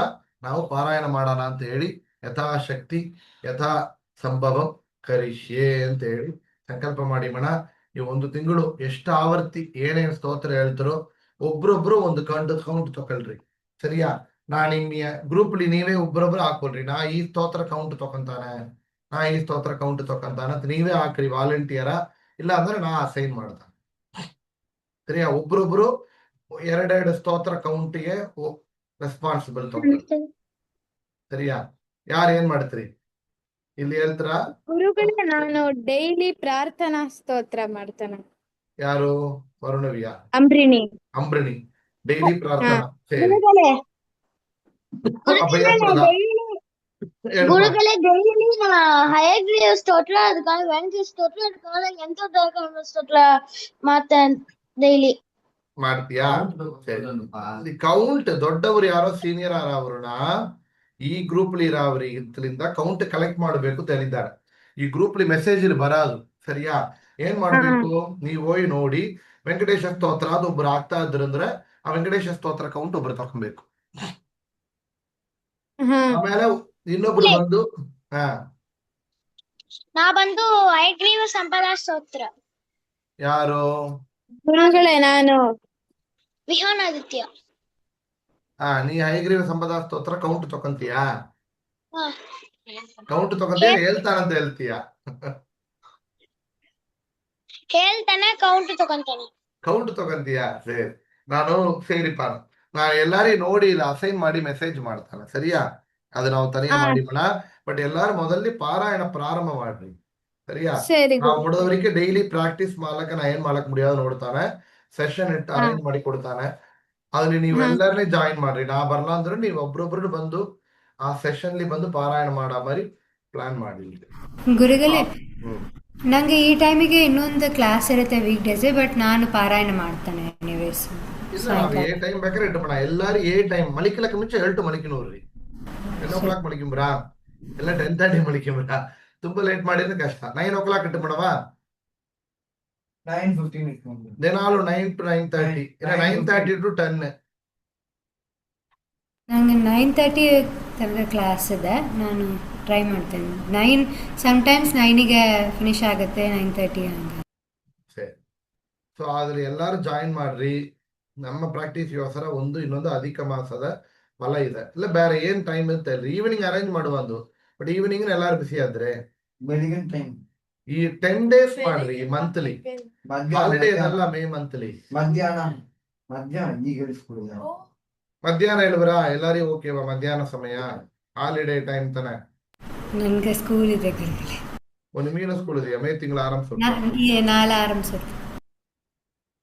ನಾವು ಪಾರಾಯಣ ಮಾಡೋಣ ಅಂತ ಹೇಳಿ ಯಥಾಶಕ್ತಿ ಯಥಾ ಸಂಭವ ಕರಿಷ್ಯೆ ಅಂತ ಹೇಳಿ ಸಂಕಲ್ಪ ಮಾಡಿ ಮಣ. ಈ ಒಂದು ತಿಂಗಳು ಎಷ್ಟು ಆವರ್ತಿ ಏನೇನ್ ಸ್ತೋತ್ರ ಹೇಳ್ತಾರೋ ಒಬ್ರೊಬ್ರು ಒಂದು ಕೌಂಟ್ ತಗೊಳ್ರಿ. ಸರಿಯಾ? ನಿಮ್ಗೆ ಗ್ರೂಪ್ಲಿ ನೀವೇ ಒಬ್ರೊಬ್ರು ಹಾಕೊಳ್ರಿ. ನಾ ಈ ಸ್ತೋತ್ರ ಕೌಂಟ್ ತಕೊಂತಾನೆ, ನಾ ಈ ಸ್ತೋತ್ರ ಕೌಂಟ್ ತಕೊಂತಾನೆ ಅಂತ ನೀವೇ ಹಾಕ್ರಿ ವಾಲಂಟಿಯರ. ಇಲ್ಲ ಅಂದ್ರೆ ನಾ ಅಸೈನ್ ಮಾಡ್ತಾನೆ. ಸರಿಯಾ? ಒಬ್ರೊಬ್ರು ಎರಡೆರಡು ಸ್ತೋತ್ರ ಕೌಂಟಿಗೆ ರೆಸ್ಪಾನ್ಸಿಬಲ್ ತಗೊಂಡ್ರಿ. ಸರಿಯಾ? ಯಾರು ಏನ್ ಮಾಡ್ತೀರಿ ಇಲ್ಲಿ ಹೇಳ್ತಾರ? ಗುರುಗಳೇ, ನಾನು ಡೈಲಿ ಪ್ರಾರ್ಥನಾ ಸ್ತೋತ್ರ ಮಾಡ್ತಾನೆ. ಯಾರು? ವರುಣವಿಯ ಅಂಬ್ರಿಣಿ ಅಂಬ್ರಿಣಿ ಡೈಲಿ ಪ್ರಾರ್ಥನಾ. ಸರಿ, ಗುರುಗಳೇ ಅಭಯಪ್ರದ ಹೇಳ್ಪ. ಗುರುಗಳೇ ಡೈಲಿ ಹಯಗ್ರೀವ ಸ್ತೋತ್ರ, அதுக்காக வெங்கடேஷ ಸ್ತೋತ್ರ, அதுக்காக ಯಂತ್ರೋದ್ಧಾರಕ ಸ್ತೋತ್ರ ಮಾಡ್ತೇನೆ ಡೈಲಿ. ಮಾಡ್ತೀಯಾ? ಸರಿ. ಕೌಂಟ್ ದೊಡ್ಡವರು ಯಾರೋ ಸೀನಿಯರ್ ಅವರನ್ನ ಈ ಗ್ರೂಪ್ಲಿ ಇರೋವ್ರಿಂದ ಕೌಂಟ್ ಕಲೆಕ್ಟ್ ಮಾಡಬೇಕು ಅಂತ ಹೇಳಿದ್ದಾರೆ. ಈ ಗ್ರೂಪ್ಲಿ ಮೆಸೇಜ್ ಬರದು. ಸರಿಯಾ? ಏನ್ ಮಾಡ್ಬೇಕು? ನೀವು ಹೋಗಿ ನೋಡಿ ವೆಂಕಟೇಶ ಸ್ತೋತ್ರ ಅದು ಒಬ್ರು ಆಗ್ತಾ ಇದ್ರಂದ್ರೆ ಆ ವೆಂಕಟೇಶ ಸ್ತೋತ್ರ ಕೌಂಟ್ ಒಬ್ರು ತಕೊಬೇಕು. ಆಮೇಲೆ ಇನ್ನೊಬ್ರು ಬಂದು ನಾ ಬಂದು ಹಯಗ್ರೀವ ಸಂಪದಾ ಸ್ತೋತ್ರ. ಯಾರು? ಗುರುಗಳೇ, ನಾನು ವಿಹಾನಾದಿತ್ಯ. ನೀ ಹಯಗ್ರೀವ ಸಂಪದ ಸ್ತೋತ್ರ ಕೌಂಟ್ ತಗೊಂತೀಯಾ? ಹಾ. ಕೌಂಟ್ ತಗೊಂತೀಯ ಹೇಳ್ತಾನಂತ ಹೇಳ್ತೀಯ? ಹೇಳ್ತಾನೆ ಕೌಂಟ್ ತಗೊಂತಾನೆ. ಕೌಂಟ್ ತಗೊಂತೀಯಾ? ಸರಿ, ನಾನು ಸೇರಿಪ್ಪ, ನಾ ಎಲ್ಲಾರಿ ನೋಡಿ ಇಲ್ಲ ಅಸೈನ್ ಮಾಡಿ ಮೆಸೇಜ್ ಮಾಡ್ತಾನೆ, ಸರಿಯಾ? ಅದು ನಾವು ತನಿಯ ಹಾ ಮಾಡಿಬೋಣ. ಬಟ್ ಎಲ್ಲಾರು ಮೊದಲಿ ಪಾರಾಯಣ ಪ್ರಾರಂಭ ಮಾಡ್ರಿ, ಸರಿಯಾ? ಸರಿ ನಾವು ಗುರು. ಮುಡದವರಿಗೆ ಡೈಲಿ ಪ್ರಾಕ್ಟೀಸ್ ಮಾಡ್ಲಕ್ಕ ನಾ ಏನ್ ಮಾಡಕ್ ಮುಡಿಯೋದು ನೋಡ್ತಾನೆ, ಸೆಷನ್ ಇಟ್ಟು ಹಾ ಅರೇಂಜ್ ಮಾಡಿ ಕೊಡ್ತಾನೆ. ಅದ್ರಲ್ಲಿ ನೀವು ಹಾ ಎಲ್ಲರನ್ನೇ ಜಾಯಿನ್ ಮಾಡ್ರಿ. ನಾ ಬರ್ಲಾ ಅಂದ್ರೆ ನೀವು ಒಬ್ರೊಬ್ರು ಬಂದು ಆ ಸೆಷನ್ಲಿ ಬಂದು ಪಾರಾಯಣ ಮಾಡ ಮರಿ ಪ್ಲಾನ್ ಮಾಡಿ. ಗುರುಗಳೇ, ಹ್ಮ್ ನನಗೆ ಈ ಟೈಮಿಗೆ ಇನ್ನೊಂದು ಕ್ಲಾಸ್ ಇರುತ್ತೆ ವೀಕ್ ಡೇಸ್, ಬಟ್ ನಾನು ಪಾರಾಯಣ ಮಾಡ್ತಾನೆ ಎನಿವೇಸ್ ಇಲ್ಲ, ನಾವು ಸಾಯಂಕಾಲ. ಏ ಟೈಮ್ ಬೇಕಾದ್ರೆ ಇಟ್ಟುಬಿಡ. ಎಲ್ಲಾರು ಏ ಟೈಮ್ ಮಲಿಕಲಕ್ಕ ಮುಂಚೆ ಹೇಳ್ತು ಮಲಿಕಿನವ್ರಿ 10 o'clock ಮಲಿಕಿಂಬ್ರಾ, ಎಲ್ಲ 10:30 ಮಲಿಕಿಂಬ್ರಾ. ತುಂಬಾ ಲೇಟ್ ಮಾಡಿದ್ರೆ ಕಷ್ಟ. 9 o'clock ಇಟ್ಟುಬಿಡವಾ? 9:15 ಇಟ್ಕೊಂಡು ದಿನಾಲು 9 to 9:30, ಇಲ್ಲ 9:30 to 10. ನನಗೆ 9:30 ತನಕ ಕ್ಲಾಸ್ ಇದೆ, ನಾನು ಟ್ರೈ ಮಾಡ್ತೇನೆ. 9 ಸಮ್ಟೈಮ್ಸ್ 9ಗೆ ಫಿನಿಶ್ ಆಗುತ್ತೆ, 9:30 ಹಂಗೆ. ಸರಿ, ಸೊ ಆದ್ರೆ ಎಲ್ಲಾರು ಜಾಯಿನ್ ಮಾಡ್ರಿ. ನಮ್ಮ ಪ್ರಾಕ್ಟೀಸ್ ಯೋಸರ ಇನ್ನೊಂದು ಅಧಿಕ ಮಾಸದ ಫಲ ಇದೆ. ಇಲ್ಲ ಬೇರೆ ಏನ್ ಟೈಮ್ ಇರುತ್ತೆ ಅಲ್ರಿ, ಈವ್ನಿಂಗ್ ಅರೇಂಜ್ ಮಾಡುವಂದು. ಬಟ್ ಈವ್ನಿಂಗ್ ಎಲ್ಲಾರು ಬಿಸಿ ಆದ್ರೆ ಬೆಳಿಗ್ಗೆ ಟೈಮ್ ಈ 10 days ಮಾಡ್ರಿ ಮಂತ್ಲಿ. ಹಾಲಿಡೇಸ್ ಅಲ್ಲ, ಮೇ ಮಂತ್ಲಿ ಮಧ್ಯಾಹ್ನ ಈಗ ಹೇಳಿಸ್ಕೊಡಿ. ಮಧ್ಯಾಹ್ನ ಹೇಳಿದ್ರಾ? ಎಲ್ಲಾರಿಗೂ ಓಕೆವಾ ಮಧ್ಯಾಹ್ನ ಸಮಯ? ಹಾಲಿಡೇ ಟೈಮ್ ತಾನೆ. ನನಗೆ ಸ್ಕೂಲ್ ಇದೆ ಗುರುಗಳೇ, ನಿಮಗೇನು ಸ್ಕೂಲ್ ಇದೆಯಾ? ಮೇ ತಿಂಗಳ ಆರಂಭಿಸುತ್ತೆ. ನಾಳೆ ಆರಂಭಿಸುತ್ತೆ.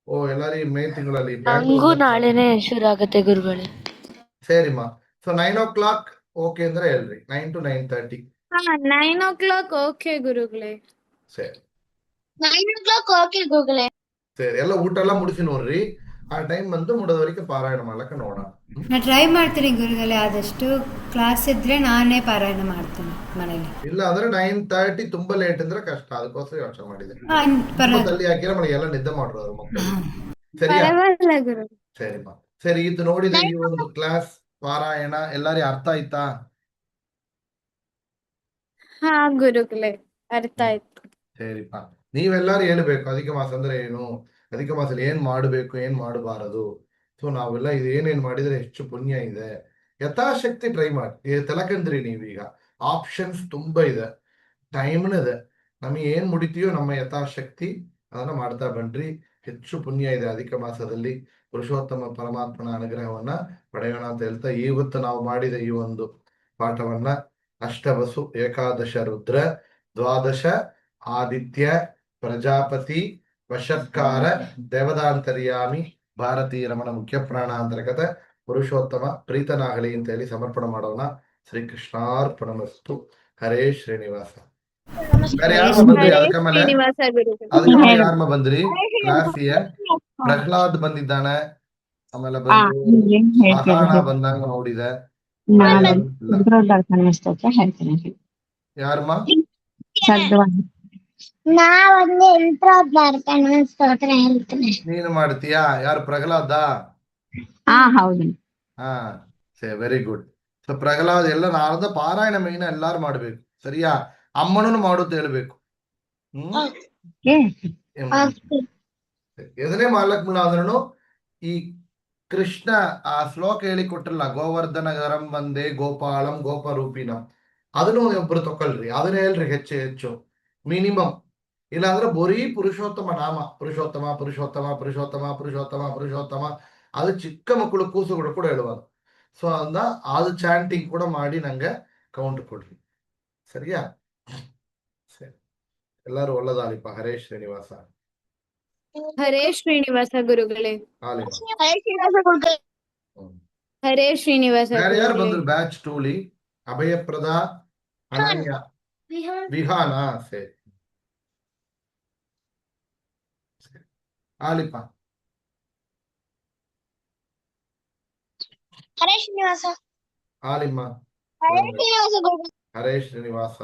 ಓ, ಎಲ್ಲಾರಿಗೂ ಮೇ ತಿಂಗಳಲ್ಲಿ ನಂಗೂ ನಾಳೆನೆ ಶುರು ಆಗತ್ತೆ ಗುರುಗಳೇ. ಸರಿಮ್ಮ. ಸೊ 9 o'clock ಓಕೆ ಅಂದ್ರೆ ಹೇಳ್ರಿ, 9 to 9:30. ಹಾ 9 o'clock ಓಕೆ ಗುರುಗಳೇ. ಸರಿ 9 o'clock ಓಕೆ ಗೂಗಲೇ. ಸರಿ, ಎಲ್ಲ ಊಟ ಎಲ್ಲ ಮುಡಿಸಿ ನೋಡ್ರಿ. ಆ ಟೈಮ್ ಬಂದು ಮುಡದವರಿಗೆ ಪಾರಾಯಣ ಮಾಡ್ಲಕ್ಕ ನೋಡೋಣ. ನಾನು ಟ್ರೈ ಮಾಡ್ತೀನಿ ಗುರುಗಳೇ, ಆದಷ್ಟು ಕ್ಲಾಸ್ ಇದ್ರೆ ನಾನೇ ಪಾರಾಯಣ ಮಾಡ್ತೀನಿ ಮನೇಲಿ. ಇಲ್ಲ ಅಂದ್ರೆ 9:30 ತುಂಬಾ ಲೇಟ್ ಅಂದ್ರೆ ಕಷ್ಟ, ಅದಕ್ಕೋಸ್ಕರ ಯೋಚನೆ ಮಾಡಿದೆ. ಪರವಾಗಿಲ್ಲ. ತಲ್ಲಿ ಹಾಕಿರ ಮನೆ ಎಲ್ಲ ನಿದ್ದೆ ಮಾಡ್ರು ಅವ್ರ ಮಕ್ಕಳು, ಸರಿಯಾ? ಪರವಾಗಿಲ್ಲ ಗುರು. ಸರಿಮ್ಮ. ಸರಿ, ಇದು ನೋಡಿದ್ರೆ ಈ ಒಂದು ಕ್ಲಾಸ್ ಪಾರಾಯಣ ಎಲ್ಲಾರಿಗೂ ಅರ್ಥ ಆಯ್ತಾ? ಹಾ ಗುರುಗಳೇ, ಅರ್ಥ ಆಯ್ತು. ಸರಿಪ್ಪ, ನೀವೆಲ್ಲಾರು ಹೇಳ್ಬೇಕು ಅಧಿಕ ಮಾಸ ಅಂದ್ರೆ ಏನು, ಅಧಿಕ ಮಾಸದಲ್ಲಿ ಏನ್ ಮಾಡಬೇಕು, ಏನ್ ಮಾಡಬಾರದು. ಸೊ ನಾವೆಲ್ಲ ಇದು ಏನೇನ್ ಮಾಡಿದ್ರೆ ಹೆಚ್ಚು ಪುಣ್ಯ ಇದೆ, ಯಥಾಶಕ್ತಿ ಟ್ರೈ ಮಾಡಿ. ತಲಕಂದ್ರಿ ನೀವೀಗ ಆಪ್ಷನ್ಸ್ ತುಂಬಾ ಇದೆ, ಟೈಮ್ನ ಇದೆ. ನಮಗೆ ಏನ್ ಮುಡಿತೀಯೋ ನಮ್ಮ ಯಥಾಶಕ್ತಿ ಅದನ್ನ ಮಾಡ್ತಾ ಬನ್ರಿ. ಹೆಚ್ಚು ಪುಣ್ಯ ಇದೆ ಅಧಿಕ ಮಾಸದಲ್ಲಿ. ಪುರುಷೋತ್ತಮ ಪರಮಾತ್ಮನ ಅನುಗ್ರಹವನ್ನ ಪಡೆಯೋಣ ಅಂತ ಹೇಳ್ತಾ, ಇವತ್ತು ನಾವು ಮಾಡಿದ ಈ ಒಂದು ಪಾಠವನ್ನ ಅಷ್ಟವಸು, ಏಕಾದಶ ರುದ್ರ, ದ್ವಾದಶ ಆದಿತ್ಯ, ಪ್ರಜಾಪತಿ, ವಷತ್ಕಾರ, ದೇವದಾಂತರ್ಯಾಮಿ, ಭಾರತೀಯ ರಮಣ ಮುಖ್ಯ ಪ್ರಾಣಾಂತರ್ಗತ ಪುರುಷೋತ್ತಮ ಪ್ರೀತನಾಗಲಿ ಅಂತ ಹೇಳಿ ಸಮರ್ಪಣೆ ಮಾಡೋಣ. ಶ್ರೀಕೃಷ್ಣಾರ್ಪಣಮಸ್ತು. ಹರೇ ಶ್ರೀನಿವಾಸ. ಬೇರೆ ಯಾರಮ್ಮ ಬಂದ್ರಿ? ಹರೇ ಅದಕ್ಕ ಮೇಲೆ ಶ್ರೀನಿವಾಸ ಗುರುಗಳೇ. ಯಾರಮ್ಮ ಬಂದ್ರಿ ಕ್ಲಾಸಿಯ? ಪ್ರಹ್ಲಾದ್ ಬಂದಿದ್ದಾನೆ, ಆಮೇಲೆ ಬಂದು ಸಹಾಣ ಬಂದಂಗ ನೋಡಿದೆ. ಯಾರಮ್ಮ? ನಾವೊಂದು ಯಂತ್ರೋದ್ಧಾರಕನ ಸ್ತೋತ್ರ ಹೇಳ್ತೀನಿ. ನೀನು ಮಾಡ್ತೀಯಾ? ಯಾರು, ಪ್ರಹ್ಲಾದ? ಹೌದು. ಹಾ, ಸರಿ, ವೆರಿ ಗುಡ್. ಸೊ ಪ್ರಹ್ಲಾದ್ ಎಲ್ಲ ನಾರದ ಪಾರಾಯಣ ಮೈನ ಎಲ್ಲಾರು ಮಾಡ್ಬೇಕು, ಸರಿಯಾ? ಅಮ್ಮನೂ ಮಾಡುತ್ತ ಹೇಳ್ಬೇಕು. ಎದನೇ ಮಾಡ್ಲಕ್ ಮುನ್ನ ಅಂದ್ರೂ ಈ ಕೃಷ್ಣ ಆ ಶ್ಲೋಕ ಹೇಳಿ ಕೊಟ್ರಲ್ಲ, ಗೋವರ್ಧನ ಗರಂ ಬಂದೆ ಗೋಪಾಲಂ ಗೋಪರೂಪಿನಂ, ಅದನ್ನು ಒಬ್ರು ತಕೊಳ್ರಿ. ಅದನ್ನ ಹೇಳ್ರಿ ಹೆಚ್ಚು ಹೆಚ್ಚು ಮಿನಿಮಮ್. ಇಲ್ಲಾಂದ್ರೆ ಬರೀ ಪುರುಷೋತ್ತಮ ನಾಮ, ಪುರುಷೋತ್ತಮ ಪುರುಷೋತ್ತಮ ಪುರುಷೋತ್ತಮ ಪುರುಷೋತ್ತಮ ಪುರುಷೋತ್ತಮ, ಅದು ಚಿಕ್ಕ ಮಕ್ಕಳು ಕೂಸುಗಳು ಕೂಡ ಹೇಳುವರು. ಸೊ ಅಂದ ಅದು ಚಾಂಟಿಂಗ್ ಕೂಡ ಮಾಡಿ ನಂಗೆ ಕೌಂಟ್ ಕೊಡ್ರಿ, ಸರಿಯಾ? ಸರಿ, ಎಲ್ಲರೂ ಒಳ್ಳೆದಾಲಿಪ್ಪ. ಹರೇ ಶ್ರೀನಿವಾಸ. ಹರೇ ಶ್ರೀನಿವಾಸ ಗುರುಗಳೇ. ಆಲಿಪ್ಪ. ಹರೇ ಶ್ರೀನಿವಾಸ ಗುರುಗಳೇ. ಹರೇ ಶ್ರೀನಿವಾಸ ಬೇರೆ ಯಾರು ಗುರುಗಳೇ. ಬಂದ್ರು ಬ್ಯಾಚ್ 2ಲಿ? ಅಭಯಪ್ರದ, ಅನನ್ಯ, ವಿಹಾನ. ಸರಿ, ಆಲಿಪ್ಪ. ಹರೇ ಶ್ರೀನಿವಾಸ. ಆಲಿಮ್ಮ. ಹರೇ ಶ್ರೀನಿವಾಸ ಗುರುಗಳೇ. ಹರೇ ಶ್ರೀನಿವಾಸ.